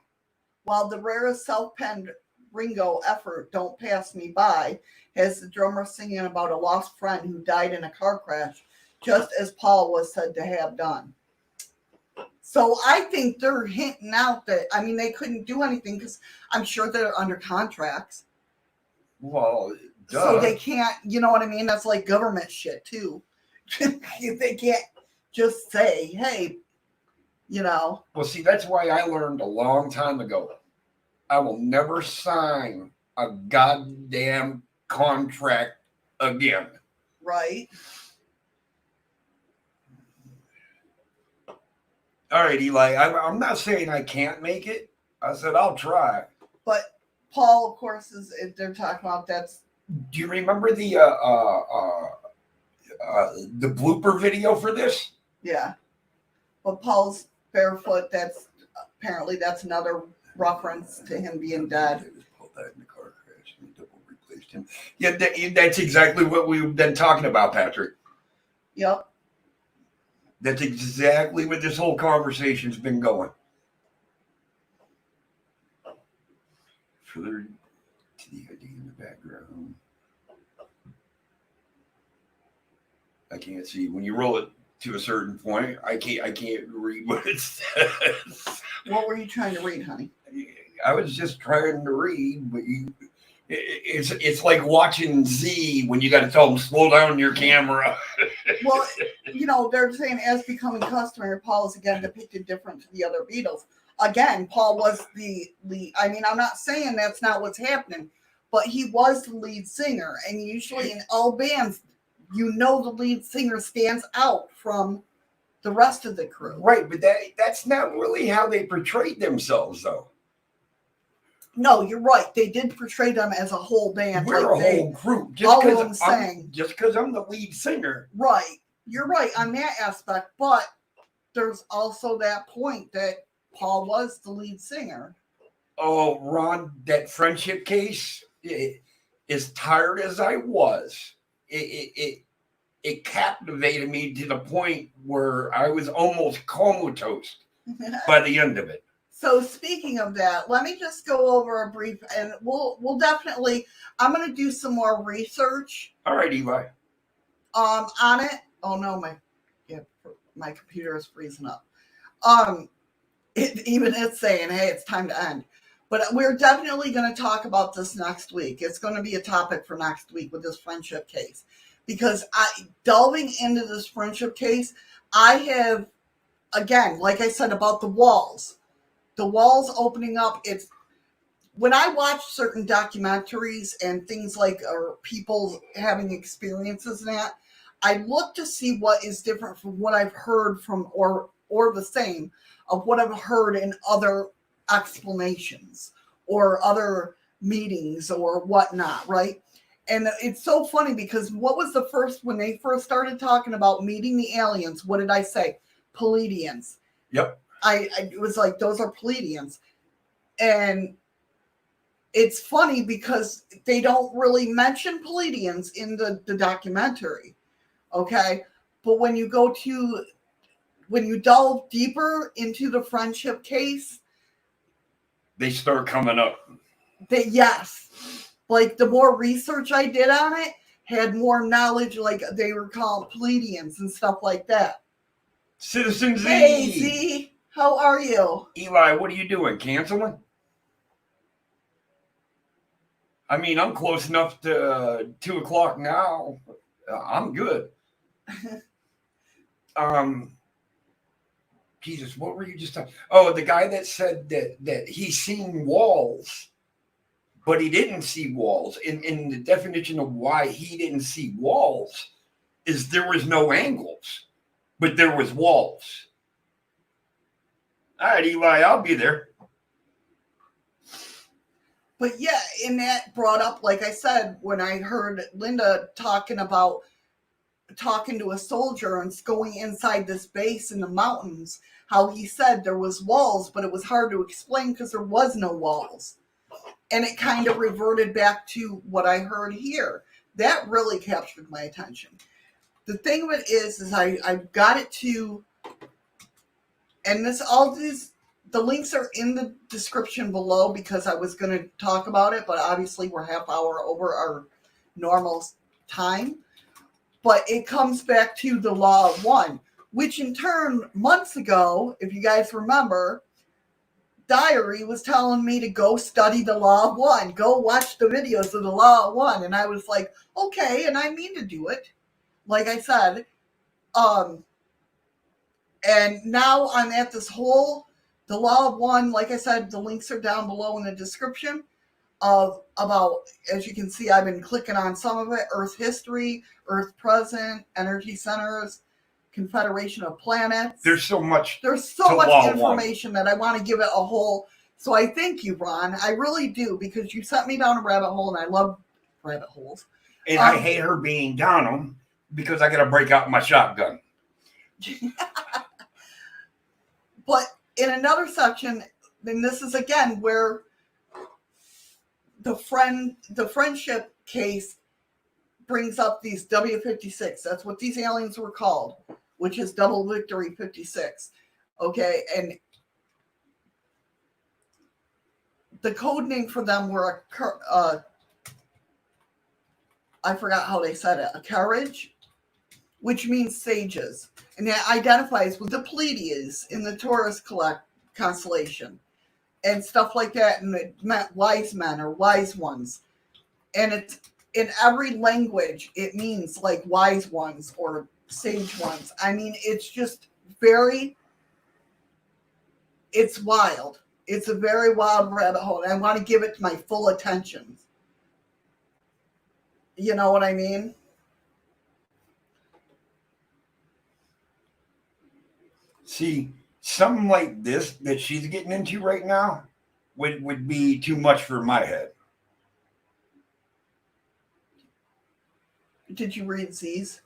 While the rarest self-penned Ringo effort, Don't Pass Me By, has the drummer singing about a lost friend who died in a car crash, just as Paul was said to have done. So I think they're hinting out that, I mean, they couldn't do anything because I'm sure they're under contracts. Well, duh. So they can't, you know what I mean? That's like government shit too. They can't just say, hey, you know. Well, see, that's why I learned a long time ago. I will never sign a goddamn contract again. Right. All right, Eli, I'm not saying I can't make it. I said I'll try. But Paul, of course, they're talking about that's. Do you remember the blooper video for this? Yeah. But Paul's barefoot, that's another reference to him being dead. Yeah, that's exactly what we've been talking about, Patrick. Yep. That's exactly what this whole conversation's been going. Further to the idea in the background. I can't see. When you roll it to a certain point, I can't read what it says. What were you trying to read, honey? I was just trying to read, but it's like watching Z when you got to tell them slow down your camera. Well, you know, they're saying as becoming customary, Paul is again depicted different to the other Beatles. again, Paul was the I mean, I'm not saying that's not what's happening, but he was the lead singer. And usually in all bands, the lead singer stands out from the rest of the crew. Right, but that's not really how they portrayed themselves, though. No, you're right. They did portray them as a whole band. We're like a whole group. all of them sang. Just because I'm the lead singer. Right. You're right on that aspect. But there's also that point that Paul was the lead singer. Oh, Ron, that friendship case, as tired as I was, it captivated me to the point where I was almost comatose by the end of it. So speaking of that, let me just go over a brief, and we'll definitely, I'm going to do some more research. All right, Eli. On it. Oh no, my computer is freezing up. It's saying, hey, it's time to end. But we're definitely going to talk about this next week. It's going to be a topic for next week with this friendship case. Because delving into this friendship case, I have, again, like I said about the walls opening up. It's when I watch certain documentaries and things like, or people having experiences in that, I look to see what is different from what I've heard from, or the same of what I've heard in other explanations or other meetings or whatnot, right? And it's so funny because what was when they first started talking about meeting the aliens, what did I say? Pleiadians. Yep. It was like, those are Pleiadians. And it's funny because they don't really mention Pleiadians in the documentary. Okay. But when you delve deeper into the friendship case, they start coming up. Yes. Like the more research I did on it, had more knowledge, like they were called Pleiadians and stuff like that. Citizen Z. Hey, Z. How are you? Eli, what are you doing? Canceling? I mean, I'm close enough to 2 o'clock now. I'm good. Jesus, what were you just talking? Oh, the guy that said that he's seen walls, but he didn't see walls. In the definition of why he didn't see walls is there was no angles, but there was walls. All right, Eli, I'll be there. But yeah, and that brought up, like I said, when I heard Linda talking to a soldier and going inside this base in the mountains, how he said there was walls, but it was hard to explain because there was no walls. And it kind of reverted back to what I heard here. That really captured my attention. The thing of it is I got it to, and the links are in the description below because I was going to talk about it, but obviously we're half hour over our normal time. But it comes back to the law of one, which in turn, months ago, if you guys remember, Diary was telling me to go study the law of one, go watch the videos of the law of one. And I was like, okay, and I mean to do it, like I said. And now I'm at the law of one, like I said, the links are down below in the description about, as you can see, I've been clicking on some of it: Earth history, Earth present, energy centers, Confederation of planets. There's so much information that I want to give it a whole. So I thank you, Ron. I really do, because you sent me down a rabbit hole, and I love rabbit holes. And I hate her being down them because I got to break out my shotgun. But in another section, then this is again where the friendship case brings up these W-56. That's what these aliens were called, which is Double Victory 56. Okay, and the code name for them were I forgot how they said it, a courage, which means sages. And that identifies with the Pleiades in the Taurus constellation and stuff like that. And it meant wise men or wise ones. And it's in every language, it means like wise ones or sage ones. I mean, it's just very it's wild. It's a very wild rabbit hole, and I want to give it my full attention. You know what I mean? See, something like this that she's getting into right now would be too much for my head. Did you read Z's?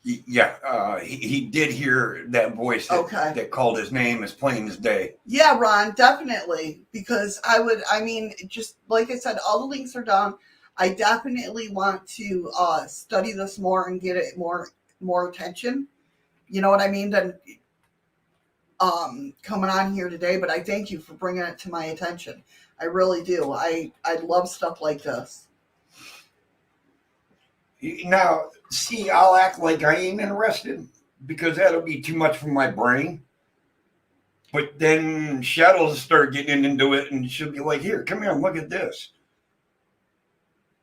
Yeah, he did hear that voice that called his name as plain as day. Yeah, Ron, definitely. Because just like I said, all the links are down. I definitely want to study this more and get it more attention. You know what I mean? Than coming on here today, but I thank you for bringing it to my attention. I really do. I love stuff like this. Now, see, I'll act like I ain't interested because that'll be too much for my brain. But then Shadows start getting into it, and she'll be like, "Here, come here and look at this."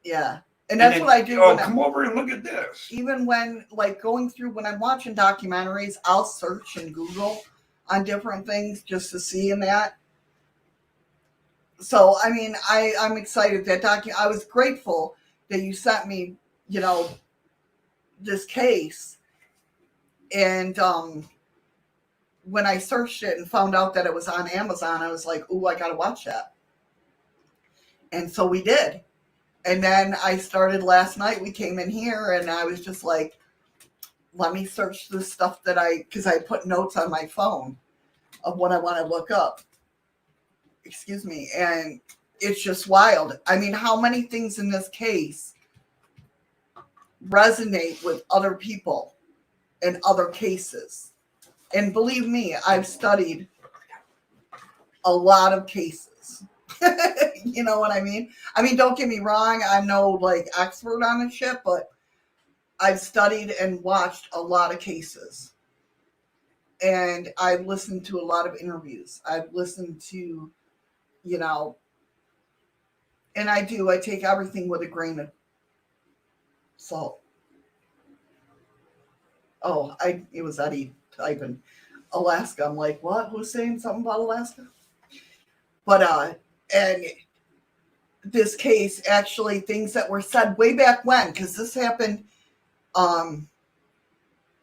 Yeah, and that's what I do. Oh, come over and look at this. Even when, like, going through when I'm watching documentaries, I'll search and Google on different things just to see in that. So, I mean, I'm excited that I was grateful that you sent me, you know, this case. And when I searched it and found out that it was on Amazon, I was like, ooh, I got to watch that. And so we did. And then I started last night. We came in here and I was just like, let me search the stuff because I put notes on my phone of what I want to look up. Excuse me. And it's just wild. I mean, how many things in this case resonate with other people in other cases? And believe me, I've studied a lot of cases. You know what I mean? I mean, don't get me wrong. I'm no like expert on this shit, but I've studied and watched a lot of cases. And I've listened to a lot of interviews. I've listened to, you know, and I take everything with a grain of salt. Oh, it was Eddie typing Alaska. I'm like, what? Who's saying something about Alaska? But, and this case, actually, things that were said way back when, because this happened in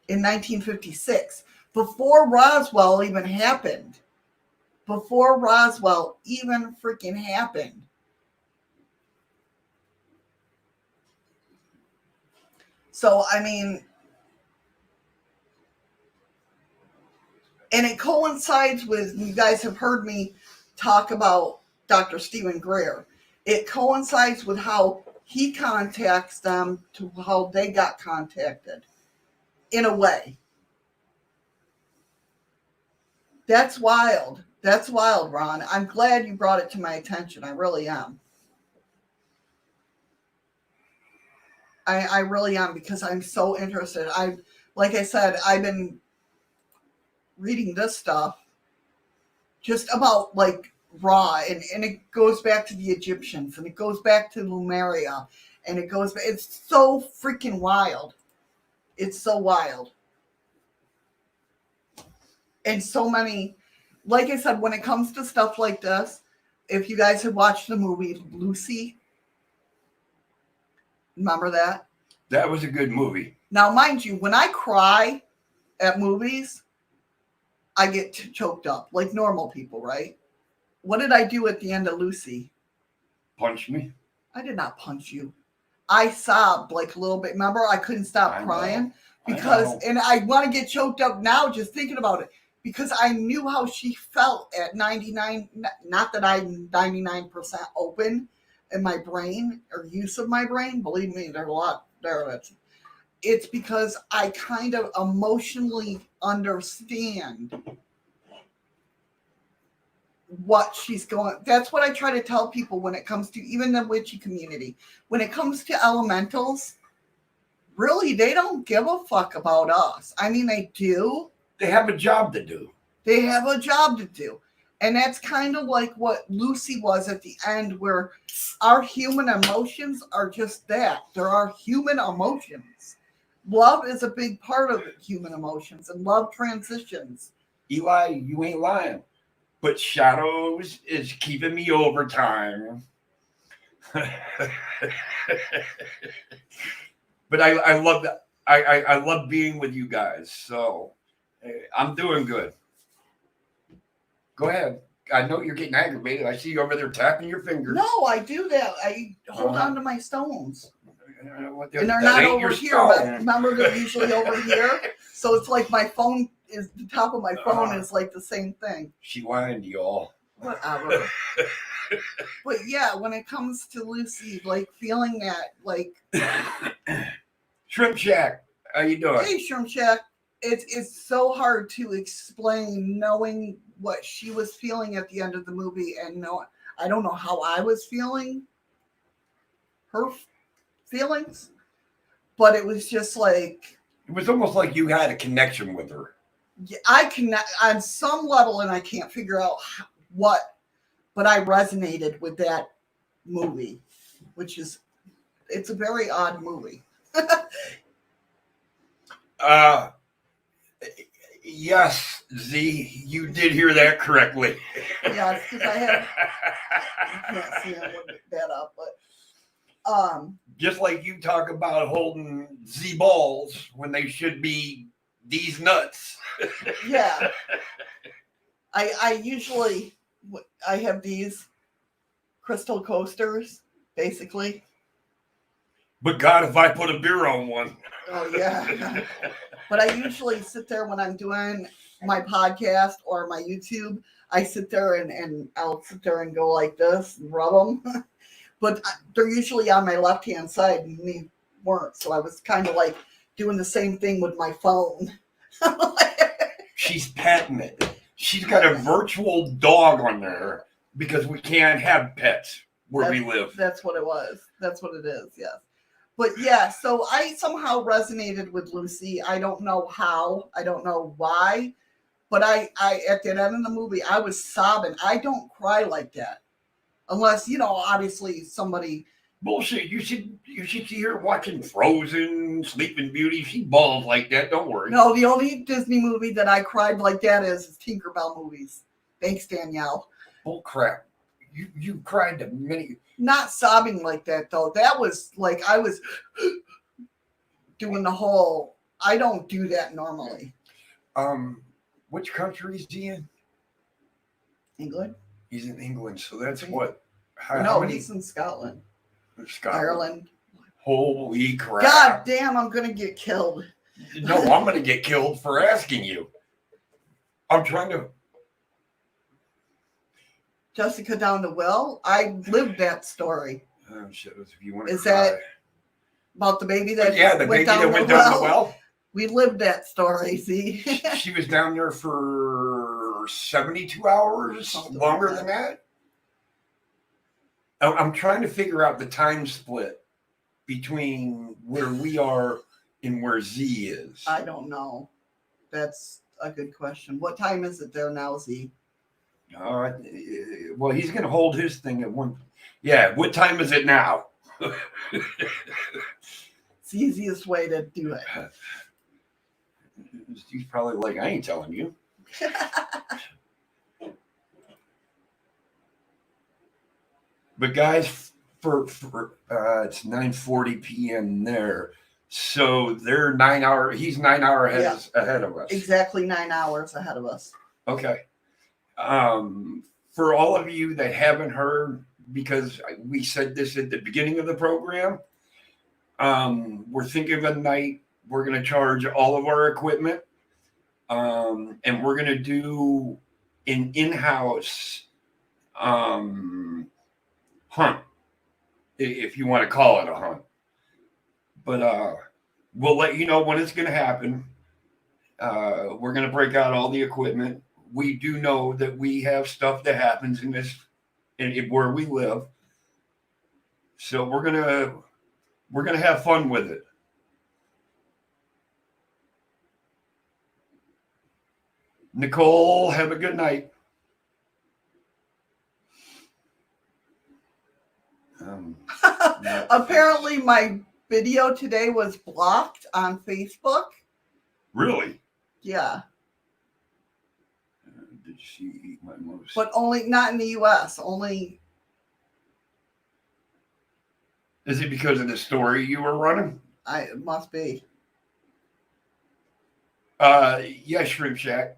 1956, before Roswell even happened. Before Roswell even freaking happened. So, I mean, and it coincides with, you guys have heard me talk about Dr. Stephen Greer. It coincides with how he contacts them to how they got contacted, in a way. That's wild. That's wild, Ron. I'm glad you brought it to my attention. I really am. I really am, because I'm so interested. Like I said, I've been reading this stuff just about like Ra, and it goes back to the Egyptians, and it goes back to Lemuria, and it's so freaking wild. It's so wild. And so many, like I said, when it comes to stuff like this, if you guys have watched the movie Lucy, remember that? That was a good movie. Now, mind you, when I cry at movies, I get choked up like normal people, right? What did I do at the end of Lucy? Punch me? I did not punch you. I sobbed like a little bit. Remember, I couldn't stop crying because, and I want to get choked up now just thinking about it, because I knew how she felt at 99. Not that I'm 99% open in my brain or use of my brain. Believe me, there's a lot there. It's because I kind of emotionally understand what she's going. That's what I try to tell people when it comes to even the witchy community. When it comes to elementals, really, they don't give a fuck about us. I mean, they do. They have a job to do. They have a job to do. And that's kind of like what Lucy was at the end, where our human emotions are just that. There are human emotions. Love is a big part of human emotions, and love transitions. Eli, you ain't lying. but Shadows is keeping me overtime. But I love that. I love being with you guys. So I'm doing good. Go ahead. I know you're getting aggravated. I see you over there tapping your fingers. No, I do that. I hold on to my stones. And they're not over here. But remember, they're usually over here. So it's like my phone is the top of my phone is like the same thing. She whined, y'all. Whatever. But yeah, when it comes to Lucy, like feeling that, like Shrimp Shack, how you doing? hey, Shrimp Shack, it's so hard to explain knowing what she was feeling at the end of the movie, and no, I don't know how I was feeling, her feelings, but it was just like It was almost like you had a connection with her. I connect on some level, and I can't figure out what, but I resonated with that movie, which is it's a very odd movie. Yes, Z, you did hear that correctly. Yes, because I can't see him look that up, but just like you talk about holding Z balls when they should be these nuts. yeah, I usually I have these crystal coasters, basically. But God, if I put a beer on one. Oh yeah. But I usually sit there when I'm doing my podcast or my YouTube. I sit there and I'll sit there and go like this and rub them. But they're usually on my left-hand side, and they weren't. So I was kind of like doing the same thing with my phone. She's petting it. She's got a virtual dog on there because we can't have pets where we live. That's what it was. That's what it is, yes. But yeah, so I somehow resonated with Lucy. I don't know how. I don't know why. But I at the end of the movie, I was sobbing. I don't cry like that. Unless, obviously somebody... Bullshit. You should see her watching Frozen, Sleeping Beauty. She balls like that. Don't worry. No, the only Disney movie that I cried like that is Tinkerbell movies. Thanks, Danielle. Bull crap. You cried to many... Not sobbing like that, though. That was like I was doing the whole... I don't do that normally. Which country is he in? England? He's in England, so that's what? He's in Scotland. Scotland. Ireland. Holy crap. God damn, I'm going to get killed. No, I'm going to get killed for asking you. I'm trying to... Jessica Down the Well? I lived that story. Oh, shit. If you want to Is cry. that about the baby that the baby that went down the well? We lived that story, see? She was down there for 72 hours, Something longer like than that. I'm trying to figure out the time split between where we are and where Z is. I don't know. That's a good question. What time is it there now, Z? Well, he's going to hold his thing at one. Yeah, what time is it now? It's the easiest way to do it. He's probably like, I ain't telling you. But guys, for it's 9:40 p.m. there, so they're 9 hour. He's 9 hour ahead of us. Exactly 9 hours ahead of us. Okay. For all of you that haven't heard, because we said this at the beginning of the program, we're thinking of a night. We're going to charge all of our equipment, and we're going to do an in-house hunt, if you want to call it a hunt. But we'll let you know when it's going to happen. We're going to break out all the equipment. We do know that we have stuff that happens in this, where we live. So we're gonna have fun with it. Nicole, have a good night. Apparently, my video today was blocked on Facebook. Really? Yeah. Did she eat my moose? But only not in the U.S. Only. Is it because of the story you were running? It must be. Yeah, Shrimp Shack.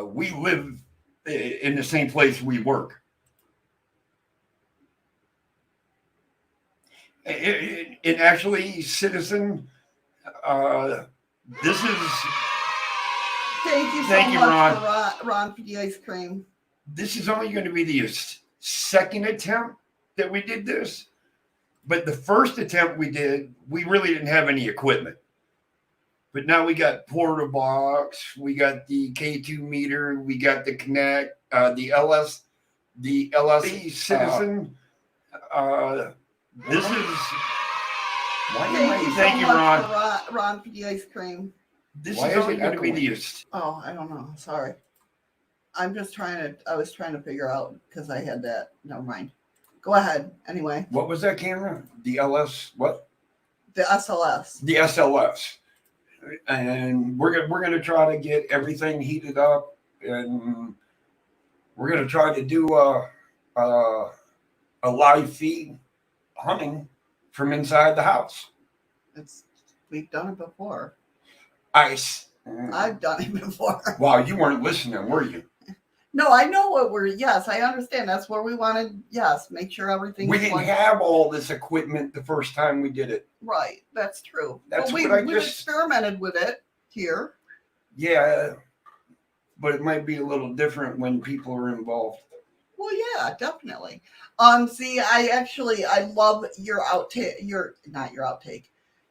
We live in the same place we work. And actually, citizen, this is. Thank you so Thank you, much for Ron for the ice cream. This is only going to be the second attempt that we did this. But the first attempt we did, we really didn't have any equipment. But now we got Porta Box, we got the K2 meter, we got the Connect, the LSE Citizen. This is. Thank you so much for Ron for the ice cream. This is only going to be the. Oh, I don't know. Sorry. I was trying to figure out because I had that. Never mind. Go ahead. Anyway. What was that camera? The LS, what? The SLS. The SLS. And we're gonna try to get everything heated up, and we're gonna try to do a live feed hunting from inside the house. We've done it before. Ice. I've done it before. Wow, you weren't listening, were you? No, I know yes, I understand. That's where we wanted, make sure everything. We didn't have all this equipment the first time we did it. Right, that's true. That's we've experimented with it here. Yeah, but it might be a little different when people are involved. Well, yeah, definitely. See, I love your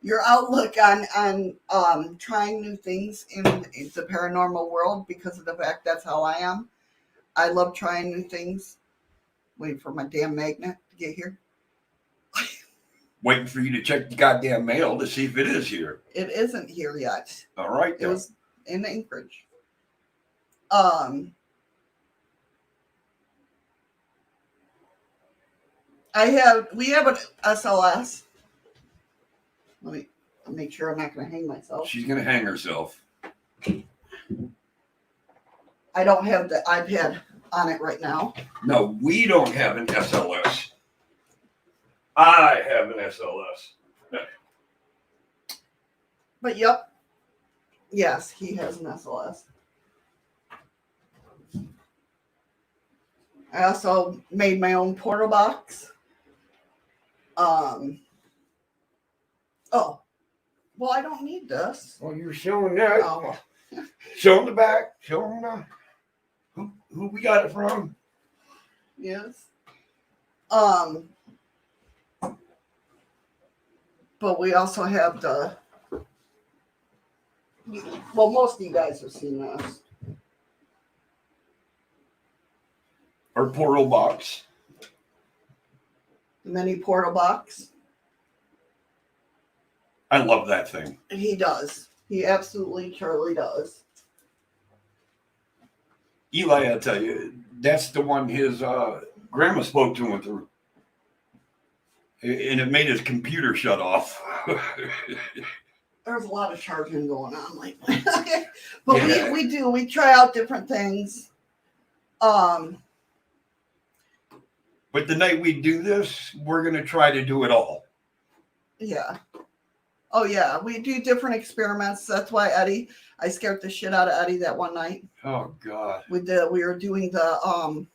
your outlook on trying new things in the paranormal world, because of the fact that's how I am. I love trying new things. Waiting for my damn magnet to get here. Waiting for you to check the goddamn mail to see if it is here. It isn't here yet. All right. It was in Anchorage. We have an SLS. Let me make sure I'm not going to hang myself. She's going to hang herself. I don't have the iPad on it right now. No, we don't have an SLS. I have an SLS. But yep. Yes, he has an SLS. I also made my own portal box. Oh, well, I don't need this. Well, you're showing that. Oh. Show them the back. Show them who we got it from. Yes. But we also have most of you guys have seen this. Our portal box. The mini portal box. I love that thing. He does. He absolutely surely does. Eli, I tell you, that's the one his grandma spoke to him through. And it made his computer shut off. There's a lot of charging going on lately. But yeah. we try out different things. But the night we do this, we're going to try to do it all. Yeah. Oh, yeah. We do different experiments. That's why I scared the shit out of Eddie that one night. Oh, God. We were doing the,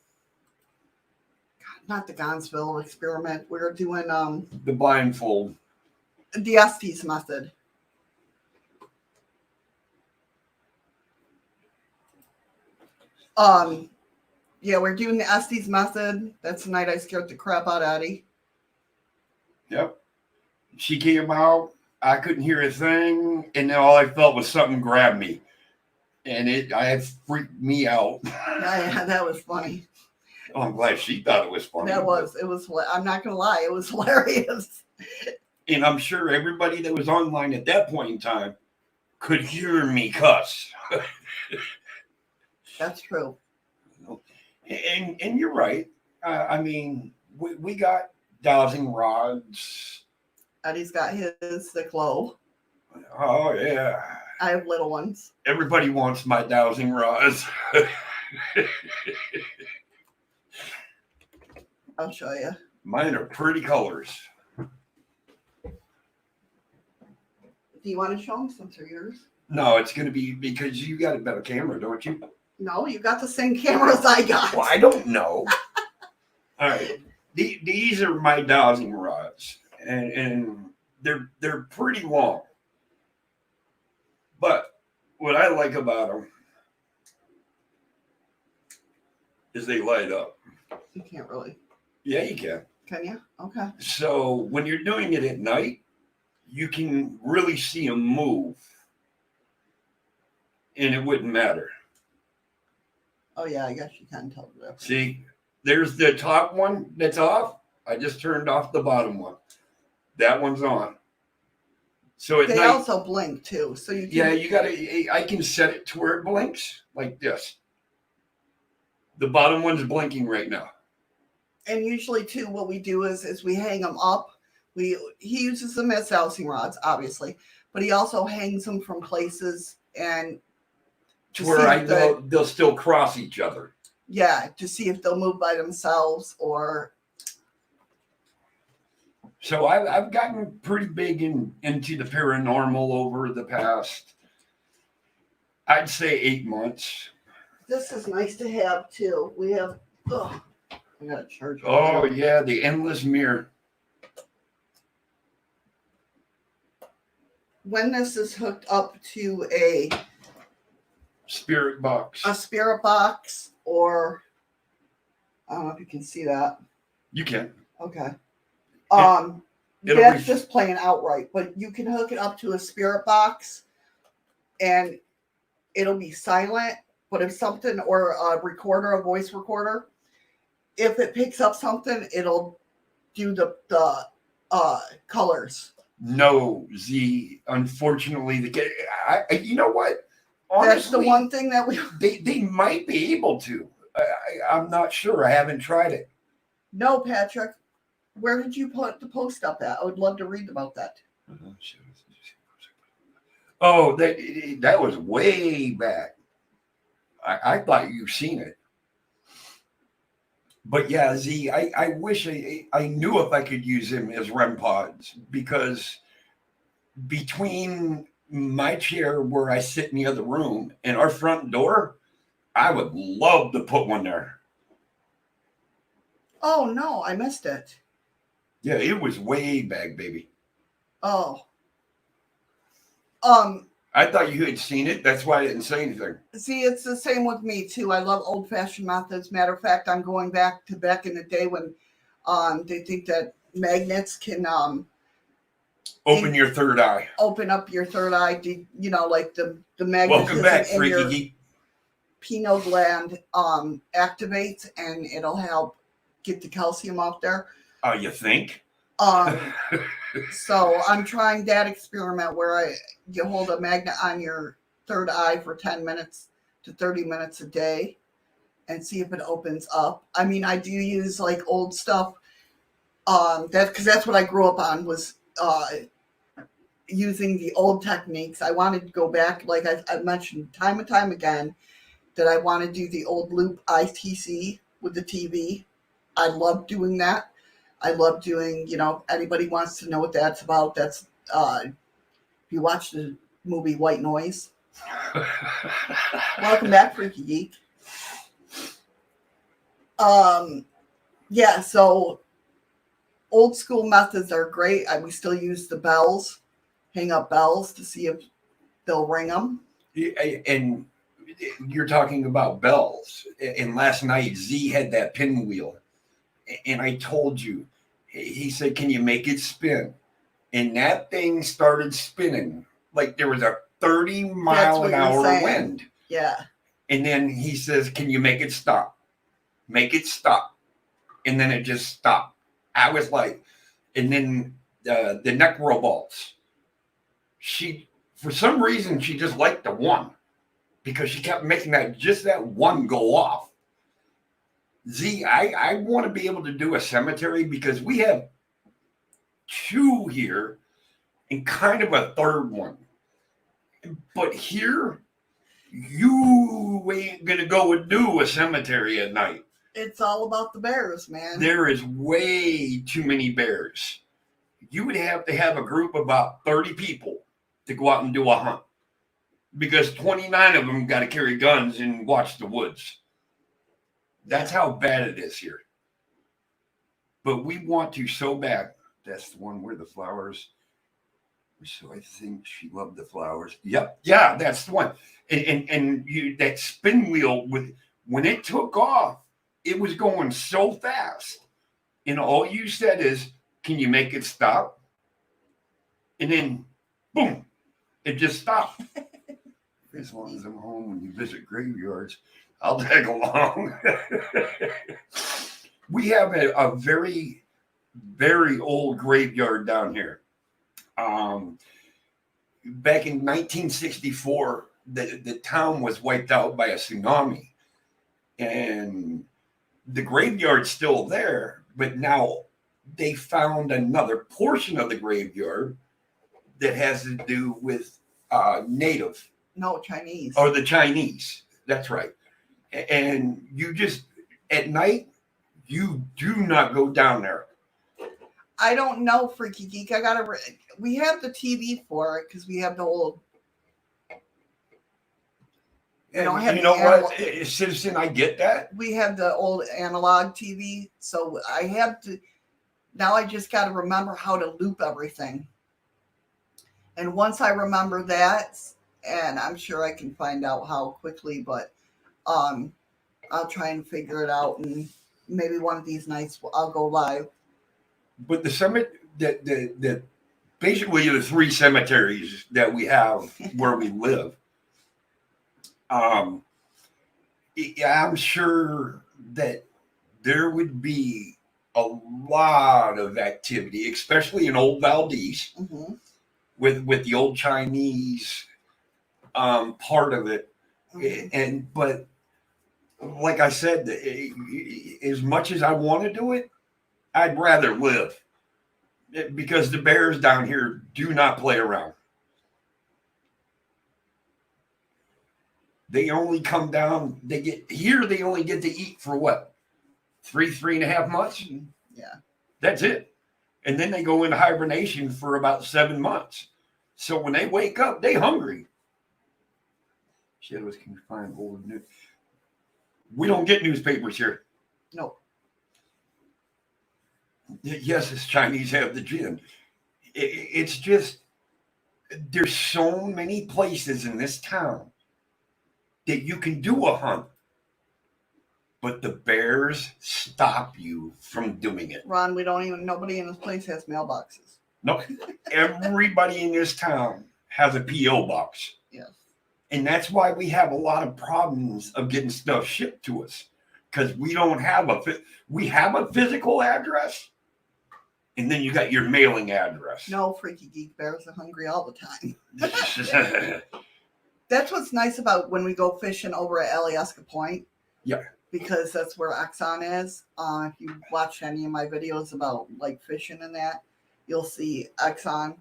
not the Gonzville experiment. We were doing, the blindfold. The Estes method. Yeah, we're doing the Estes method. That's the night I scared the crap out of Eddie. Yep. She came out. I couldn't hear a thing, and then all I felt was something grab me, and it freaked me out. Yeah, that was funny. Oh, I'm glad she thought it was funny. It was. I'm not gonna lie, it was hilarious. And I'm sure everybody that was online at that point in time could hear me cuss. That's true. And you're right. I mean, we got dowsing rods. Eddie's got his the glow. Oh yeah. I have little ones. Everybody wants my dowsing rods. I'll show you. Mine are pretty colors. Do you want to show them since they're yours? No, it's going to be because you got a better camera, don't you? No, you got the same cameras I got. Well, I don't know. All right. These are my dowsing rods, and they're pretty long. But what I like about them is they light up. You can't really. Yeah, you can. Can you? Okay. So when you're doing it at night, you can really see them move, and it wouldn't matter. Oh yeah, I guess you can tell the difference. See, there's the top one that's off. I just turned off the bottom one. That one's on. So at They night, also blink too, so you can. yeah, you gotta. I can set it to where it blinks like this. The bottom one's blinking right now. And usually too, what we do is we hang them up. He uses them as dowsing rods, obviously, but he also hangs them from places and To where I know they'll still cross each other. yeah, to see if they'll move by themselves or. So I've gotten pretty big into the paranormal over the past, I'd say 8 months. This is nice to have too. We have. Oh, I gotta charge. it. Oh yeah, the endless mirror. When this is hooked up to a Spirit box. spirit box, or I don't know if you can see that. You can. Okay. It'll That's be- just playing outright, but you can hook it up to a spirit box and it'll be silent. But if something, or a recorder, a voice recorder, if it picks up something, it'll do the colors. No, Z. Unfortunately, you know what? Honestly, That's the one thing that we. They might be able to. I'm not sure. I haven't tried it. No, Patrick. Where did you put the post up at? I would love to read about that. Oh, that was way back. I thought you've seen it. But yeah, Z, I wish I knew if I could use him as REM pods, because between my chair where I sit in the other room and our front door, I would love to put one there. Oh no, I missed it. Yeah, it was way back, baby. Oh. I thought you had seen it. That's why I didn't say anything. See, it's the same with me too. I love old-fashioned methods. Matter of fact, I'm going back in the day when they think that magnets can Open your third eye. open up your third eye. You know, like the magnetism Welcome back, in Freaky your Geek. pineal gland activates, and it'll help get the calcium out there. Oh, you think? So I'm trying that experiment where you hold a magnet on your third eye for 10 minutes to 30 minutes a day and see if it opens up. I mean, I do use like old stuff. Because that's what I grew up on, was using the old techniques. I wanted to go back, like I've mentioned time and time again, that I want to do the old loop ITC with the TV. I love doing that. I love doing, anybody wants to know what that's about. That's, if you watch the movie White Noise. Welcome back, Freaky Geek. Yeah, so old school methods are great. We still use the bells, hang up bells to see if they'll ring them. And you're talking about bells. And last night, Z had that pinwheel. And I told you, he said, can you make it spin? And that thing started spinning like there was a 30-mile-an-hour wind. Yeah. And then he says, can you make it stop? Make it stop. And then it just stopped. I was like, and then the neck robots. For some reason, she just liked the one, because she kept making that one go off. Z, I want to be able to do a cemetery, because we have 2 here and kind of a third one. But here, You ain't gonna go and do a cemetery at night. It's all about the bears, man. There is way too many bears. You would have to have a group of about 30 people to go out and do a hunt, because 29 of them got to carry guns and watch the woods. That's how bad it is here. But we want to so bad. That's the one where the flowers. So I think she loved the flowers. Yep. Yeah, that's the one. And you, that spin wheel, when it took off, it was going so fast. And all you said is, can you make it stop? And then, boom, it just stopped. As long as I'm home when you visit graveyards, I'll tag along. We have a very, very old graveyard down here. Back in 1964, the town was wiped out by a tsunami. And the graveyard's still there, but now they found another portion of the graveyard that has to do with native. No, Chinese. Or the Chinese. That's right. And you just, at night, you do not go down there. I don't know, Freaky Geek. We have the TV for it because we have the old. And you know what, Citizen, I get that. We have the old analog TV, so I have to. Now I just got to remember how to loop everything. And once I remember that, and I'm sure I can find out how quickly, but I'll try and figure it out, and maybe one of these nights I'll go live. But the summit, the basically the three cemeteries that we have where we live, I'm sure that there would be a lot of activity, especially in Old Valdez, Mm-hmm. with the old Chinese part of it. Mm-hmm. But like I said, as much as I want to do it, I'd rather live, because the bears down here do not play around. They only come down, they only get to eat for what? 3.5 months? Yeah. That's it. And then they go into hibernation for about 7 months. So when they wake up, they hungry. Shadows can find old news. We don't get newspapers here. No. Yes, it's Chinese have the gin. It's just, there's so many places in this town that you can do a hunt, but the bears stop you from doing it. Ron, nobody in this place has mailboxes. No, everybody in this town has a P.O. box. Yes. And that's why we have a lot of problems of getting stuff shipped to us, because we don't have we have a physical address, and then you got your mailing address. No, Freaky Geek, bears are hungry all the time. That's what's nice about when we go fishing over at Alyeska Point. Yeah. Because that's where Exxon is. If you watch any of my videos about like fishing and that, you'll see Exxon.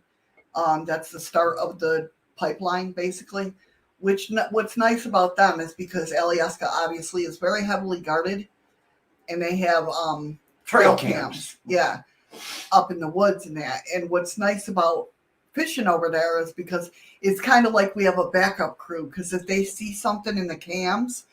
That's the start of the pipeline, basically. What's nice about them is because Alyeska obviously is very heavily guarded, and they have trail cams. Yeah, up in the woods and that. And what's nice about fishing over there is because it's kind of like we have a backup crew, because if they see something in the cams,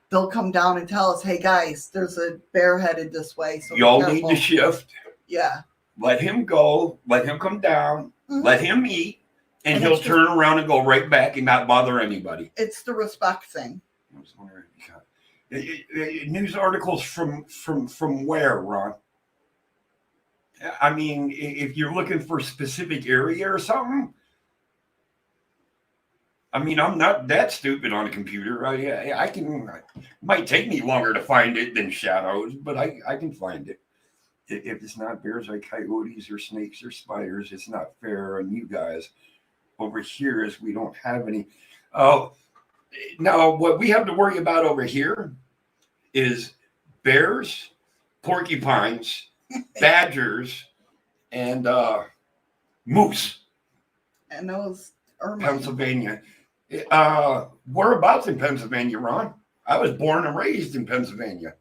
they'll come down and tell us, hey guys, there's a bear headed this way. So y'all need to shift. Yeah. Let him go. Let him come down. Mm-hmm. Let him eat. And he'll turn around and go right back and not bother anybody. It's the respect thing. I was wondering, news articles from where, Ron? I mean, if you're looking for a specific area or something, I mean, I'm not that stupid on a computer. I can. It might take me longer to find it than shadows, but I can find it. If it's not bears or coyotes or snakes or spiders, it's not fair on you guys. Over here is we don't have any. Now what we have to worry about over here is bears, porcupines, badgers, and moose. And those ermine. Pennsylvania. Whereabouts in Pennsylvania, Ron? I was born and raised in Pennsylvania.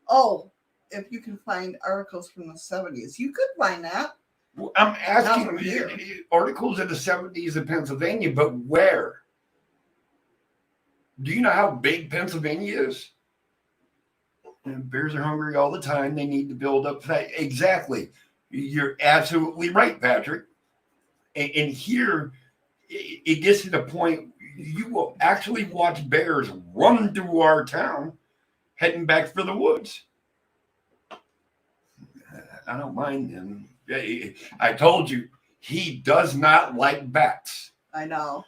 Oh, if you can find articles from the 70s, you could find that. I'm asking Not from here. articles of the 70s in Pennsylvania, but where? Do you know how big Pennsylvania is? And bears are hungry all the time. They need to build up fat. Exactly. You're absolutely right, Patrick. And here, it gets to the point you will actually watch bears run through our town, heading back for the woods. I don't mind him. I told you, he does not like bats. I know.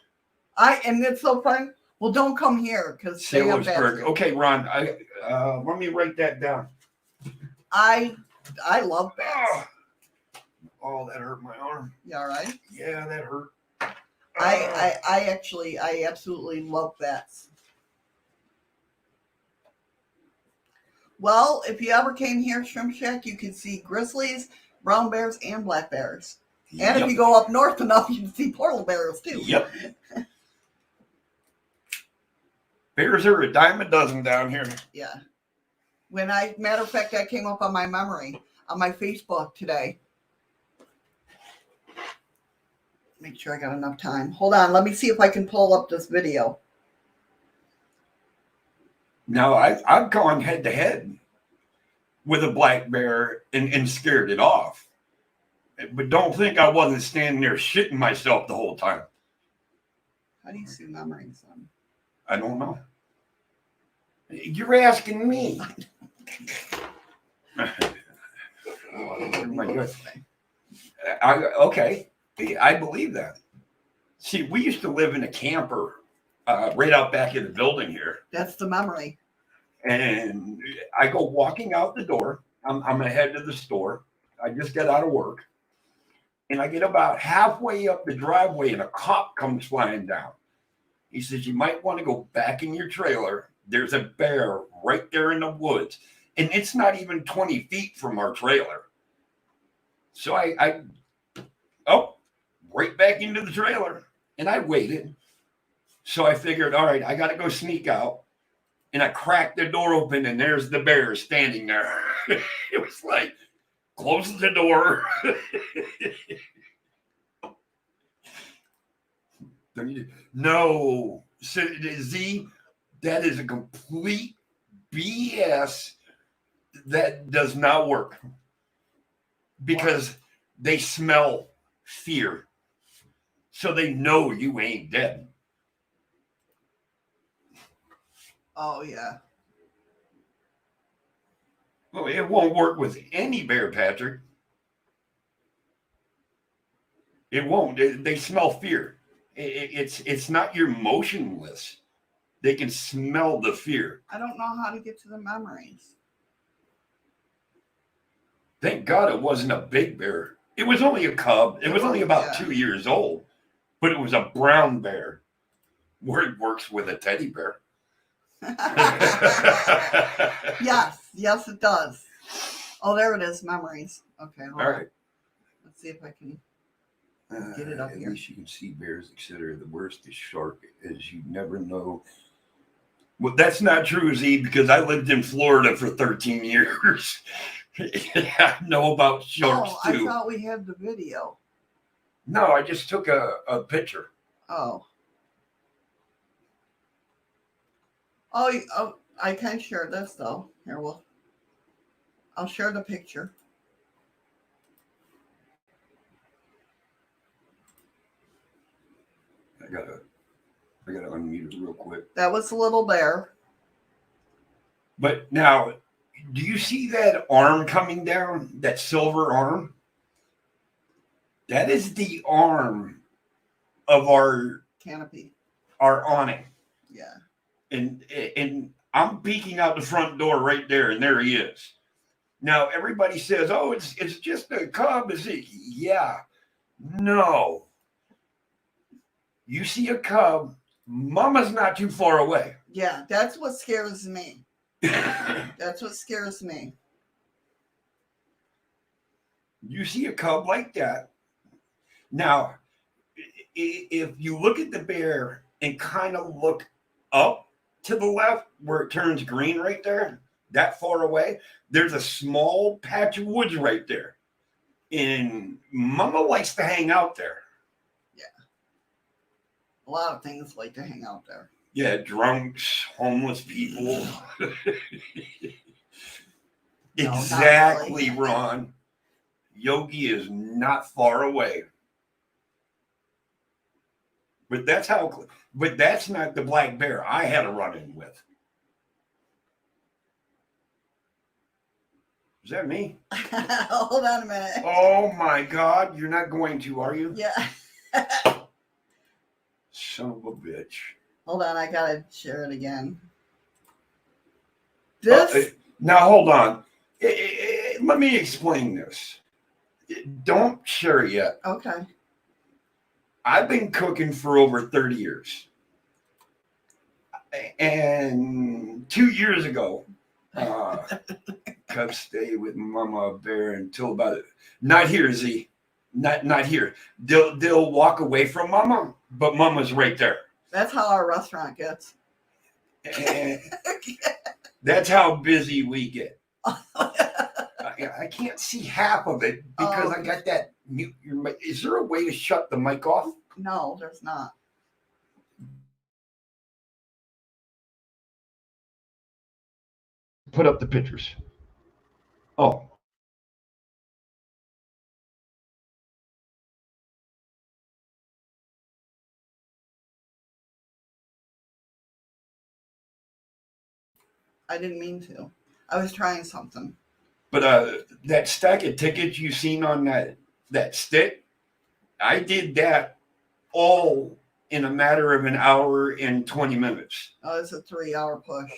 And it's so fun. Well, don't come here because they have bats Salisbury. here. Okay, Ron. Let me write that down. I love bats. Oh, that hurt my arm. You all right? Yeah, that hurt. I absolutely love bats. Well, if you ever came here, Shrimp Shack, you can see grizzlies, brown bears, and black bears. And if you go up north enough, you can see polar bears too. Yep. Bears are a dime a dozen down here. Yeah. Matter of fact, that came up on my memory on my Facebook today. Make sure I got enough time. Hold on. Let me see if I can pull up this video. Now, I've gone head to head with a black bear and scared it off. But don't think I wasn't standing there shitting myself the whole time. How do you see memories? I don't know. You're asking me. Oh my God. Okay. I believe that. See, we used to live in a camper right out back in the building here. That's the memory. And I go walking out the door. I'm ahead to the store. I just got out of work. And I get about halfway up the driveway and a cop comes flying down. He says, you might want to go back in your trailer. There's a bear right there in the woods. And it's not even 20 feet from our trailer. So I right back into the trailer. And I waited. So I figured, all right, I got to go sneak out. And I cracked the door open and there's the bear standing there. It was like, close the door. No. Z, that is a complete BS. That does not work. Because they smell fear. So they know you ain't dead. Oh, yeah. Well, it won't work with any bear, Patrick. It won't. They smell fear. It's not you're motionless. They can smell the fear. I don't know how to get to the memories. Thank God it wasn't a big bear. It was only a cub. It was only about 2 years old. But it was a brown bear. Where it works with a teddy bear. Yes, it does. Oh, there it is, memories. Okay, hold on. Right. Let's see if I can get it up at here. At least you can see bears, etc. The worst is shark, as you never know. Well, that's not true, Z, because I lived in Florida for 13 years. I know about sharks, too. I thought we had the video. No, I just took a picture. Oh, I can share this, though. Here, I'll share the picture. I gotta unmute it real quick. That was the little bear. But now, do you see that arm coming down? That silver arm? That is the arm of our canopy, our awning. Yeah. And I'm peeking out the front door right there, and there he is. Now everybody says, "Oh, it's just a cub." Is it? Yeah. No. You see a cub, mama's not too far away. Yeah, that's what scares me. That's what scares me. You see a cub like that. Now, if you look at the bear and kind of look up to the left where it turns green right there, that far away, there's a small patch of woods right there. And Mama likes to hang out there. A lot of things like to hang out there. Yeah, drunks, homeless people. No, not Exactly, really. Ron. Yogi is not far away. But that's not the black bear I had a run-in with. Is that me? Hold on a minute. Oh my God, you're not going to, are you? Yeah. Son of a bitch. Hold on, I gotta share it again. Now hold on. Let me explain this. Don't share it yet. Okay. I've been cooking for over 30 years. And 2 years ago, come stay with Mama Bear until about not here, Z. Not here. They'll walk away from Mama, but Mama's right there. That's how our restaurant gets. And that's how busy we get. I can't see half of it because I got that mute. Is there a way to shut the mic off? No, there's not. Put up the pictures. Oh. I didn't mean to. I was trying something. But that stack of tickets you seen on that stick, I did that all in a matter of an hour and 20 minutes. Oh, it's a 3-hour push.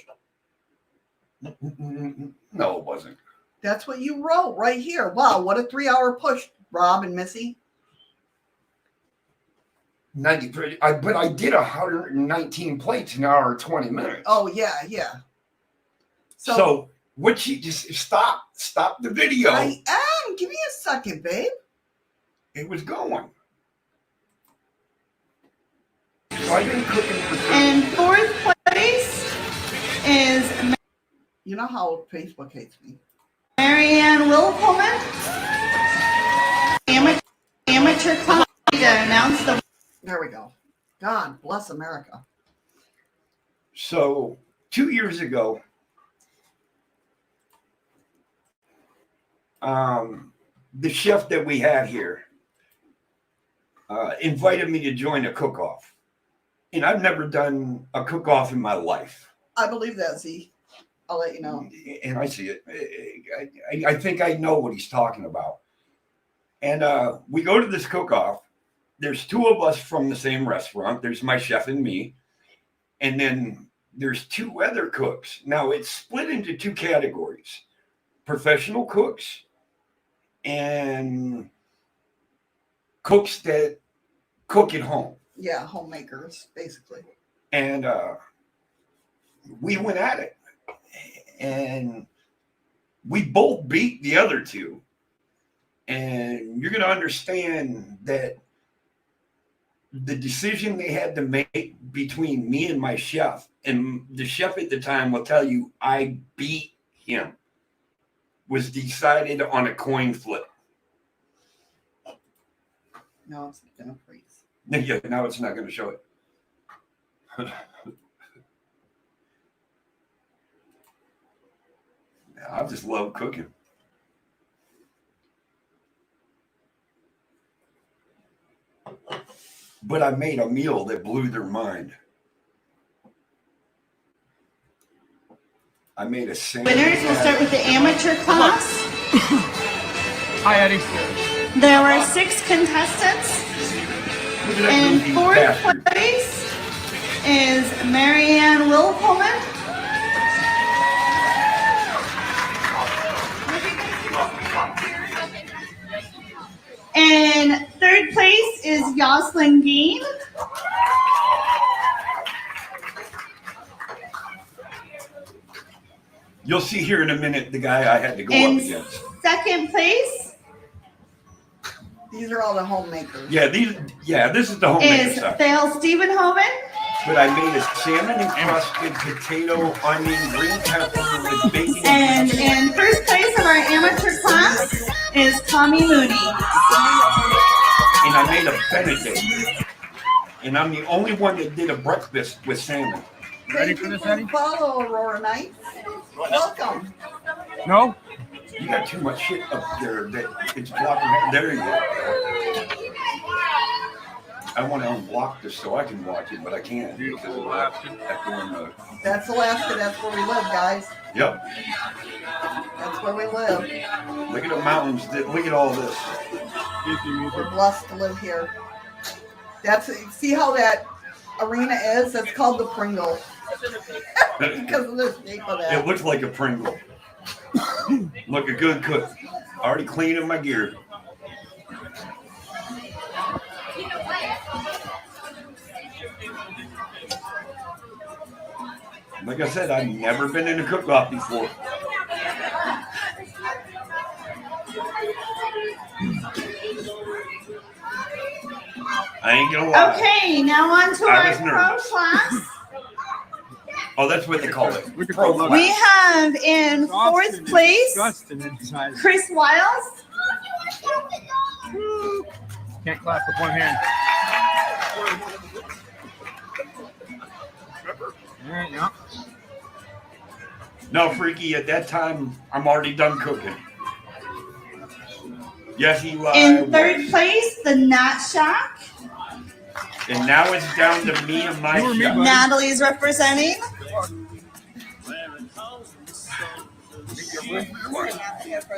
No, it wasn't. That's what you wrote right here. Wow, what a 3-hour push, Rob and Missy. 90, but I did 119 plates in an hour and 20 minutes. Oh, yeah. So would she just stop the video? I am. Give me a second, babe. It was going. So I've been cooking for 30 And years. fourth place is You know how Facebook hates me. Marianne Wilhelman. Amateur club to announce the. There we go. God bless America. So 2 years ago, the chef that we had here invited me to join a cook-off. And I've never done a cook-off in my life. I believe that, Z. I'll let you know. And I see it. I think I know what he's talking about. And we go to this cook-off. There's 2 of us from the same restaurant. There's my chef and me. And then there's 2 other cooks. Now, it's split into 2 categories. Professional cooks and cooks that cook at home. Yeah, homemakers, basically. And we went at it. And we both beat the other 2. And you're going to understand that the decision they had to make between me and my chef, and the chef at the time will tell you I beat him, was decided on a coin flip. No, it's going to freeze. Yeah, now it's not going to show it. I just love cooking. But I made a meal that blew their mind. I made a sandwich. Winners will start with the amateur class. Hi, Eddie. There were 6 contestants. Look at that And goofy fourth bastard. place is Marianne Wilhelman. And third place is Yoslin Geen. You'll see here in a minute the guy I had to go In up against. second place These are all the homemakers. Yeah, this is the homemaker is stuff. Thale Stevenhoven. But I made a salmon encrusted potato, onion, green pepper with bacon. And in first place of our amateur class is Tommy Mooney. And I made a Benedict. And I'm the only one that did a breakfast with salmon. Ready for this, Eddie? Follow Aurora Knights. Welcome. No? You got too much shit up there that it's blocking. There you go. I want to unblock this so I can watch it, but I can't. Beautiful Because That's Alaska. That's where we live, guys. Yep. That's where we live. Look at the mountains. Look at all this. We're blessed to live here. See how that arena is? That's called the Pringle. Because of the shape of that. It looks like a Pringle. Look, a good cook. Already cleaning my gear. Like I said, I've never been in a cook-off before. I ain't gonna lie. Okay, now on to I our was pro nervous. class. Oh, that's what they call it. Look at Pro the We class. have in fourth place Disgusting inside. Chris Wiles. Can't clap with one hand. All right, yeah. No, Freaky, at that time, I'm already done cooking. Yes, Eli. In third place, the Nat Shack. And now it's down to me and my You or me, chef. bud? Natalie's representing.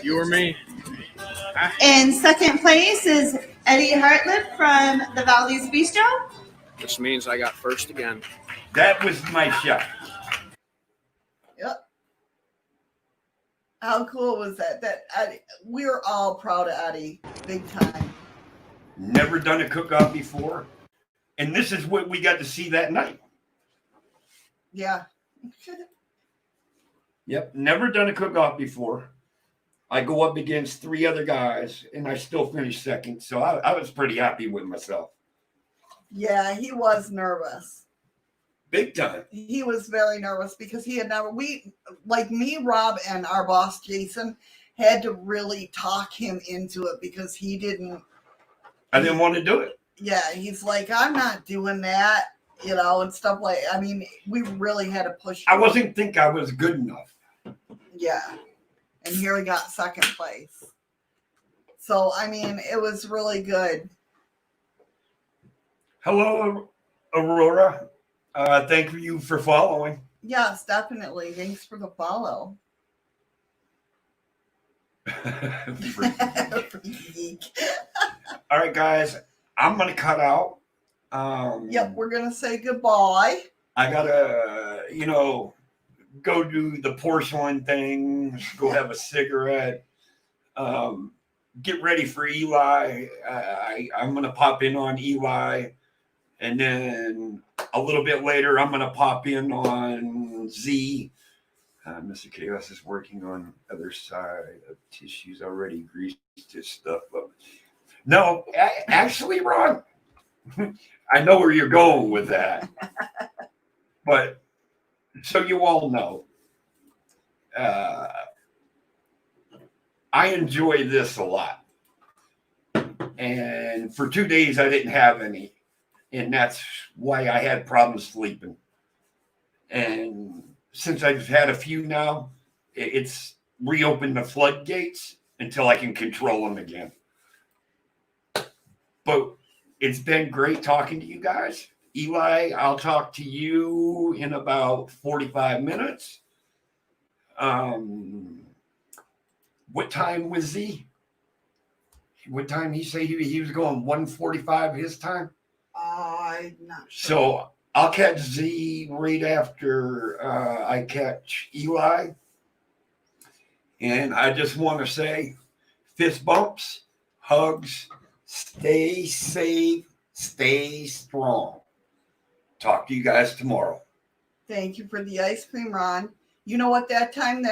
You or me? In second place is Eddie Hartlett from the Valley's Bistro. Which means I got first again. That was my chef. Yep. How cool was that? We were all proud of Eddie, big time. Never done a cook-off before. And this is what we got to see that night. Yeah. Yep, never done a cook-off before. I go up against 3 other guys, and I still finish second. So I was pretty happy with myself. Yeah, he was nervous. Big time. He was very nervous because he had never, like me, Rob, and our boss, Jason, had to really talk him into it because he didn't. I didn't want to do it. Yeah, he's like, I'm not doing that, and stuff like, I mean, we really had to push him. I wasn't think I was good enough. Yeah. And here we got second place. So, I mean, it was really good. Hello, Aurora. Thank you for following. Yes, definitely. Thanks for the follow. Freak. All right, guys. I'm going to cut out. Yep, we're going to say goodbye. I got to, go do the porcelain thing, go have a cigarette, get ready for Eli. I'm going to pop in on Eli. And then a little bit later, I'm going to pop in on Z. Mr. Chaos is working on other side of tissues already, greased his stuff up. No, actually, Ron, I know where you're going with that. But so you all know, I enjoy this a lot. And for 2 days, I didn't have any. And that's why I had problems sleeping. And since I've had a few now, it's reopened the floodgates until I can control them again. But it's been great talking to you guys. Eli, I'll talk to you in about 45 minutes. What time was Z? What time he say he was going 1:45 his time? I'm not sure. So I'll catch Z right after I catch Eli. And I just want to say fist bumps, hugs, stay safe, stay strong. Talk to you guys tomorrow. Thank you for the ice cream, Ron. You know what that time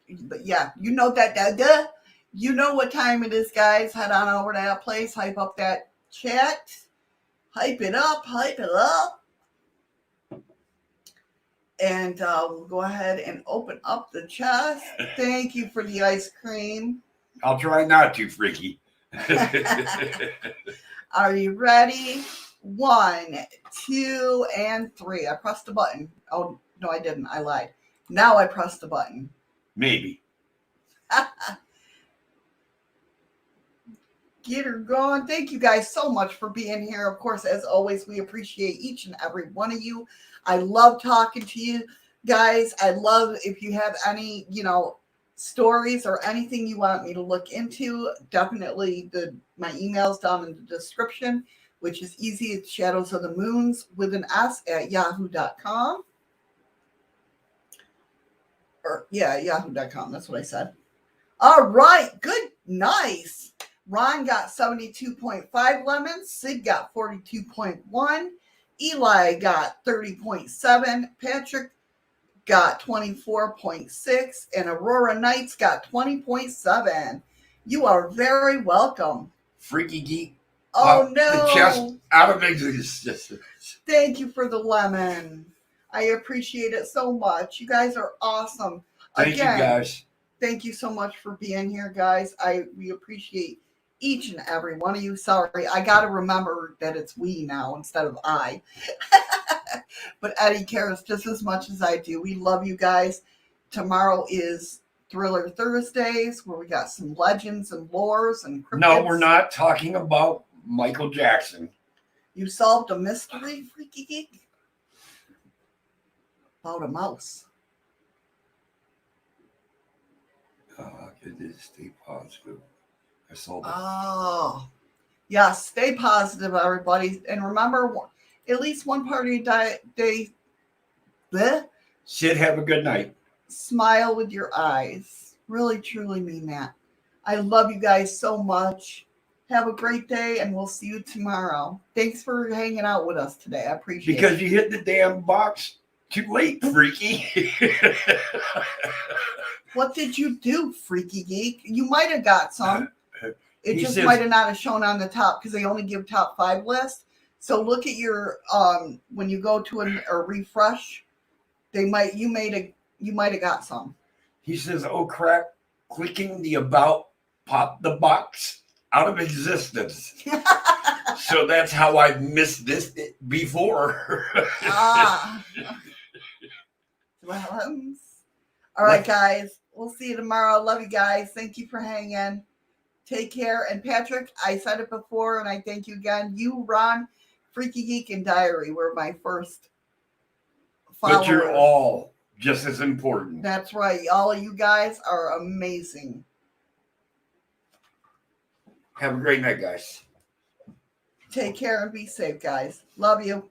you know you know what time it is, guys. Head on over to that place, hype up that chat. Hype it up, hype it up. And we'll go ahead and open up the chest. Thank you for the ice cream. I'll try not to, Freaky. Are you ready? 1, 2, and 3. I pressed the button. Oh, no, I didn't. I lied. Now I pressed the button. Maybe. Get her going. Thank you guys so much for being here. Of course, as always, we appreciate each and every one of you. I love talking to you guys. I love if you have any, stories or anything you want me to look into. Definitely my email's down in the description, which is easy. It's Shadows of the Moons with an S at yahoo.com. Yahoo.com. That's what I said. All right. Good. Nice. Ron got 72.5 lemons. Sid got 42.1. Eli got 30.7. Patrick got 24.6. And Aurora Knights got 20.7. You are very welcome. Freaky Geek. Oh, no. The chest out of existence. Thank you for the lemon. I appreciate it so much. You guys are awesome. Thank you, guys. Thank you so much for being here, guys. We appreciate each and every one of you. Sorry, I got to remember that it's we now instead of I. But Eddie cares just as much as I do. We love you guys. Tomorrow is Thriller Thursdays, where we got some legends and lores and cryptids. No, we're not talking about Michael Jackson. You solved a mystery, Freaky Geek? About a mouse. It is stay positive. I solved it. Oh, yeah. Stay positive, everybody, and remember, at least one part of your day. Sid, have a good night. Smile with your eyes. Really, truly mean that. I love you guys so much. Have a great day, and we'll see you tomorrow. Thanks for hanging out with us today. I appreciate it. Because you hit the damn box too late, Freaky. What did you do, Freaky Geek? You might have got some. It He just says- might have not have shown on the top because they only give top 5 list. So look at your when you go to a refresh, you might have got some. He says, "Oh crap! Clicking the about popped the box out of existence." So that's how I've missed this before. All right, guys. We'll see you tomorrow. Love you guys. Thank you for hanging. Take care. And Patrick, I said it before, and I thank you again. You, Ron, Freaky Geek, and Diary were my first followers. But you're all just as important. That's right. All of you guys are amazing. Have a great night, guys. Take care and be safe, guys. Love you.